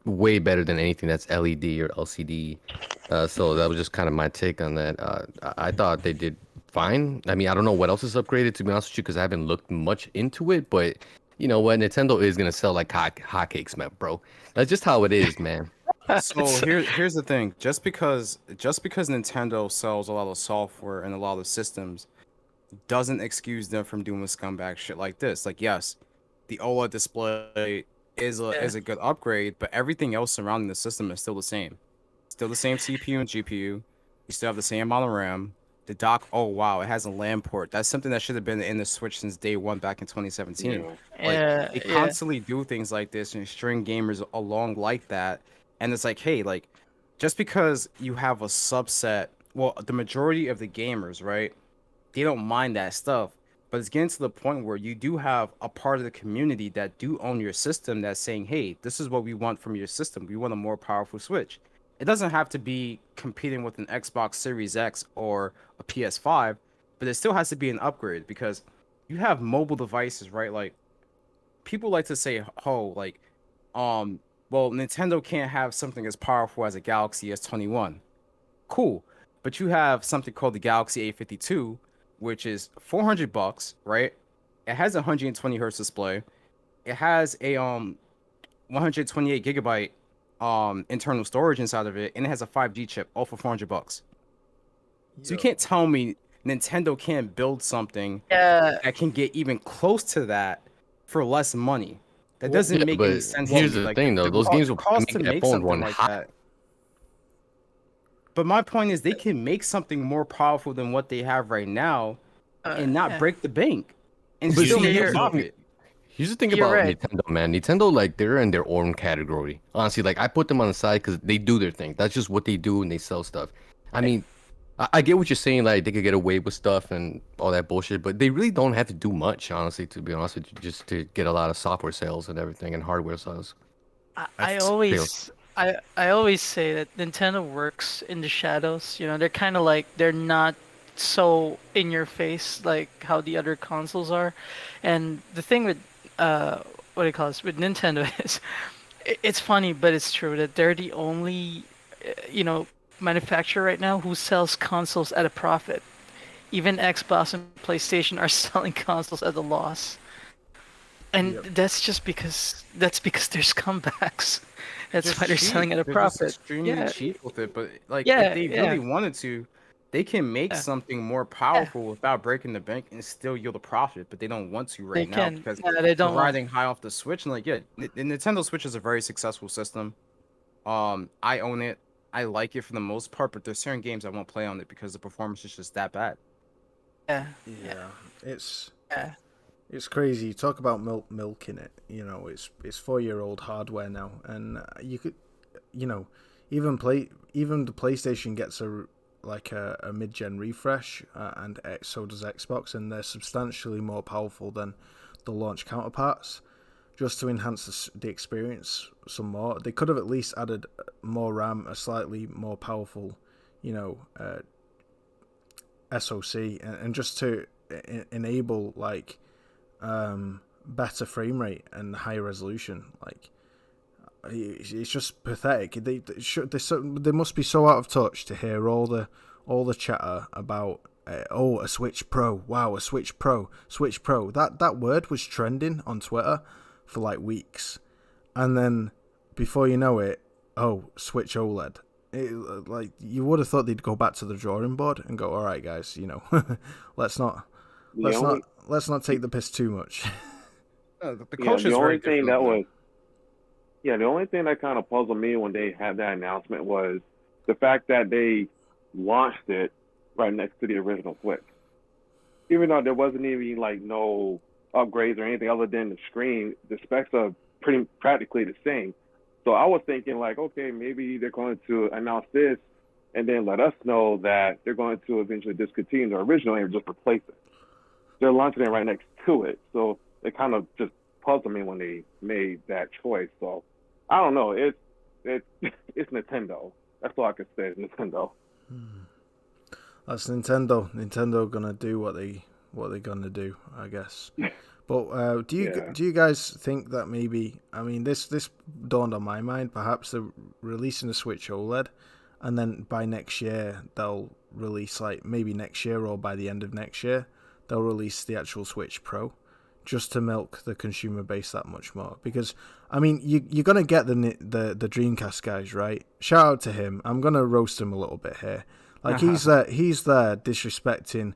way better than anything that's LED or LCD. So that was just kind of my take on that. I thought they did fine. I mean, I don't know what else is upgraded, to be honest with you, because I haven't looked much into it, but you know what, Nintendo is gonna sell like hotcakes, man, bro. That's just how it is, man. So here's the thing. Just because Nintendo sells a lot of software and a lot of systems doesn't excuse them from doing scumbag shit like this. Like, yes, the OLED display is a good upgrade, but everything else surrounding the system is still the same. Still the same CPU and GPU. You still have the same amount of RAM. The dock, oh wow, it has a LAN port. That's something that should have been in the Switch since day one back in 2017. Yeah. Like, Yeah, they yeah. constantly do things like this and string gamers along like that. And it's like, hey, like, just because you have a subset, well, the majority of the gamers, right? They don't mind that stuff. But it's getting to the point where you do have a part of the community that do own your system that's saying, hey, this is what we want from your system. We want a more powerful Switch. It doesn't have to be competing with an Xbox Series X or a PS5, but it still has to be an upgrade because you have mobile devices, right? Like, people like to say, oh, like, well, Nintendo can't have something as powerful as a Galaxy S21. Cool. But you have something called the Galaxy A52, which is $400, right? It has a 120 hertz display. It has a 128 gigabyte internal storage inside of it, and it has a 5G chip, all for $400. So you can't tell me Nintendo can't build something Yeah, that can get even close to that for less money. That Well, doesn't Yeah, make but any sense to here's me. the Like, thing, though. Those games the will cost make to that make phone something run like hot. that. But my point is, they can make something more powerful than what they have right now, and not yeah. break the bank, and But still see, make a here's the profit. thing. Here's the thing You're about right. Nintendo, man. Nintendo, like, they're in their own category. Honestly, like, I put them on the side because they do their thing. That's just what they do, and they sell stuff. I mean, I get what you're saying. Like, they could get away with stuff and all that bullshit, but they really don't have to do much, honestly, to be honest with you, just to get a lot of software sales and everything and hardware sales. I, I I th- Sales. always I always say that Nintendo works in the shadows. You know, they're kind of like they're not so in your face like how the other consoles are. And the thing with what do you call this with Nintendo is it's funny, but it's true that they're the only you know manufacturer right now who sells consoles at a profit. Even Xbox and PlayStation are selling consoles at a loss. And Yep. that's because they're scumbags. That's Just why they're cheap. selling at a They're just profit. extremely Yeah, cheap with it. But like, if yeah, they yeah, really wanted to, they can make yeah, something more yeah. powerful without breaking the bank and still yield a profit. But they don't want to They right now can. because Yeah, they they're don't want. riding high off the Switch. And like, yeah, the Nintendo Switch is a very successful system. I own it. I like it for the most part, but there's certain games I won't play on it because the performance is just that bad. Yeah, yeah, Yeah, it's yeah. it's crazy. You talk about milking it. You know, it's 4-year-old hardware now, and you could, you know, even the PlayStation gets a mid-gen refresh, and so does Xbox, and they're substantially more powerful than the launch counterparts. Just to enhance the experience some more, they could have at least added more RAM, a slightly more powerful, you know, SoC, and just to enable like better frame rate and higher resolution. Like, it's just pathetic. They must be so out of touch to hear all the chatter about a Switch Pro. Wow, a Switch Pro, Switch Pro. That word was trending on Twitter for like weeks, and then before you know it, oh, Switch OLED. Like, you would have thought they'd go back to the drawing board and go, all right, guys, you know, let's not The only let's not take the piss too much. The yeah, culture the is very only thing different that over there. was yeah, the only thing that kind of puzzled me when they had that announcement was the fact that they launched it right next to the original Switch. Even though there wasn't even like no upgrades or anything other than the screen, the specs are pretty practically the same. So I was thinking like, okay, maybe they're going to announce this and then let us know that they're going to eventually discontinue the original and just replace it. They're launching it right next to it, so it kind of just puzzled me when they made that choice. So I don't know. It's it's Nintendo. That's all I can say. It's Nintendo. That's Nintendo. Nintendo gonna do what they're gonna do, I guess. But Yeah. do you guys think that maybe, I mean, this dawned on my mind, perhaps they're releasing a Switch OLED, and then by next year they'll release, like maybe next year or by the end of next year they'll release the actual Switch Pro, just to milk the consumer base that much more. Because I mean, you're gonna get the Dreamcast guys, right? Shout out to him. I'm gonna roast him a little bit here. Like he's there disrespecting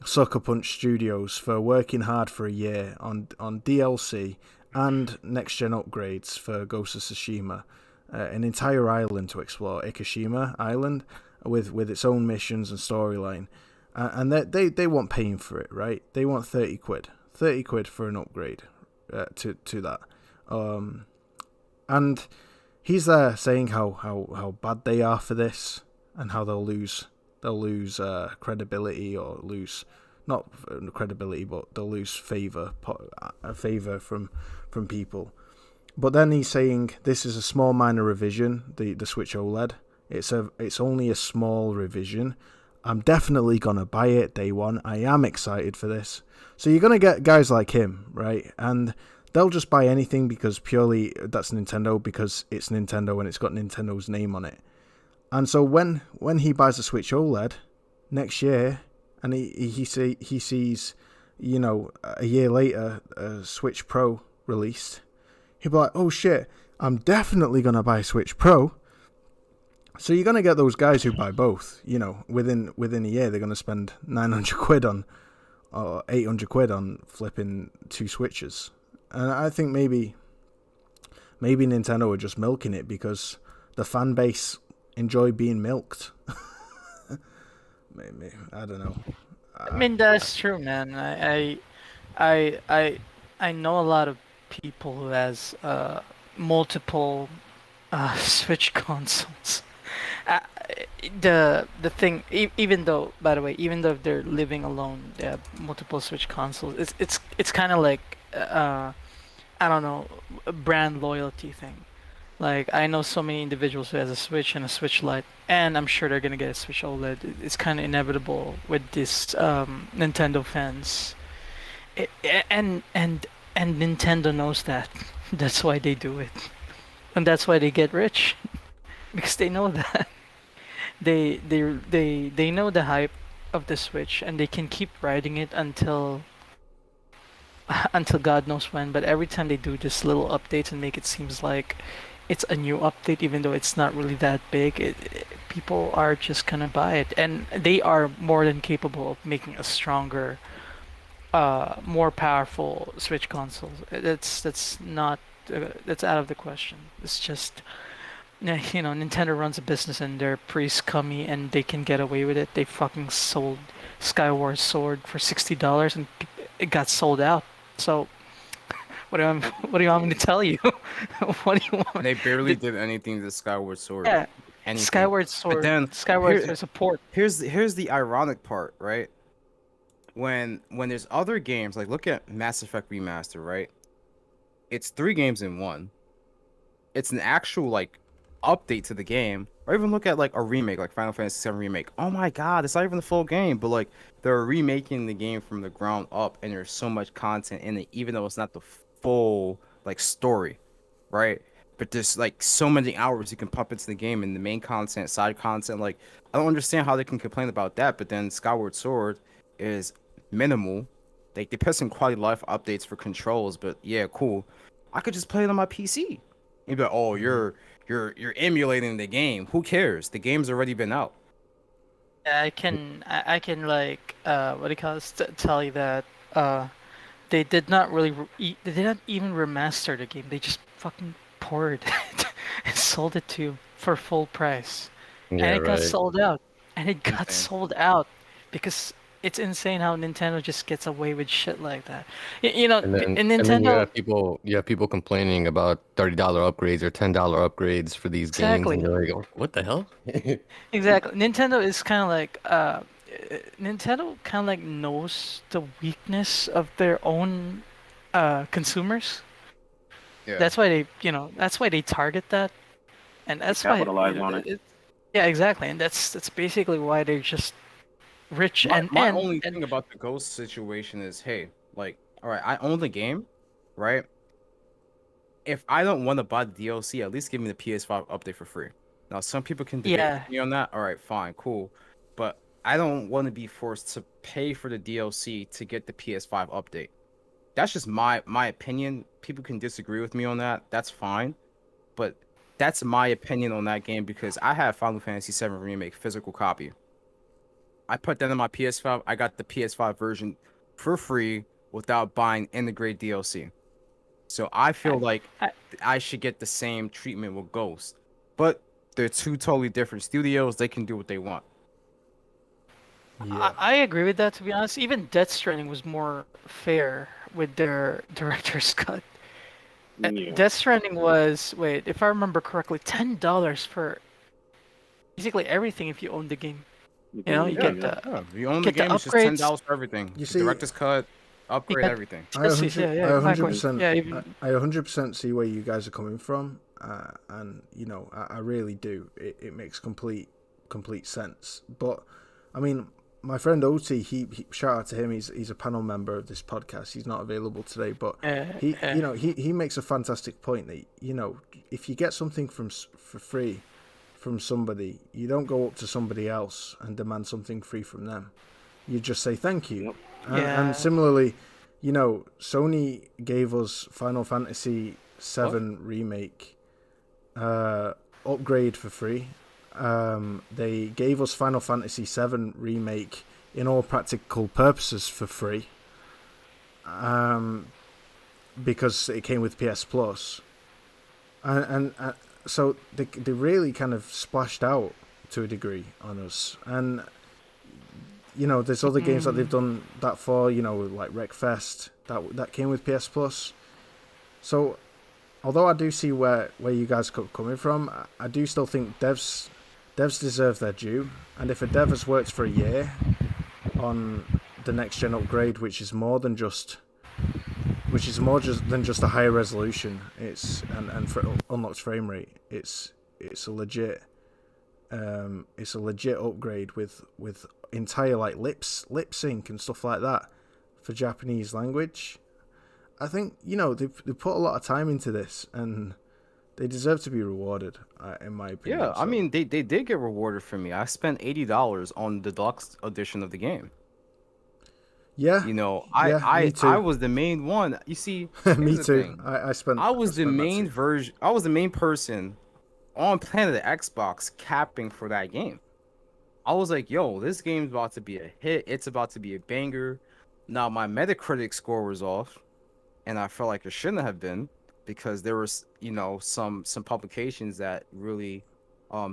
Sucker Punch Studios for working hard for a year on DLC and next gen upgrades for Ghost of Tsushima, an entire island to explore, Ikishima Island, with its own missions and storyline, and they want paying for it, right? They want 30 quid for an upgrade to that, and he's there saying how bad they are for this and how they'll lose credibility, or lose not credibility, but they'll lose favor from people. But then he's saying this is a small minor revision, the Switch OLED. It's only a small revision. I'm definitely gonna buy it day one. I am excited for this. So you're gonna get guys like him, right? And they'll just buy anything because purely that's Nintendo, because it's Nintendo and it's got Nintendo's name on it. And so when he buys a Switch OLED next year, and he sees, you know, a year later a Switch Pro released, he'll be like, oh shit, I'm definitely gonna buy Switch Pro. So you're gonna get those guys who buy both. You know, within a year they're gonna spend 900 quid on, or 800 quid on flipping two Switches. And I think maybe Nintendo are just milking it because the fan base enjoy being milked. Maybe, I don't know. I mean, that's true, man. I know a lot of people who has multiple Switch consoles. Uh, the thing, even though, by the way, even though they're living alone, they have multiple Switch consoles. It's kind of like I don't know, a brand loyalty thing. Like, I know so many individuals who has a Switch and a Switch Lite, and I'm sure they're gonna get a Switch OLED. It's kind of inevitable with this Nintendo fans. It, and Nintendo knows that. That's why they do it, and that's why they get rich, because they know that. They know the hype of the Switch, and they can keep riding it until God knows when. But every time they do this little updates and make it seems like it's a new update, even though it's not really that big, people are just gonna buy it, and they are more than capable of making a stronger, more powerful Switch console. That's not that's out of the question. It's just, you know, Nintendo runs a business and they're pretty scummy and they can get away with it. They fucking sold Skyward Sword for $60 and it got sold out. So what do you want me to tell you? What do you want? They barely did anything to Skyward Sword. Yeah, Anything. Skyward Sword. But then Skyward Sword support. Here's the ironic part, right? When there's other games, like look at Mass Effect Remaster, right? It's 3 games in one. It's an actual like update to the game. Or even look at like a remake, like Final Fantasy VII Remake. Oh my god, it's not even the full game, but like they're remaking the game from the ground up, and there's so much content in it, even though it's not the full like story, right? But there's like so many hours you can pump into the game, and the main content, side content. Like, I don't understand how they can complain about that. But then Skyward Sword is minimal. Like, they put some quality of life updates for controls, but yeah, cool. I could just play it on my PC. You'd be like, oh, you're emulating the game. Who cares? The game's already been out. I can like what do you call it? Tell you that they did not really they did not even remaster the game. They just fucking ported it and sold it to you for full price, Yeah, and it got right. sold out. And it got Insane. sold out because it's insane how Nintendo just gets away with shit like that. You know, And then, in and then Nintendo, you have people complaining about $30 upgrades or $10 upgrades for these games, and exactly. you're like, "Oh, what the hell?" Exactly. Nintendo is kind of like Nintendo kind of like knows the weakness of their own consumers. Yeah. That's why they target that, and that's why capitalize on it. yeah, exactly, and that's basically why they're just rich My only thing about the Ghost situation is, hey, like, all right, I own the game, right? If I don't want to buy the DLC, at least give me the PS5 update for free. Now, some people can debate Yeah. me on that. All right, fine, cool. But I don't want to be forced to pay for the DLC to get the PS5 update. that's just my opinion. People can disagree with me on that. That's fine, but that's my opinion on that game because I have Final Fantasy VII Remake physical copy. I put that in my PS5. I got the PS5 version for free without buying integrated DLC. So I feel like I should get the same treatment with Ghost, but they're two totally different studios. They can do what they want. Yeah. I agree with that, to be honest. Even Death Stranding was more fair with their director's cut. Yeah. Death Stranding was, wait, if I remember correctly, $10 for basically everything if you own the game. You know, you get the Yeah. You own the get the game, it's just $10 upgrades. for everything. You see- Director's cut, upgrade, got- everything. I DLCs, yeah, exactly. 100%, Yeah, even I 100% see where you guys are coming from, and I really do. It makes complete sense. But I mean, my friend Oti, he shout out to him. He's a panel member of this podcast. He's not available today, but he makes a fantastic point that if you get something for free from somebody, you don't go up to somebody else and demand something free from them. You just say thank you. And similarly, Sony gave us Final Fantasy VII Remake upgrade for free. They gave us Final Fantasy VII Remake in all practical purposes for free. Because it came with PS Plus. And so they really kind of splashed out to a degree on us. And there's other games that they've done that for, like Wreckfest, that came with PS Plus. So, although I do see where you guys are coming from, I do still think devs deserve their due. And if a dev has worked for a year on the next gen upgrade, which is more than just a higher resolution, and for unlocked frame rate, it's a legit upgrade with entire like lip sync and stuff like that for Japanese language. I think they put a lot of time into this and they deserve to be rewarded, in my opinion. Yeah, so. I mean they did get rewarded for me. I spent $80 on the deluxe edition of the game. Yeah, me too. I was the main one. You see, me here's the too. thing. I spent the main that too. version. I was the main person on Planet Xbox capping for that game. I was like, yo, this game's about to be a hit. It's about to be a banger. Now my Metacritic score was off, and I felt like it shouldn't have been because there was, some publications that really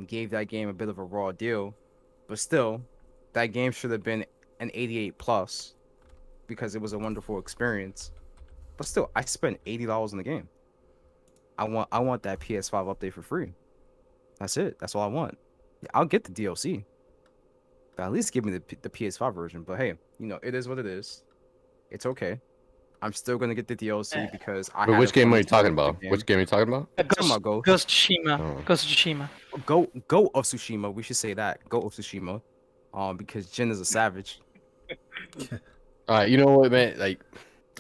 gave that game a bit of a raw deal. But still, that game should have been an 88 plus because it was a wonderful experience. But still, I spent $80 on the game. I want that PS5 update for free. That's it. That's all I want. I'll get the DLC. But at least give me the PS5 version. But hey, it is what it is. It's okay. I'm still gonna get the DLC because I. But had which a game fun are you talking time with about? the Which game are you talking about? Ghost of Tsushima. Oh. Ghost of Tsushima. Go of Tsushima. We should say that. Go of Tsushima. Because Jin is a savage. All right, you know what, man? Like,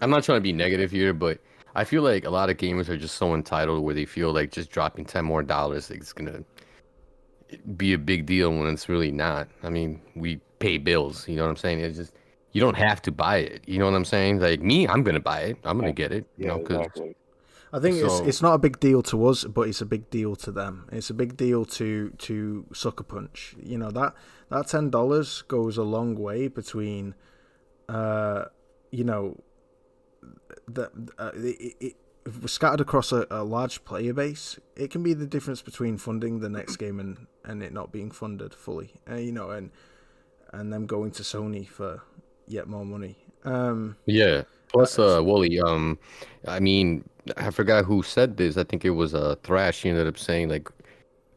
I'm not trying to be negative here, but I feel like a lot of gamers are just so entitled where they feel like just dropping $10 more, like, it's gonna be a big deal when it's really not. I mean, we pay bills. You know what I'm saying? It's just you don't have to buy it. You know what I'm saying? Like me, I'm gonna buy it. I'm gonna get it. Because exactly. I think So- it's not a big deal to us, but it's a big deal to them. It's a big deal to Sucker Punch. That $10 goes a long way between, if we're scattered across a large player base, it can be the difference between funding the next game and it not being funded fully. And them going to Sony for yet more money. yeah. Plus, Wooly. I mean, I forgot who said this. I think it was Thrash. He ended up saying like,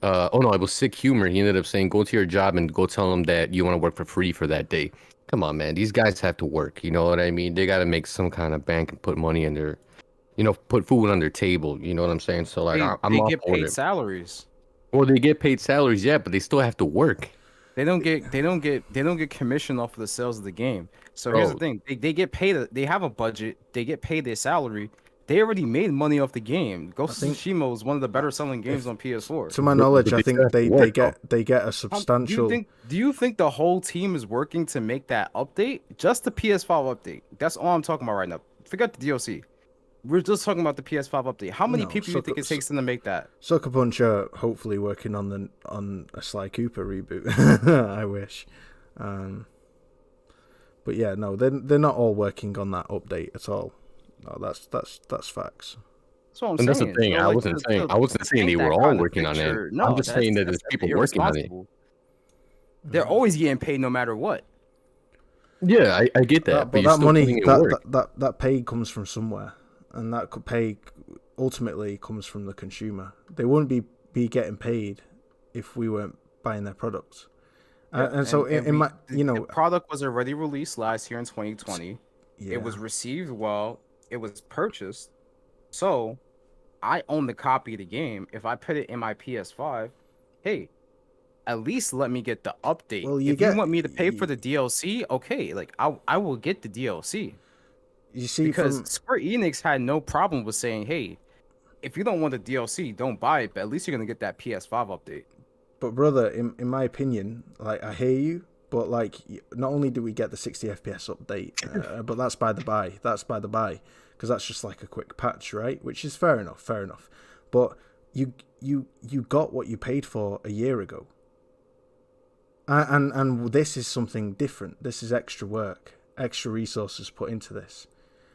oh no, it was Sick Humor. He ended up saying, go to your job and go tell them that you want to work for free for that day. Come on, man. These guys have to work. You know what I mean? They got to make some kind of bank and put money in their, put food on their table. You know what I'm saying? So like, I'm they all get for paid it. salaries. Well, they get paid salaries, yeah, but they still have to work. They don't get commission off of the sales of the game. So here's the Bro. thing: they get paid. They have a budget. They get paid their salary. They already made money off the game. Ghost of Tsushima is one of the better selling games on PS4. To my knowledge, But I they think still have to they work, get a substantial. Do you think the whole team is working to make that update? Just the PS5 update. That's all I'm talking about right now. forget the DLC. We're just talking about the PS5 update. How many No, people do you think it takes them to make that? Sucker Punch are hopefully working on a Sly Cooper reboot. I wish. But yeah, no, they're not all working on that update at all. No, that's facts. That's what I'm And that's saying. the thing. So, I like, wasn't saying paint they were that all kind of working on it. picture, I'm no, just saying that there's that's people working on it. irresponsible. They're always getting paid no matter what. Yeah, I get that, But you're that still money, putting in work. that pay comes from somewhere, and that pay ultimately comes from the consumer. They wouldn't be getting paid if we weren't buying their products. And so the product was already released last year in 2020. yeah. It was received well. It was purchased. So I own the copy of the game. If I put it in my PS5, hey, at least let me get the update. Well, If you want me to pay for the DLC, okay, like I will get the DLC. You see, Because Square Enix had no problem with saying, hey, if you don't want the DLC, don't buy it, but at least you're gonna get that PS5 update. But brother, in my opinion, like I hear you, but like not only do we get the 60 FPS update, but that's by the by. That's by the by, because that's just like a quick patch, right? Which is fair enough, fair enough. But you got what you paid for a year ago. And this is something different. This is extra work, extra resources put into this.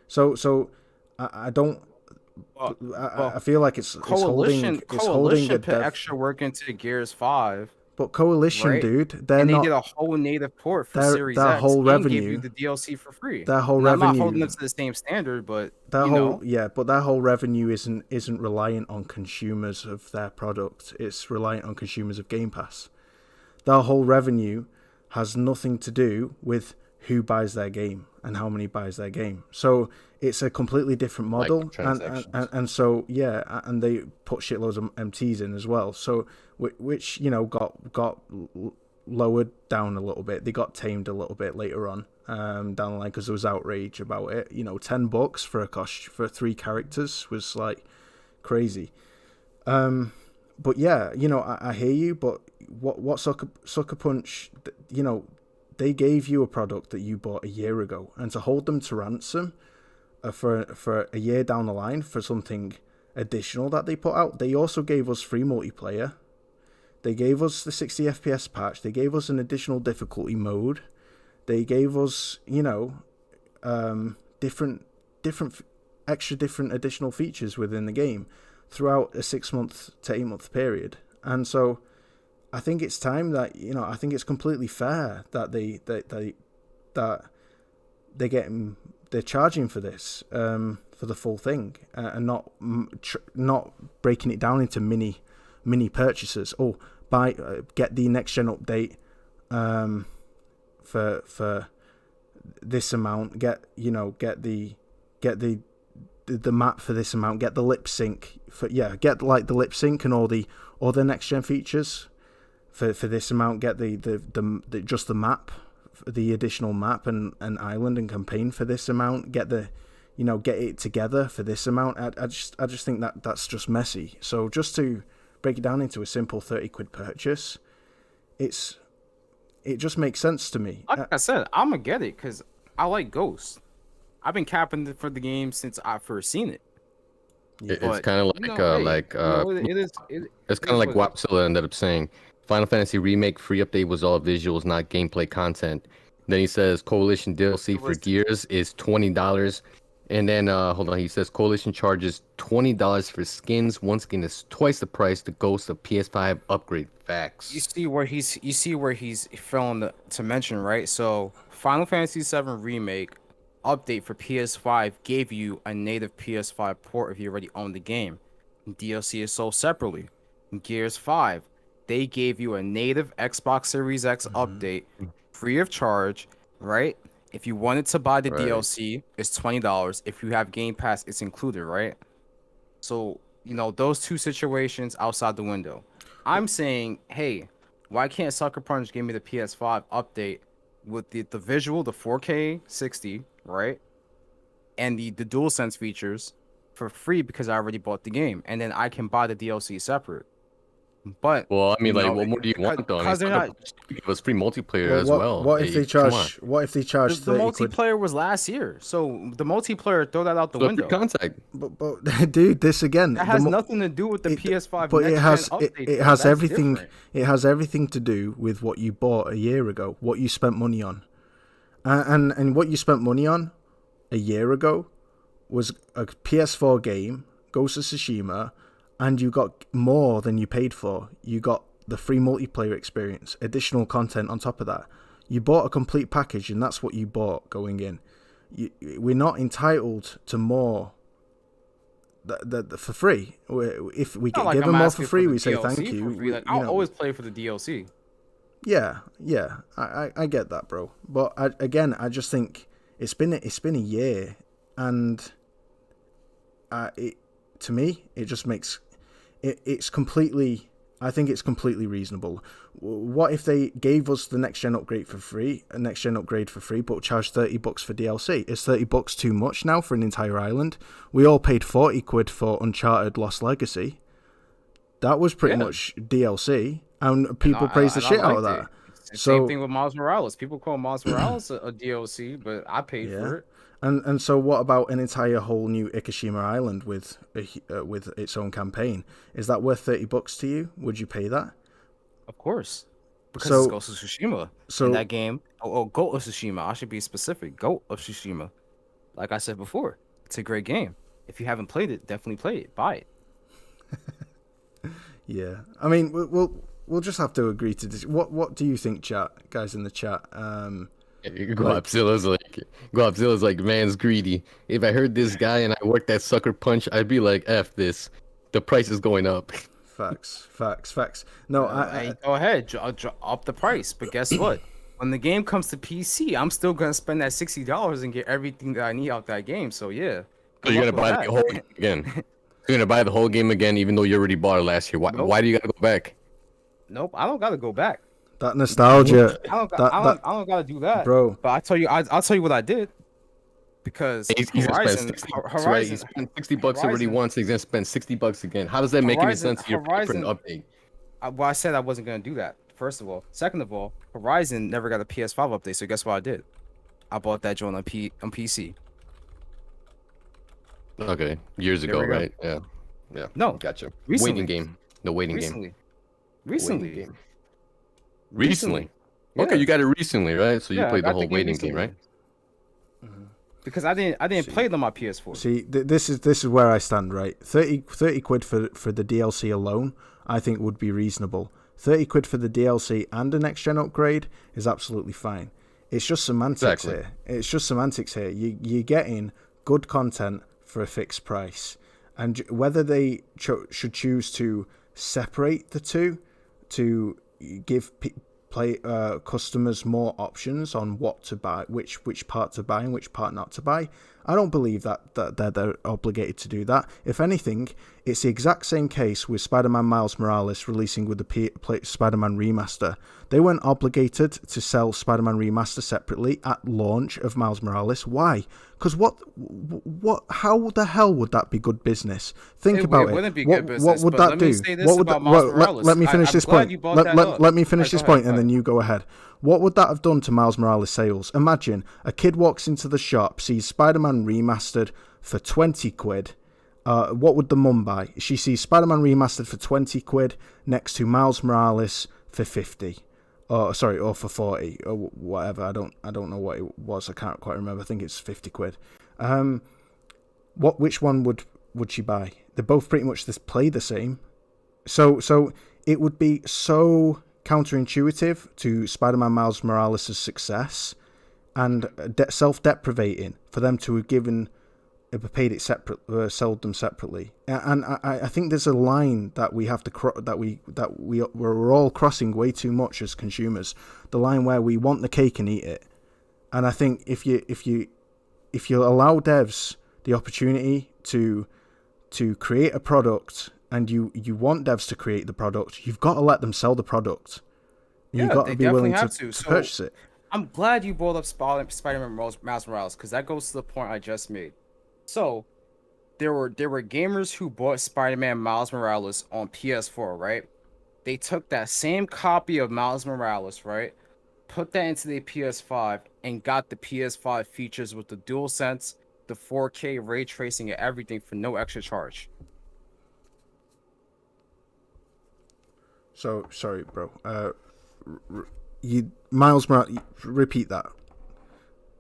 So I don't. I feel like it's holding Coalition a put extra work into Gears 5. But Coalition, right? dude, they did a whole native port for Series X whole and revenue, gave you the DLC for free. Their whole and revenue. I'm not holding them to the same standard, but but that whole revenue isn't reliant on consumers of their product. It's reliant on consumers of Game Pass. Their whole revenue has nothing to do with who buys their game and how many buys their game. So it's a completely different model, and so yeah, and they put shitloads of MTs in as well. So which got lowered down a little bit. They got tamed a little bit later on down the line because there was outrage about it. $10 for for 3 characters was like crazy. But yeah, I hear you. But what Sucker Punch, they gave you a product that you bought a year ago, and to hold them to ransom for a year down the line for something additional that they put out. They also gave us free multiplayer. They gave us the 60 FPS patch. They gave us an additional difficulty mode. They gave us, different additional features within the game throughout a 6 month to 8 month period. And so I think it's time that, I think it's completely fair that they're charging for this, for the full thing, and not breaking it down into mini purchases. Oh, get the next gen update for this amount. Get the map for this amount. Get the lip sync get like the lip sync and all the other next gen features for this amount. Get the just the map, the additional map and island and campaign for this amount. Get get it together for this amount. I just think that's just messy. So just to break it down into a simple 30 quid purchase, it just makes sense to me. Like I said, I'm gonna get it because I like Ghost. I've been capping for the game since I first seen it. It's kind of like it's kind of like Wapsilla ended up saying. Final Fantasy Remake free update was all visuals, not gameplay content. Then he says Coalition DLC for Gears is $20. And then hold on, he says Coalition charges $20 for skins. One skin is twice the price to Ghost of PS5 upgrade. Facts. You see where he's failing to mention, right? So Final Fantasy VII Remake update for PS5 gave you a native PS5 port if you already own the game. DLC is sold separately. Gears 5, they gave you a native Xbox Series X update free of charge, right? If you wanted to buy the DLC, it's $20. If you have Game Pass, it's included, right? So, those two situations outside the window. I'm saying, hey, why can't Sucker Punch give me the PS5 update with the visual, the 4K 60, right? And the DualSense features for free because I already bought the game. And then I can buy the DLC separate. But Well, I mean, you like, know, what more do you want, though? I mean, because they're not. give us free multiplayer Well, as well. what if they Like, come on. charge? What if they charge The 30 quid? multiplayer was last year, so the multiplayer throw that out the So free window. contact. But dude, this again. That has nothing to do with the PS5 But next it has gen update. it though. has That's everything. different. It has everything to do with what you bought a year ago, what you spent money on, and what you spent money on a year ago was a PS4 game, Ghost of Tsushima, and you got more than you paid for. You got the free multiplayer experience, additional content on top of that. You bought a complete package, and that's what you bought going in. We're not entitled to more for free. If we Not get like given I'm more asking for free, the we say DLC thank you. for free. Like, I'll always play for the DLC. Yeah, I get that, bro. But I just think it's been a year, and to me, it just makes it's completely. I think it's completely reasonable. What if they gave us the next gen upgrade for free, but charged $30 for DLC? Is $30 too much now for an entire island? We all paid 40 quid for Uncharted Lost Legacy. That was pretty much DLC, and people praise the shit out of that. Same thing with Miles Morales. People call Miles Morales a DLC, but I paid for it. And so what about an entire whole new Ikishima Island with its own campaign? Is that worth $30 to you? Would you pay that? Of course, because So- it's Ghost of Tsushima. So In that game, Goat of Tsushima. I should be specific. Goat of Tsushima. Like I said before, it's a great game. If you haven't played it, definitely play it. Buy it. yeah, I mean we'll just have to agree to this. What do you think, chat guys in the chat? Godzilla like, man's greedy. If I heard this guy and I worked that sucker punch, I'd be like, F this. The price is going up. Facts. No, Hey, go ahead, up the price. But guess what? When the game comes to PC, I'm still gonna spend that $60 and get everything that I need out that game. So yeah. So you're gonna buy the whole game again. You're gonna buy the whole game again, even though you already bought it last year. Why do you gotta go back? Nope, I don't gotta go back. that nostalgia, I don't gotta do that, bro. But I'll tell you what I did. Because He's gonna spend Horizon, 60 right? He spent $60 already once. He's gonna spend $60 again. How does that make any sense? You're paying for an update. Well, I said I wasn't gonna do that. First of all, second of all, Horizon never got a PS5 update. So guess what I did? I bought that joint on PC. Okay, years ago, we go. right? Yeah. No, Gotcha. recently. Waiting game. The waiting game. Recently. Waiting game. Recently. Okay, Yeah. you got it recently, right? So you Yeah, I played the got whole game waiting game, recently. right? Because I didn't play it on my PS4. See, this is where I stand, right? 30 quid for the DLC alone, I think would be reasonable. 30 quid for the DLC and a next gen upgrade is absolutely fine. It's just semantics here. It's just semantics here. You're getting good content for a fixed price, and whether they should choose to separate the two to give customers more options on what to buy, which part to buy and which part not to buy. I don't believe that they're obligated to do that. If anything, it's the exact same case with Spider-Man Miles Morales releasing with the Spider-Man Remaster. They weren't obligated to sell Spider-Man Remaster separately at launch of Miles Morales. Why? Because how the hell would that be good business? Think about it. Wouldn't be good business, what would but that let me do? say this What would about that, Miles Morales. let me finish I'm this glad point. you brought that up. Let me finish Right, this go point, ahead, and go then ahead. you go ahead. What would that have done to Miles Morales sales? Imagine a kid walks into the shop, sees Spider-Man Remastered for 20 quid. What would the mum buy? She sees Spider-Man Remastered for 20 quid next to Miles Morales for 50. Or for 40 or whatever. I don't know what it was. I can't quite remember. I think it's 50 quid. Which one would she buy? They both pretty much play the same. So it would be so counterintuitive to Spider-Man Miles Morales' success and self-deprivating for them to have paid it separate, sold them separately. And I think there's a line that we have to we're all crossing way too much as consumers. The line where we want the cake and eat it. And I think if you allow devs the opportunity to create a product, and you want devs to create the product, you've got to let them sell the product. You've got to be willing to purchase it. I'm glad you brought up Spider-Man Miles Morales, because that goes to the point I just made. So there were gamers who bought Spider-Man Miles Morales on PS4, right? they took that same copy of Miles Morales, right? Put that into the PS5 and got the PS5 features with the DualSense, the 4K ray tracing, and everything for no extra charge. So sorry, bro. Miles Morales. Repeat that.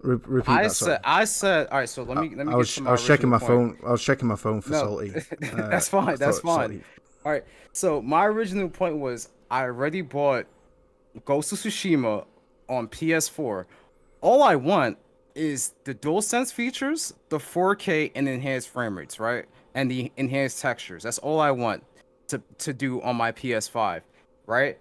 Repeat that. Sorry. I said. All right. So let me. I was checking my phone. I was checking my phone for No, Salty. that's fine. That's fine. Salty. All right. So my original point was I already bought Ghost of Tsushima on PS4. All I want is the DualSense features, the 4K and enhanced frame rates, right? And the enhanced textures. That's all I want to do on my PS5, right?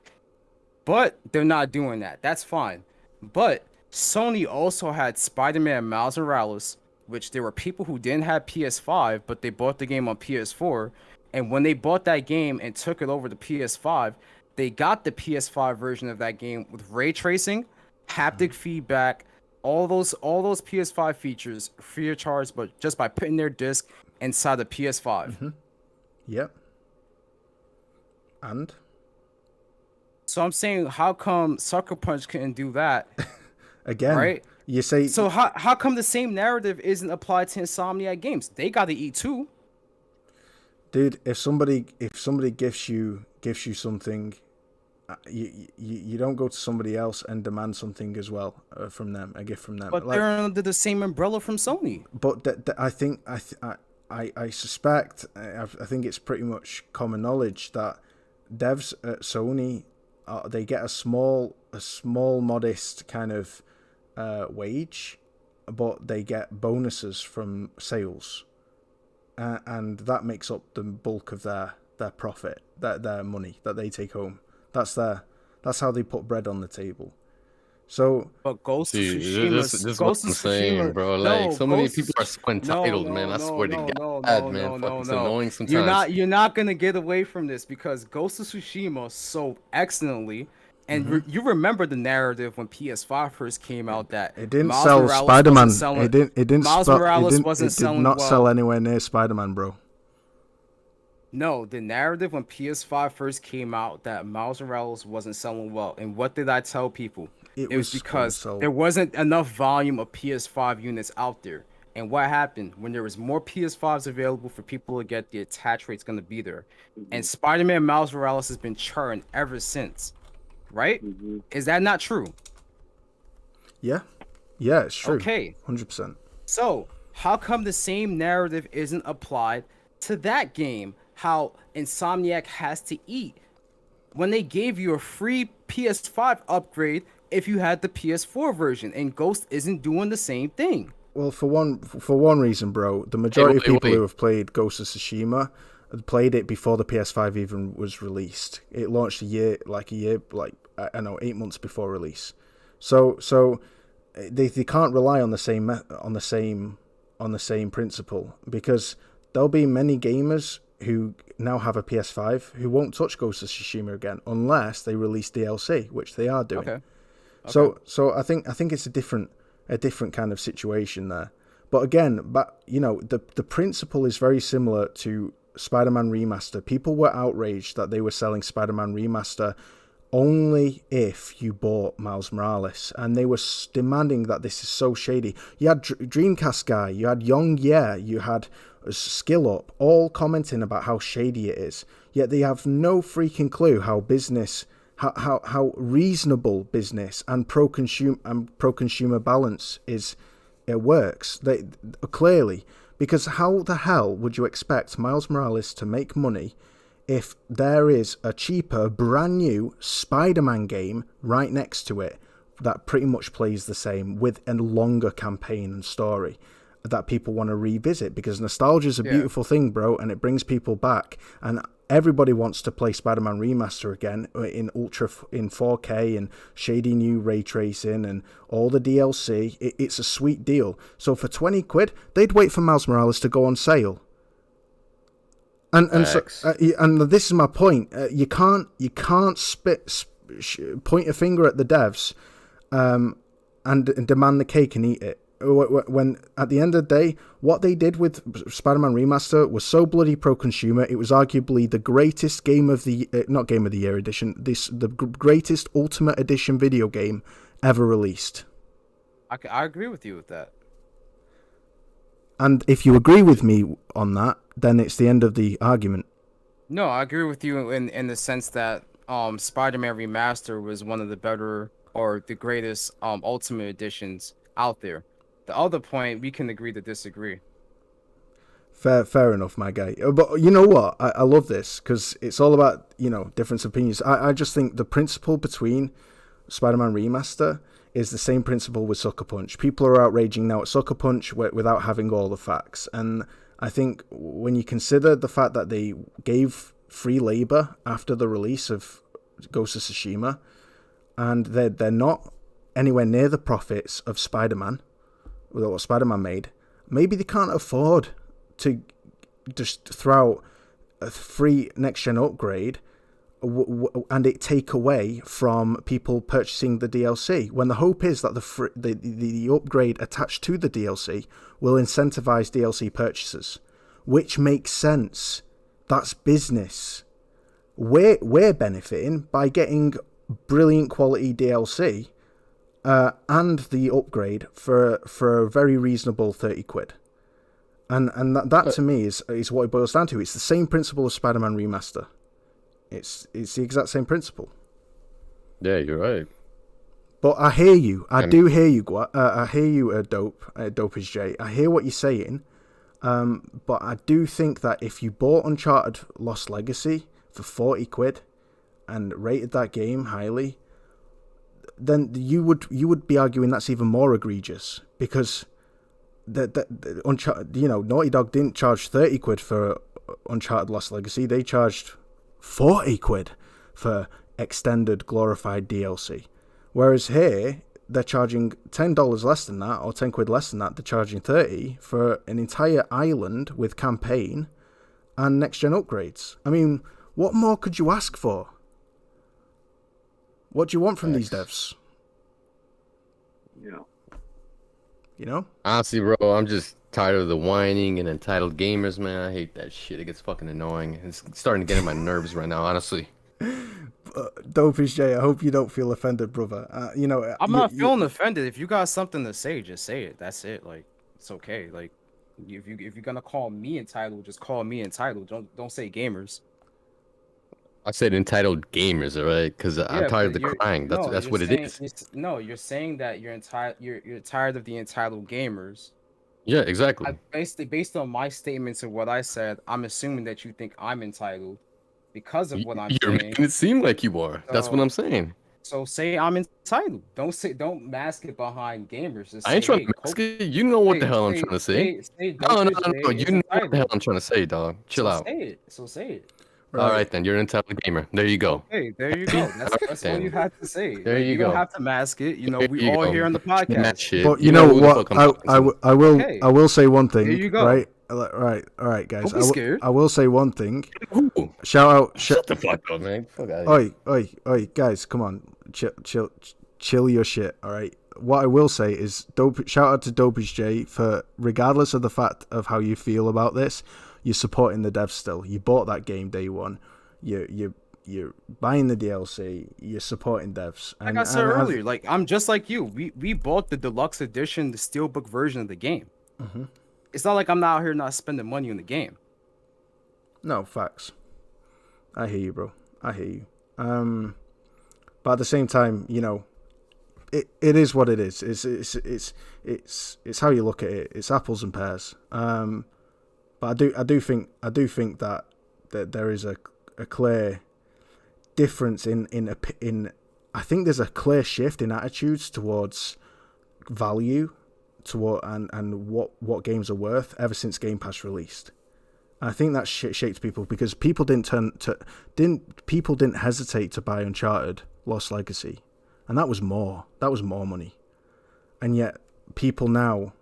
But they're not doing that. That's fine. But Sony also had Spider-Man Miles Morales, which there were people who didn't have PS5, but they bought the game on PS4. And when they bought that game and took it over to PS5, they got the PS5 version of that game with ray tracing, haptic feedback, all those PS5 features free of charge, but just by putting their disc inside the PS5. Yep. And So I'm saying, how come Sucker Punch couldn't do that? again, Right? you say So how come the same narrative isn't applied to Insomniac games? They got to eat too. dude, if somebody gives you something, you don't go to somebody else and demand something as well from them, a gift from them. But they're under the same umbrella from Sony. But I suspect, I think it's pretty much common knowledge that devs at Sony, they get a small modest kind of wage, but they get bonuses from sales, and that makes up the bulk of their profit, their money that they take home. That's how they put bread on the table. So, But Ghost of See, Tsushima, this is Ghost what of I'm saying, Tsushima, bro. no, Like, so many Ghost people of- are so entitled, man. I swear to God, man. Fuck, it's annoying sometimes. You're not gonna get away from this because Ghost of Tsushima sold excellently, and you remember the narrative when PS5 first came out that it didn't Miles sell Morales Spider-Man. wasn't selling- It didn't. Miles sell- Morales it didn't, wasn't it did selling not well. sell anywhere near Spider-Man, bro. No, the narrative when PS5 first came out that Miles Morales wasn't selling well. And what did I tell people? It was because sold. there wasn't enough volume of PS5 units out there. And what happened? When there was more PS5s available for people to get, the attach rate's going to be there. And Spider-Man Miles Morales has been charting ever since. Right? Is that not true? Yeah, it's true. Okay. 100%. So, how come the same narrative isn't applied to that game? How Insomniac has to eat when they gave you a free PS5 upgrade if you had the PS4 version, and Ghost isn't doing the same thing. Well, for one reason, bro, the majority of people wait. who have played Ghost of Tsushima had played it before the PS5 even was released. It launched I don't know, 8 months before release. So they can't rely on the same principle, because there'll be many gamers who now have a PS5 who won't touch Ghost of Tsushima again unless they release DLC, which they are doing. Okay. So I think it's a different kind of situation there. But again, the principle is very similar to Spider-Man Remaster. People were outraged that they were selling Spider-Man Remaster only if you bought Miles Morales, and they were demanding that this is so shady. You had Dreamcast guy, you had Young you had Skill Up, all commenting about how shady it is. Yet they have no freaking clue how business, how reasonable business and pro-consumer balance is. It works. They clearly, because how the hell would you expect Miles Morales to make money if there is a cheaper, brand new Spider-Man game right next to it that pretty much plays the same with a longer campaign and story that people want to revisit? Because nostalgia is a beautiful thing, bro, and it brings people back. And everybody wants to play Spider-Man Remaster again in 4K and shady new ray tracing and all the DLC. It's a sweet deal. So for 20 quid, they'd wait for Miles Morales to go on sale. And this is my point. You can't point a finger at the devs and demand the cake and eat it. when at the end of the day, what they did with Spider-Man Remaster was so bloody pro-consumer. It was arguably the greatest not game of the year edition, the greatest Ultimate Edition video game ever released. I agree with you with that. And if you agree with me on that, then it's the end of the argument. No, I agree with you in the sense that Spider-Man Remaster was one of the better or the greatest Ultimate Editions out there. The other point, we can agree to disagree. Fair enough, my guy. But you know what? I love this because it's all about, different opinions. I just think the principle between Spider-Man Remaster is the same principle with Sucker Punch. People are outraging now at Sucker Punch without having all the facts. And I think when you consider the fact that they gave free labor after the release of Ghost of Tsushima, and they're not anywhere near the profits of Spider-Man, what Spider-Man made, maybe they can't afford to just throw out a free next-gen upgrade and it take away from people purchasing the DLC, when the hope is that the upgrade attached to the DLC will incentivize DLC purchases, which makes sense. That's business. We're benefiting by getting brilliant quality DLC and the upgrade for a very reasonable 30 quid. And that to me is what it boils down to. It's the same principle as Spider-Man Remaster. It's the exact same principle. Yeah, you're right. But I hear you. I do hear you. I hear you, Dope is Jay. I hear what you're saying. But I do think that if you bought Uncharted Lost Legacy for 40 quid and rated that game highly, then you would be arguing that's even more egregious, because the Uncharted, Naughty Dog didn't charge 30 quid for Uncharted Lost Legacy. They charged 40 quid for extended glorified DLC. Whereas here, they're charging $10 less than that, or 10 quid less than that. They're charging 30 for an entire island with campaign and next-gen upgrades. I mean, what more could you ask for? What do you want from these devs? Yeah. Honestly, bro, I'm just tired of the whining and entitled gamers, man. I hate that shit. It gets fucking annoying. It's starting to get on my nerves right now, honestly. Dope is Jay. I hope you don't feel offended, brother. I'm not feeling offended. If you got something to say, just say it. That's it. Like, it's okay. Like, if you're gonna call me entitled, just call me entitled. Don't say gamers. I said entitled gamers, all right? Because I'm tired of the crying. That's what it is. You're saying that you're tired of the entitled gamers. Yeah, exactly. Based on my statements and what I said, I'm assuming that you think I'm entitled because of what I'm You're saying. making it seem like you are. That's what I'm saying. So say I'm entitled. Don't mask it behind gamers. Just I ain't say, trying to mask it. You know what the hell I'm trying to say. No. You know what the hell I'm trying to say, dog. Chill out. Say it. Right. All right, then. You're an entitled gamer. There you go. Hey, there you go. That's all you had to say. There you go. don't have to mask it. We all here on the podcast. But you know what? I will say one thing. There you go. Right. All right, guys. Don't be scared. I will say one thing. Ooh. Shut the fuck up, man. Fuck out of here. Oi, guys, come on, chill your shit. All right. What I will say is, shout out to Dopey's J for, regardless of the fact of how you feel about this, you're supporting the devs still. You bought that game day one. You're buying the DLC. You're supporting devs. Like I said earlier, like I'm just like you. We bought the deluxe edition, the steelbook version of the game. Mm-hmm. It's not like I'm out here not spending money on the game. No, facts. I hear you, bro. I hear you. But at the same time, it is what it is. It's how you look at it. It's apples and pears. But I do think that there is a clear difference in I think there's a clear shift in attitudes towards value and what games are worth ever since Game Pass released. I think that shaped people, because people didn't hesitate to buy Uncharted Lost Legacy, and that was more money, and yet people now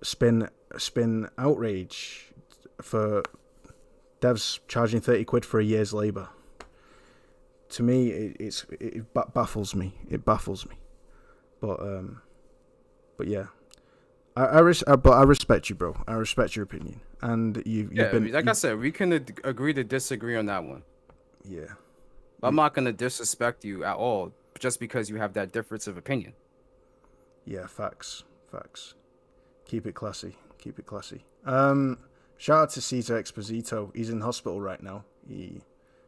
spin outrage for devs charging 30 quid for a year's labor. To me, it baffles me. But yeah, But I respect you, bro. I respect your opinion, and you've been like I said, we can agree to disagree on that one. yeah. I'm not gonna disrespect you at all just because you have that difference of opinion. Yeah, facts. Keep it classy. Shout out to Cesar Exposito. He's in hospital right now. He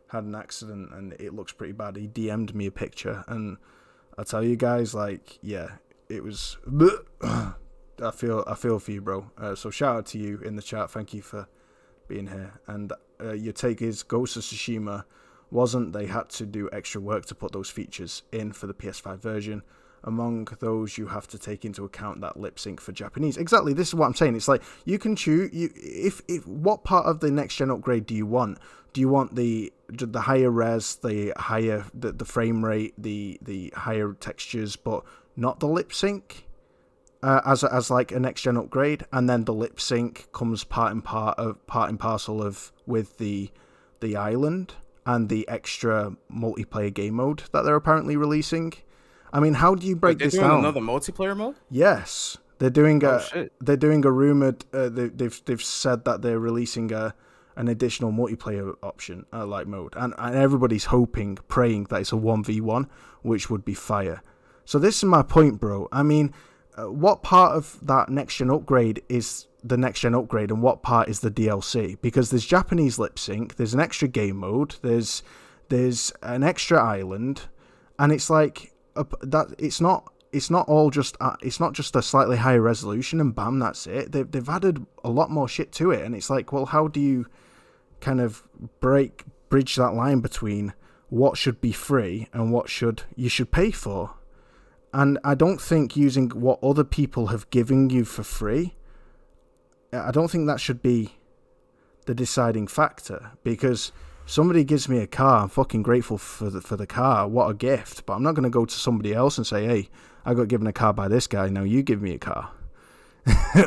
had an accident and it looks pretty bad. He DM'd me a picture, and I tell you guys, like, yeah, it was. I feel for you, bro. So shout out to you in the chat. Thank you for being here. And your take is Ghost of Tsushima wasn't. They had to do extra work to put those features in for the PS5 version. Among those, you have to take into account that lip sync for Japanese. Exactly, this is what I'm saying. It's like you can choose. If what part of the next gen upgrade do you want? Do you want the higher res, the higher the frame rate, the higher textures, but not the lip sync as like a next gen upgrade? And then the lip sync comes part and parcel of with the island and the extra multiplayer game mode that they're apparently releasing. I mean, how do you break this down? They're doing another multiplayer mode? Yes, they're doing shit. rumored. They've said that they're releasing an additional multiplayer option, like mode, and everybody's hoping, praying that it's a 1v1, which would be fire. So this is my point, bro. I mean, what part of that next gen upgrade is the next gen upgrade, and what part is the DLC? Because there's Japanese lip sync, there's an extra game mode, there's an extra island, and it's like. That it's not all just it's not just a slightly higher resolution and bam, that's it. They've added a lot more shit to it, and it's like, well, how do you kind of bridge that line between what should be free and what you should pay for? And I don't think using what other people have given you for free, I don't think that should be the deciding factor, because somebody gives me a car, I'm fucking grateful for the car. What a gift! But I'm not going to go to somebody else and say, "Hey, I got given a car by this guy. Now you give me a car."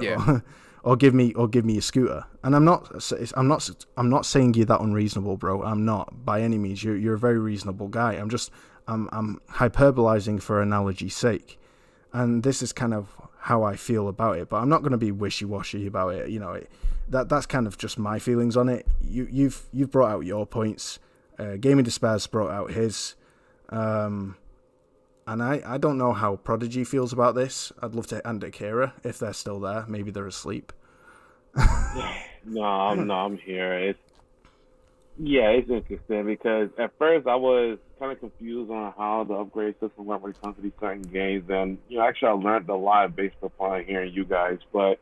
Yeah. or give me a scooter. And I'm not saying you're that unreasonable, bro. I'm not by any means. You're a very reasonable guy. I'm hyperbolizing for analogy's sake. And this is kind of how I feel about it. But I'm not going to be wishy-washy about it. You know, that's kind of just my feelings on it. You've brought out your points. Gaming Despair's brought out his. And I don't know how Prodigy feels about this. I'd love to hand it to Kira if they're still there. Maybe they're asleep. No, I'm here. It's interesting because at first I was kind of confused on how the upgrade system went when it comes to these certain games, and actually I learned a lot based upon hearing you guys. But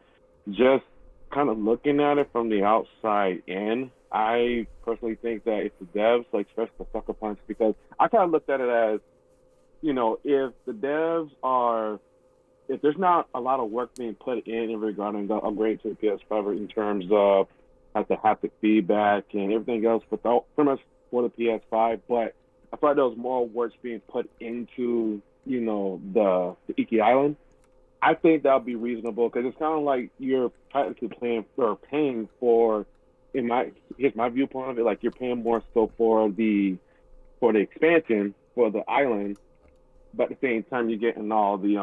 just kind of looking at it from the outside in, I personally think that it's the devs, like especially the Sucker Punch, because I kind of looked at it as, if the devs if there's not a lot of work being put in regarding the upgrade to the PS5 in terms of the haptic feedback and everything else, but pretty much for the PS5, but I thought there was more work being put into, the Iki Island. I think that would be reasonable because it's kind of like you're practically paying for, here's my viewpoint of it, like you're paying more so for the expansion for the island, but at the same time you're getting all the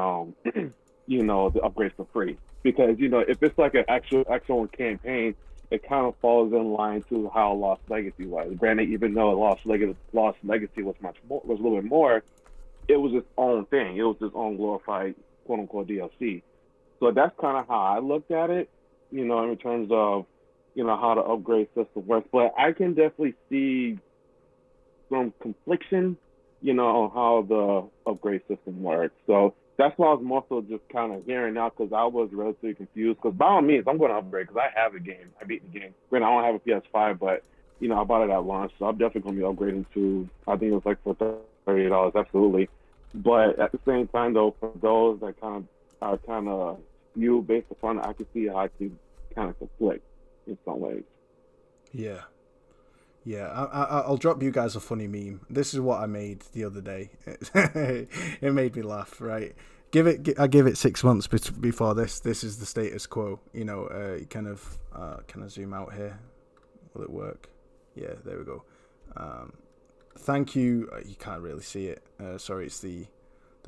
the upgrades for free. Because if it's like an actual campaign, it kind of falls in line to how Lost Legacy was. Granted, even though Lost Legacy was a little bit more, it was its own thing. It was its own glorified quote unquote DLC. So that's kind of how I looked at it, in terms of how the upgrade system works. But I can definitely see some confliction, on how the upgrade system works. So that's why I was more so just kind of hearing out, because I was relatively confused. Because by all means, I'm going to upgrade because I have a game. I beat the game. Granted, I don't have a PS5, but I bought it at launch, so I'm definitely going to be upgrading to. I think it was like for $38, absolutely. But at the same time, though, for those that are kind of skewed based upon it, I can see how I can kind of conflict in some ways. Yeah. Yeah, I'll drop you guys a funny meme. This is what I made the other day. It made me laugh, right? I give it 6 months before this. This is the status quo. Kind of zoom out here. Will it work? Yeah, there we go. Thank you. You can't really see it. Sorry, it's the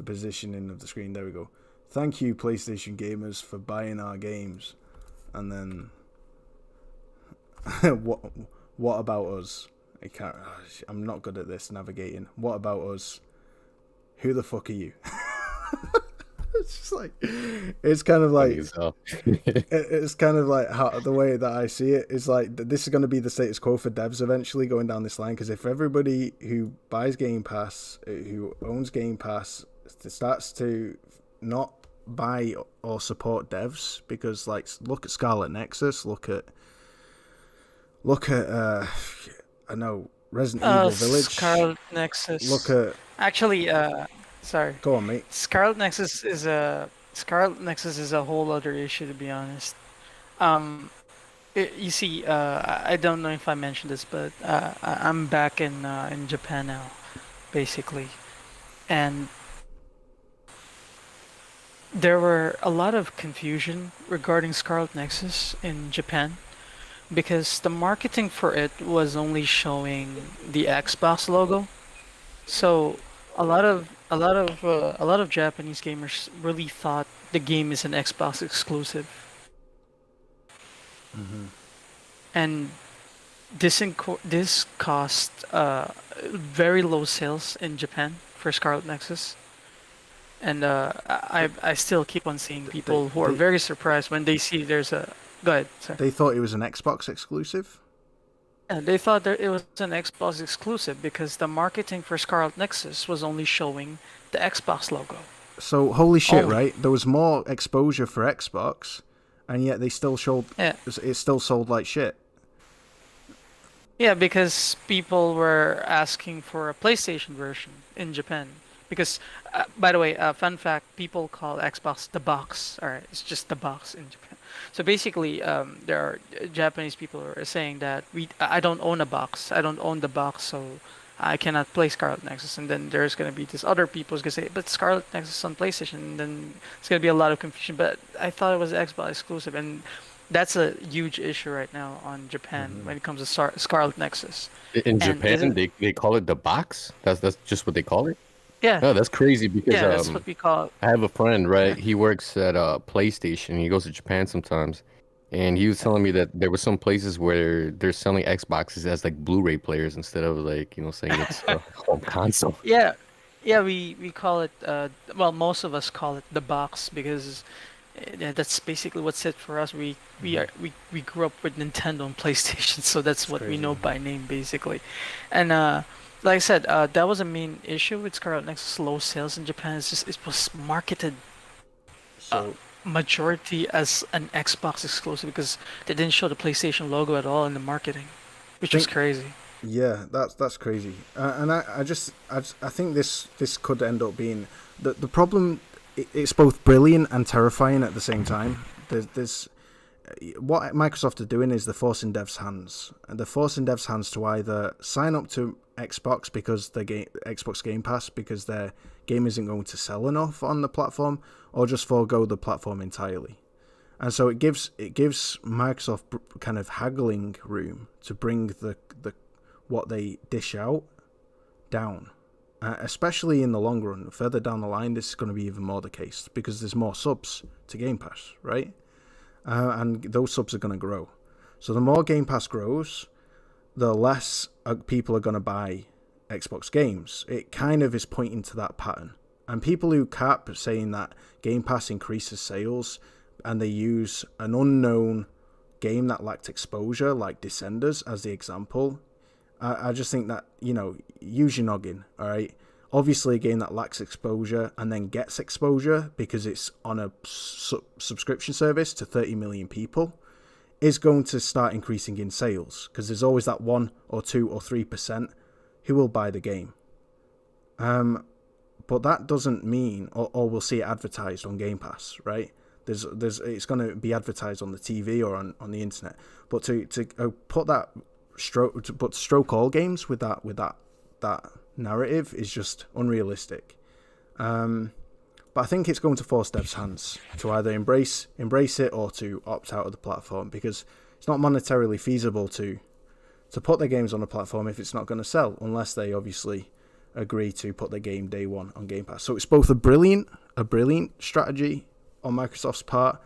positioning of the screen. There we go. thank you, PlayStation gamers, for buying our games. And then, what about us? I'm not good at this navigating. What about us? Who the fuck are you? It's just like, it's kind of like, it's kind of like how the way that I see it is like this is going to be the status quo for devs eventually going down this line, because if everybody who buys Game Pass, who owns Game Pass, starts to not buy or support devs, because like look at Scarlet Nexus, look at I know Resident Evil Village, Scarlet Nexus. look at Actually, sorry. go on, mate. Scarlet Nexus is a whole other issue, to be honest. You see, I don't know if I mentioned this, but I'm back in Japan now, basically, and there were a lot of confusion regarding Scarlet Nexus in Japan, because the marketing for it was only showing the Xbox logo. So a lot of Japanese gamers really thought the game is an Xbox exclusive. And this cost very low sales in Japan for Scarlet Nexus. And I still keep on seeing people who are very surprised when they see there's a... Go ahead, sorry. They thought it was an Xbox exclusive? Yeah, they thought that it was an Xbox exclusive because the marketing for Scarlet Nexus was only showing the Xbox logo. So, holy shit, Only. right? There was more exposure for Xbox, and yet they still showed... Yeah. It still sold like shit. Yeah, because people were asking for a PlayStation version in Japan. Because, by the way, fun fact, people call Xbox the box. Alright, it's just the box in Japan. So basically, there are Japanese people who are saying that I don't own a box. I don't own the box, so I cannot play Scarlet Nexus. And then there's going to be this other people who's going to say, but Scarlet Nexus is on PlayStation. And then it's going to be a lot of confusion. But I thought it was Xbox exclusive. And that's a huge issue right now on Japan when it comes to Scarlet Nexus. In Japan, they call it the box. That's just what they call it. Yeah. No, that's crazy because Yeah, that's what we call it. I have a friend, right? He works at PlayStation. He goes to Japan sometimes, and he was telling me that there were some places where they're selling Xboxes as like Blu-ray players instead of like saying it's a home console. Yeah, we call it. Well, most of us call it the box because that's basically what's it for us. We grew up with Nintendo and PlayStation, so that's what we know by name basically, and. Like I said, that was a main issue with Scarlet Nexus low sales in Japan. It's just it was marketed majority as an Xbox exclusive because they didn't show the PlayStation logo at all in the marketing, which was crazy. Yeah, that's crazy. And I think this could end up being the problem. It's both brilliant and terrifying at the same time. There's what Microsoft are doing is they're forcing devs' hands, and they're forcing devs' hands to either sign up to Xbox because Xbox Game Pass because their game isn't going to sell enough on the platform, or just forego the platform entirely. And so it gives Microsoft kind of haggling room to bring the what they dish out down, especially in the long run. Further down the line, this is going to be even more the case because there's more subs to Game Pass, right? And those subs are going to grow. So the more Game Pass grows, the less people are going to buy Xbox games. It kind of is pointing to that pattern. And people who cap saying that Game Pass increases sales and they use an unknown game that lacked exposure, like Descenders as the example, I just think that, use your noggin, all right? Obviously, a game that lacks exposure and then gets exposure because it's on a subscription service to 30 million people is going to start increasing in sales because there's always that 1 or 2 or 3% who will buy the game. But that doesn't mean, or we'll see it advertised on Game Pass, right? It's going to be advertised on the TV or on the internet. But to put that stroke all games with that narrative is just unrealistic. But I think it's going to force devs' hands to either embrace it or to opt out of the platform because it's not monetarily feasible to put their games on a platform if it's not going to sell, unless they obviously agree to put the game day one on Game Pass. So it's both a brilliant strategy on Microsoft's part,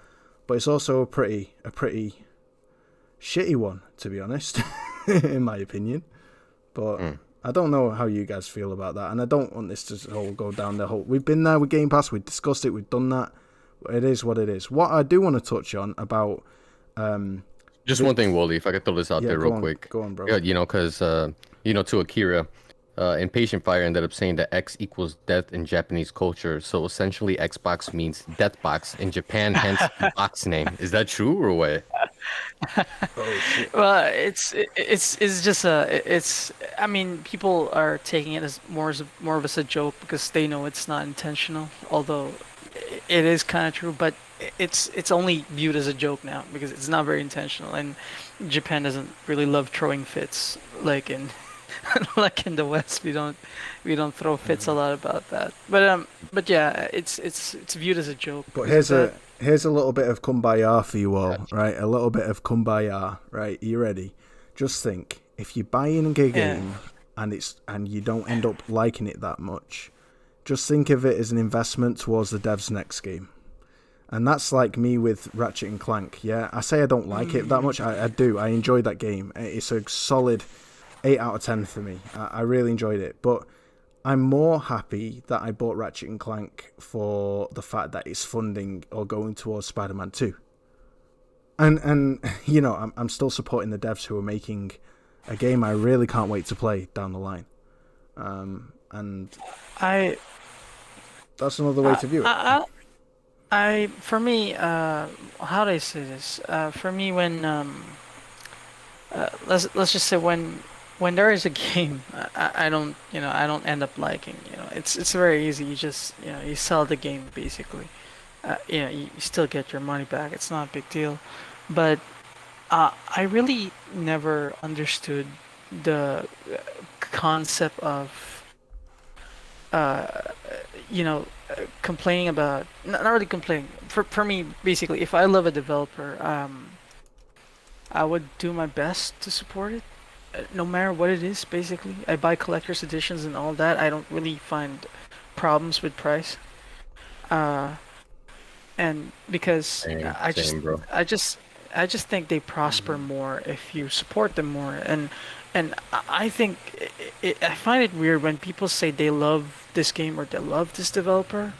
but it's also a pretty shitty one, to be honest, in my opinion. But I don't know how you guys feel about that, and I don't want this to all go down the whole. We've been there with Game Pass, we've discussed it, we've done that. It is what it is. What I do want to touch on about Just one thing, Wooly, if I could throw this out there real go on, quick. Go on, bro. Yeah, because to Akira, Impatient Fire ended up saying that X equals death in Japanese culture. So essentially, Xbox means death box in Japan, hence the box name. Is that true or what? Oh shit. Well, it's just it's. I mean, people are taking it as more of as a joke because they know it's not intentional. Although it is kind of true, but it's only viewed as a joke now because it's not very intentional, and Japan doesn't really love throwing fits like in like in the West. We don't throw fits a lot about that. But yeah, it's viewed as a joke. But because of that. here's a little bit of kumbaya for you all, right? A little bit of kumbaya, right? Are you ready? Just think, if you buy in a game and you don't end up liking it that much, just think of it as an investment towards the dev's next game. And that's like me with Ratchet and Clank. Yeah, I say I don't like it that much. I do. I enjoyed that game. It's a solid 8 out of 10 for me. I really enjoyed it. But I'm more happy that I bought Ratchet and Clank for the fact that it's funding or going towards Spider-Man 2. And you know, I'm still supporting the devs who are making a game I really can't wait to play down the line. And that's another way to view it. For me, how do I say this? For me, when let's just say when there is a game, I don't end up liking. It's very easy. You just you sell the game basically. You still get your money back. It's not a big deal, but I really never understood the concept of complaining about not really complaining. For me, basically, if I love a developer, I would do my best to support it, no matter what it is. Basically, I buy collector's editions and all that. I don't really find problems with price, and because Same, I just think they prosper more if you support them more. And I think I find it weird when people say they love this game or they love this developer,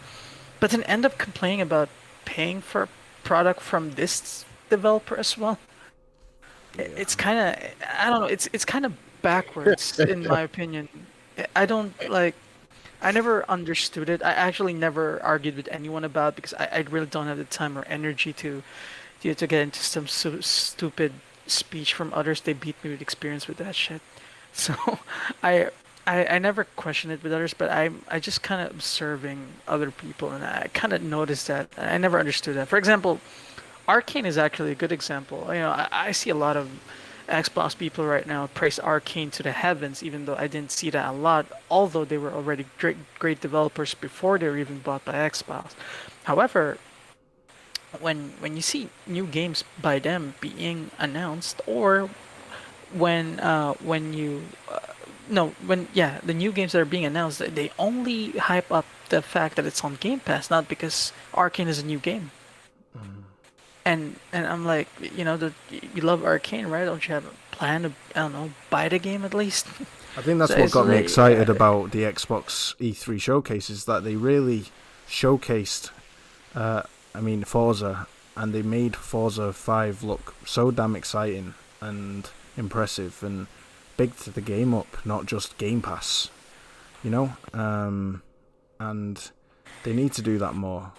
but then end up complaining about paying for a product from this developer as well. It's kind of, I don't know, it's kind of backwards in my opinion. I don't like, I never understood it. I actually never argued with anyone about it because I really don't have the time or energy to get into some stupid speech from others. They beat me with experience with that shit. So I never question it with others, but I just kind of observing other people, and I kind of noticed that. I never understood that. For example, Arcane is actually a good example. I see a lot of Xbox people right now praise Arcane to the heavens, even though I didn't see that a lot, although they were already great developers before they were even bought by Xbox. However, when you see new games by them being announced, or when the new games that are being announced, they only hype up the fact that it's on Game Pass, not because Arcane is a new game. And I'm like, you love Arcane, right? Don't you have a plan to, I don't know, buy the game at least? I think that's what got me excited about the Xbox E3 showcase, is that they really showcased Forza, and they made Forza 5 look so damn exciting and impressive and big to the game up, not just Game Pass, and they need to do that more,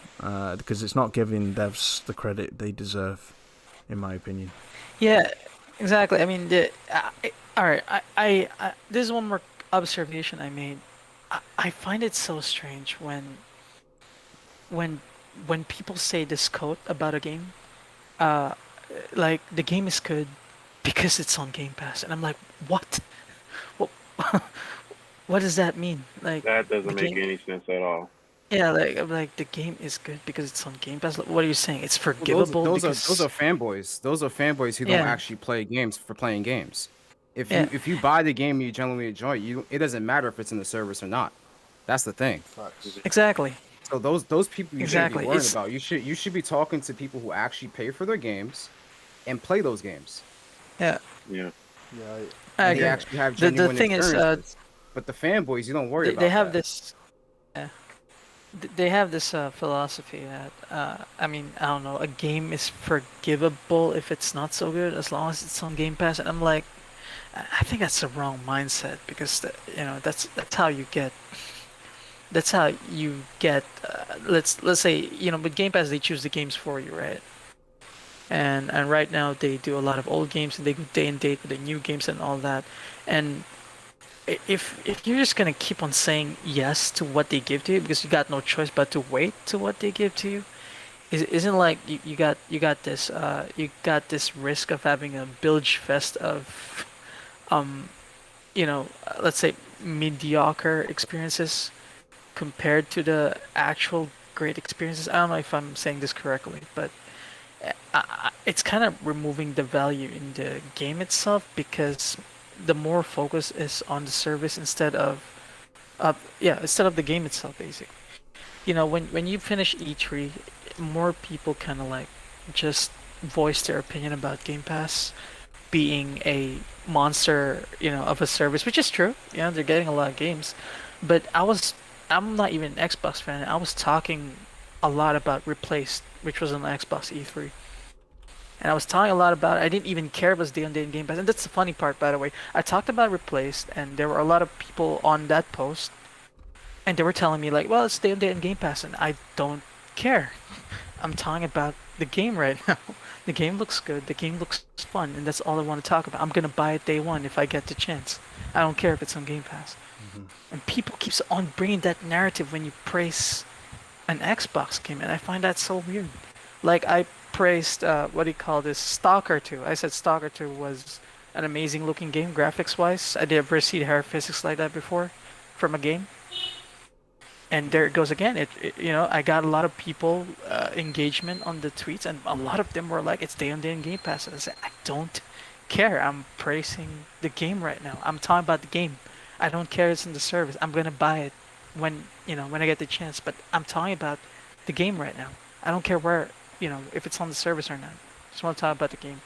because it's not giving devs the credit they deserve, in my opinion. Yeah, exactly. I mean, all right, I this is one more observation I made. I find it so strange when people say this quote about a game, like the game is good because it's on Game Pass, and I'm like, what? What does that mean? Like, that doesn't make any sense at all. Yeah, like the game is good because it's on Game Pass. What are you saying? It's forgivable. Those are fanboys. Those are fanboys who don't actually play games for playing games. Yeah. If you buy the game and you genuinely enjoy it, it doesn't matter if it's in the service or not. That's the thing. Facts. Exactly. So those people you shouldn't be Exactly. worrying It's about. You should be talking to people who actually pay for their games and play those games. yeah. Yeah. Yeah, I And they agree. actually have The genuine thing is, experiences. But the fanboys, you don't worry about they have that. this. Yeah. They have this philosophy that I mean, I don't know, a game is forgivable if it's not so good as long as it's on Game Pass, and I'm like, I think that's the wrong mindset because that's how you get let's say, with Game Pass they choose the games for you, right? And right now they do a lot of old games and they go day and date with the new games and all that. And if you're just gonna keep on saying yes to what they give to you because you got no choice but to wait to what they give to you, isn't like you got this risk of having a bilge fest of um let's say mediocre experiences compared to the actual great experiences. I don't know if I'm saying this correctly, but it's kind of removing the value in the game itself because the more focus is on the service instead of the game itself, basically. When you finish E3, more people kind of like just voice their opinion about Game Pass being a monster, of a service, which is true. They're getting a lot of games, but I'm not even an Xbox fan. I was talking a lot about Replaced, which was on Xbox E3. And I was talking a lot about it. I didn't even care if it was day on day in Game Pass. And that's the funny part, by the way. I talked about Replaced, and there were a lot of people on that post, and they were telling me, like, well, it's day on day in Game Pass, and I don't care. I'm talking about the game right now. The game looks good, the game looks fun, and that's all I want to talk about. I'm going to buy it day one if I get the chance. I don't care if it's on Game Pass. And people keeps on bringing that narrative when you praise an Xbox game, and I find that so weird. Like, I praised what do you call this, Stalker 2. I said Stalker 2 was an amazing looking game graphics wise. I never seen hair physics like that before from a game. And there it goes again. I got a lot of people engagement on the tweets, and a lot of them were like, "It's day on day in Game Pass." And I said, "I don't care. I'm praising the game right now. I'm talking about the game. I don't care it's in the service. I'm gonna buy it when I get the chance. But I'm talking about the game right now. I don't care where if it's on the service or not. Just want to talk about the game."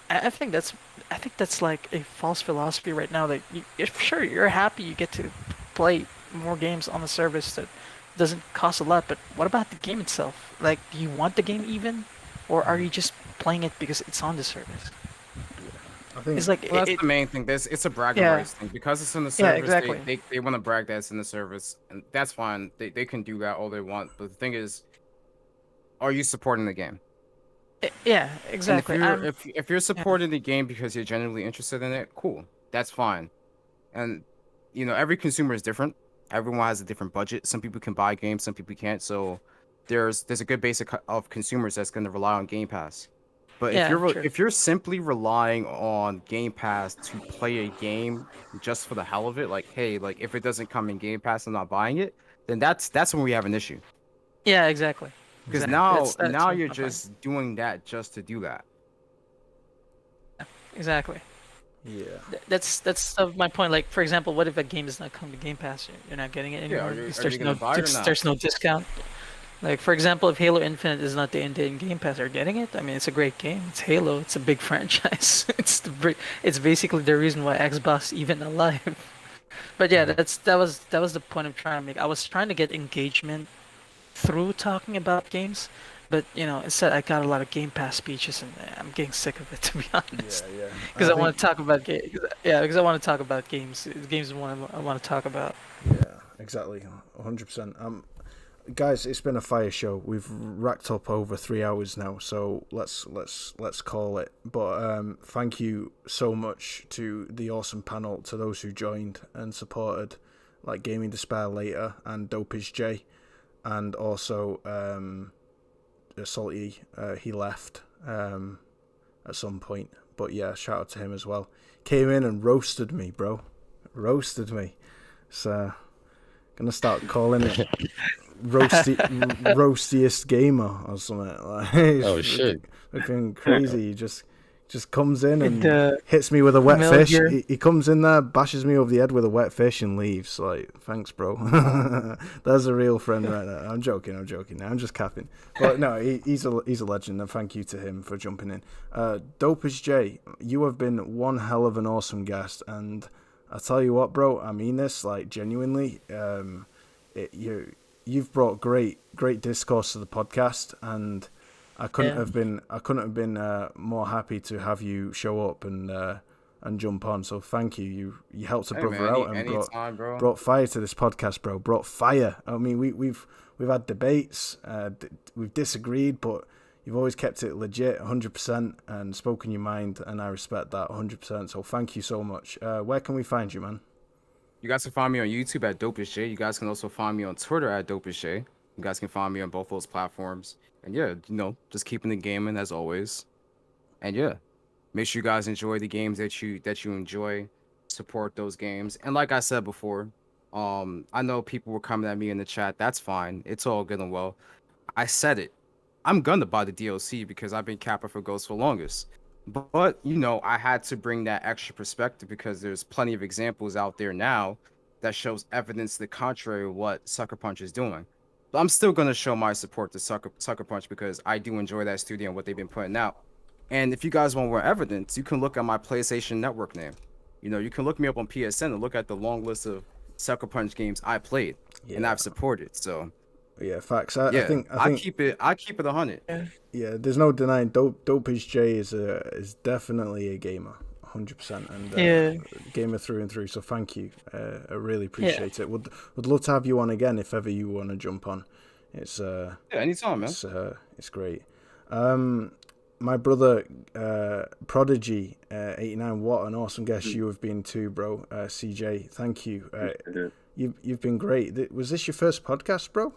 I think that's like a false philosophy right now. That if sure you're happy you get to play more games on the service that doesn't cost a lot, but what about the game itself? Like, do you want the game even, or are you just playing it because it's on the service? I think It's like Well, that's the main thing. It's a bragging Yeah. rights thing because it's in the Yeah, service. exactly. They want to brag that it's in the service, and that's fine. They can do that all they want. But the thing is, are you supporting the game? Yeah, And exactly. if you're supporting the game because you're genuinely interested in it, cool. That's fine. And every consumer is different. Everyone has a different budget. Some people can buy games, some people can't. So there's a good base of consumers that's going to rely on Game Pass. But Yeah, true. if you're simply relying on Game Pass to play a game just for the hell of it, like, hey, like if it doesn't come in Game Pass, I'm not buying it, then that's when we have an issue. Yeah, exactly. Because Exactly. now That's you're my point. just doing that just to do that. Exactly. yeah. That's my point. Like, for example, what if a game does not come to Game Pass? You're not getting it Yeah, anymore. are you There's gonna buy it or not? there's no discount. Like, for example, if Halo Infinite is not day and day in Game Pass, are you getting it? I mean, it's a great game. It's Halo. It's a big franchise. It's basically the reason why Xbox even alive. But yeah, that was the point I'm trying to make. I was trying to get engagement through talking about games, but instead I got a lot of Game Pass speeches, and I'm getting sick of it, to be honest. Yeah. Because I want to talk about games. Yeah, because I want to talk about games. The games is one I want to talk about. Yeah, exactly, 100%. Guys, it's been a fire show. We've racked up over 3 hours now, so let's call it. But thank you so much to the awesome panel, to those who joined and supported, like Gaming Despair later and Dopage J, and also Salty. He left at some point, but yeah, shout out to him as well. Came in and roasted me, bro. Roasted me. So gonna start calling it roastiest gamer or something. Like, Oh shit! looking crazy. Just Just comes in and The hits me with a wet fish. Melger. He comes in there, bashes me over the head with a wet fish, and leaves. Like, thanks, bro. That's a real friend right there. I'm joking. I'm just capping. But no, he's a legend, and thank you to him for jumping in. Dopest J, you have been one hell of an awesome guest, and I tell you what, bro, I mean this, like, genuinely. You've brought great discourse to the podcast, and I couldn't have been more happy to have you show up and jump on. So thank you. You helped a brother out and brought fire to this podcast, bro. Brought fire. I mean, we've had debates, we've disagreed, but you've always kept it legit, 100%, and spoken your mind, and I respect that 100%. So thank you so much. Where can we find you, man? You guys can find me on YouTube at Dopest J. You guys can also find me on Twitter at Dopest J. You guys can find me on both those platforms. And yeah, just keeping the gaming as always. And yeah, make sure you guys enjoy the games that you enjoy. Support those games. And like I said before, I know people were coming at me in the chat. That's fine. It's all good and well. I said it. I'm gonna buy the DLC because I've been capping for Ghost for longest. But I had to bring that extra perspective because there's plenty of examples out there now that shows evidence to the contrary of what Sucker Punch is doing. But I'm still gonna show my support to Sucker Punch because I do enjoy that studio and what they've been putting out. And if you guys want more evidence, you can look at my PlayStation Network name. You can look me up on PSN and look at the long list of Sucker Punch games I played and I've supported. So yeah, facts. I think I keep it 100. Yeah, there's no denying Dopest J is definitely a gamer, 100%, and gamer through and through. So thank you. I really appreciate it. Would love to have you on again if ever you want to jump on. It's anytime, man. It's great. My brother Prodigy 89, what an awesome guest you have been too, bro. CJ, thank you. You've been great. Was this your first podcast, bro?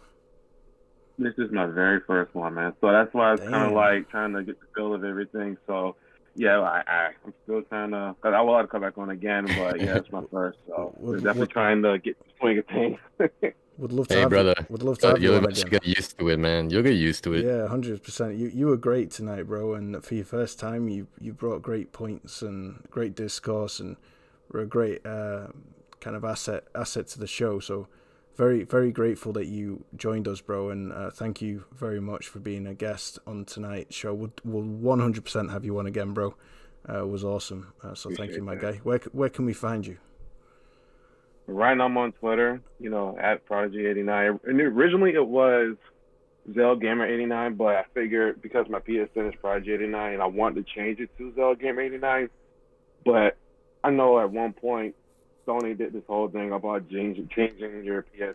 This is my very first one, man. So that's why I was kind of like trying to get the feel of everything. So yeah, I'm still trying to. Cause I will have to come back on again, but yeah, it's my first. So we're definitely trying to get the swing of things. Would love to hey, have brother. Would love to have you on again. You'll get used to it, man. You'll get used to it. Yeah, 100%. You were great tonight, bro. And for your first time, you brought great points and great discourse, and were a great kind of asset to the show. So very, very grateful that you joined us, bro, and thank you very much for being a guest on tonight's show. We'll 100% have you on again, bro. It was awesome. So thank you, my guy. Where can we find you? Right now I'm on Twitter, at Prodigy89. And originally it was ZellGamer89, but I figured because my PSN is Prodigy89 and I wanted to change it to ZellGamer89, but I know at one point Sony did this whole thing about changing your PSN.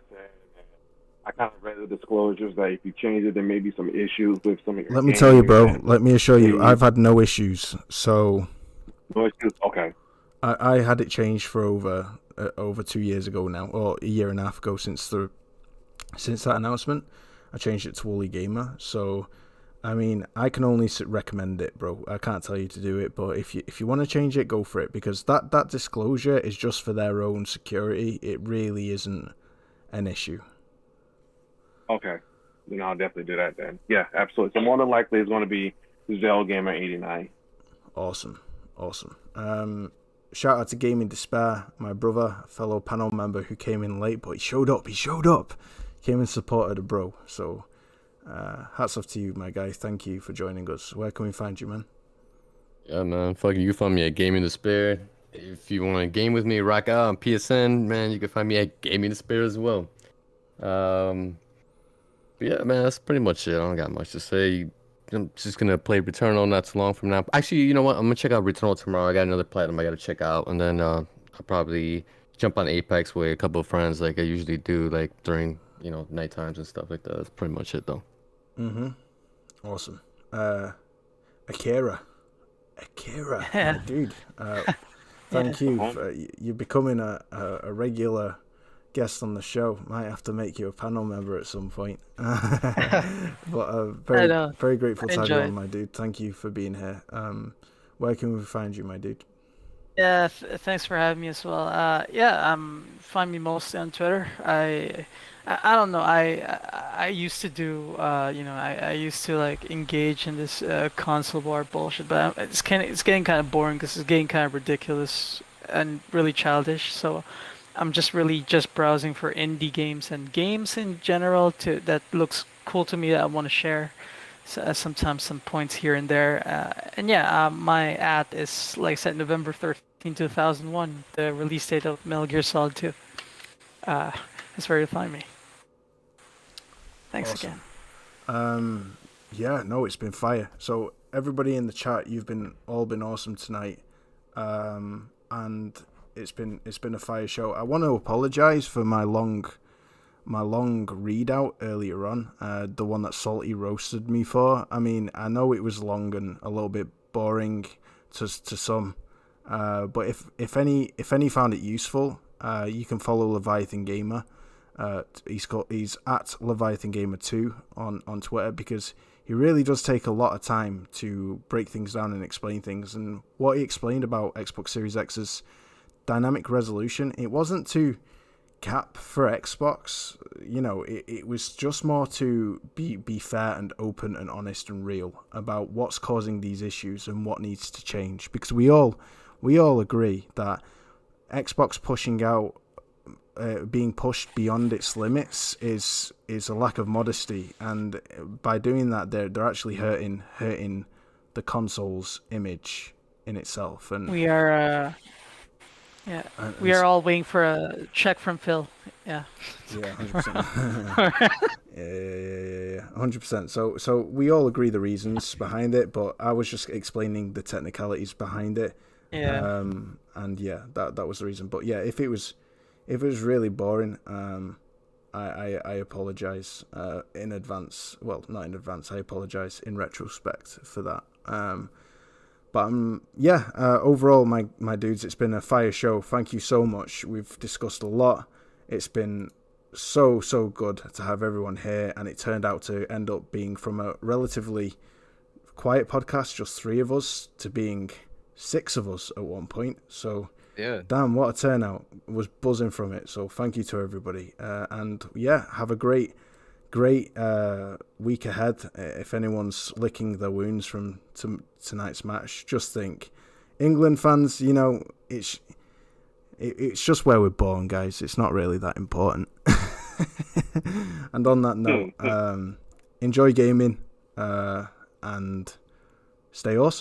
I kind of read the disclosures that if you change it, there may be some issues with some of your Let me tell you, bro. Let me assure you, I've had no issues. So no issues? Okay. I had it changed for over 2 years ago now, or a year and a half ago since that announcement. I changed it to Wooly Gamer. So I mean, I can only recommend it, bro. I can't tell you to do it, but if you want to change it, go for it, because that disclosure is just for their own security. It really isn't an issue. Okay, then I'll definitely do that then. Yeah, absolutely. So more than likely it's going to be ZellGamer89. Awesome. Shout out to Gaming Despair, my brother, fellow panel member who came in late, but he showed up. Came and supported a bro. So hats off to you, my guy. Thank you for joining us. Where can we find you, man? Yeah, man. Fucking, you find me at Gaming Despair. If you want to game with me, rock out on PSN, man. You can find me at Gaming Despair as well. But yeah, man, that's pretty much it. I don't got much to say. I'm just gonna play Returnal not too long from now. Actually, you know what? I'm gonna check out Returnal tomorrow. I got another platinum I gotta check out, and then I'll probably jump on Apex with a couple of friends, like I usually do, like during night times and stuff like that. That's pretty much it, though. Awesome. Akira, dude. Thank you. You're becoming a regular guest on the show. Might have to make you a panel member at some point. But very grateful to have you on, my dude. Thank you for being here. Where can we find you, my dude? Yeah, thanks for having me as well. Yeah, find me mostly on Twitter. I don't know. I used to do, I used to like engage in this console war bullshit, but it's getting kind of boring because it's getting kind of ridiculous and really childish. So I'm just really just browsing for indie games and games in general to that looks cool to me that I want to share. So, sometimes some points here and there. And yeah, my at is like I said, November 13, 2001, the release date of Metal Gear Solid 2. Uh, that's where you find me. Thanks Awesome. again. Yeah, no, it's been fire. So everybody in the chat, you've all been awesome tonight, and it's been a fire show. I want to apologize for my long readout earlier on, the one that Salty roasted me for. I mean, I know it was long and a little bit boring to some, but if any found it useful, you can follow Leviathan Gamer. He's at Leviathan Gamer 2 on Twitter, because he really does take a lot of time to break things down and explain things. And what he explained about Xbox Series X's dynamic resolution, it wasn't to cap for Xbox. It was just more to be fair and open and honest and real about what's causing these issues and what needs to change, because we all agree that Xbox pushing out, being pushed beyond its limits is a lack of modesty, and by doing that they're actually hurting the console's image in itself. And We are, yeah, we are all waiting for a check from Phil. Yeah. Yeah, 100%. Yeah, 100%. So we all agree the reasons behind it, but I was just explaining the technicalities behind it. Yeah. And yeah, that was the reason. But yeah, if it was really boring, I apologize in advance. Well, not in advance. I apologize in retrospect for that. But yeah, overall, my dudes, it's been a fire show. Thank you so much. We've discussed a lot. It's been so good to have everyone here, and it turned out to end up being from a relatively quiet podcast, just 3 of us, to being 6 of us at one point. So Yeah. damn, what a turnout. Was buzzing from it. So thank you to everybody. And yeah, have a great week ahead. If anyone's licking their wounds from tonight's match, just think, England fans, it's just where we're born, guys. It's not really that important. And on that note, enjoy gaming, and stay awesome.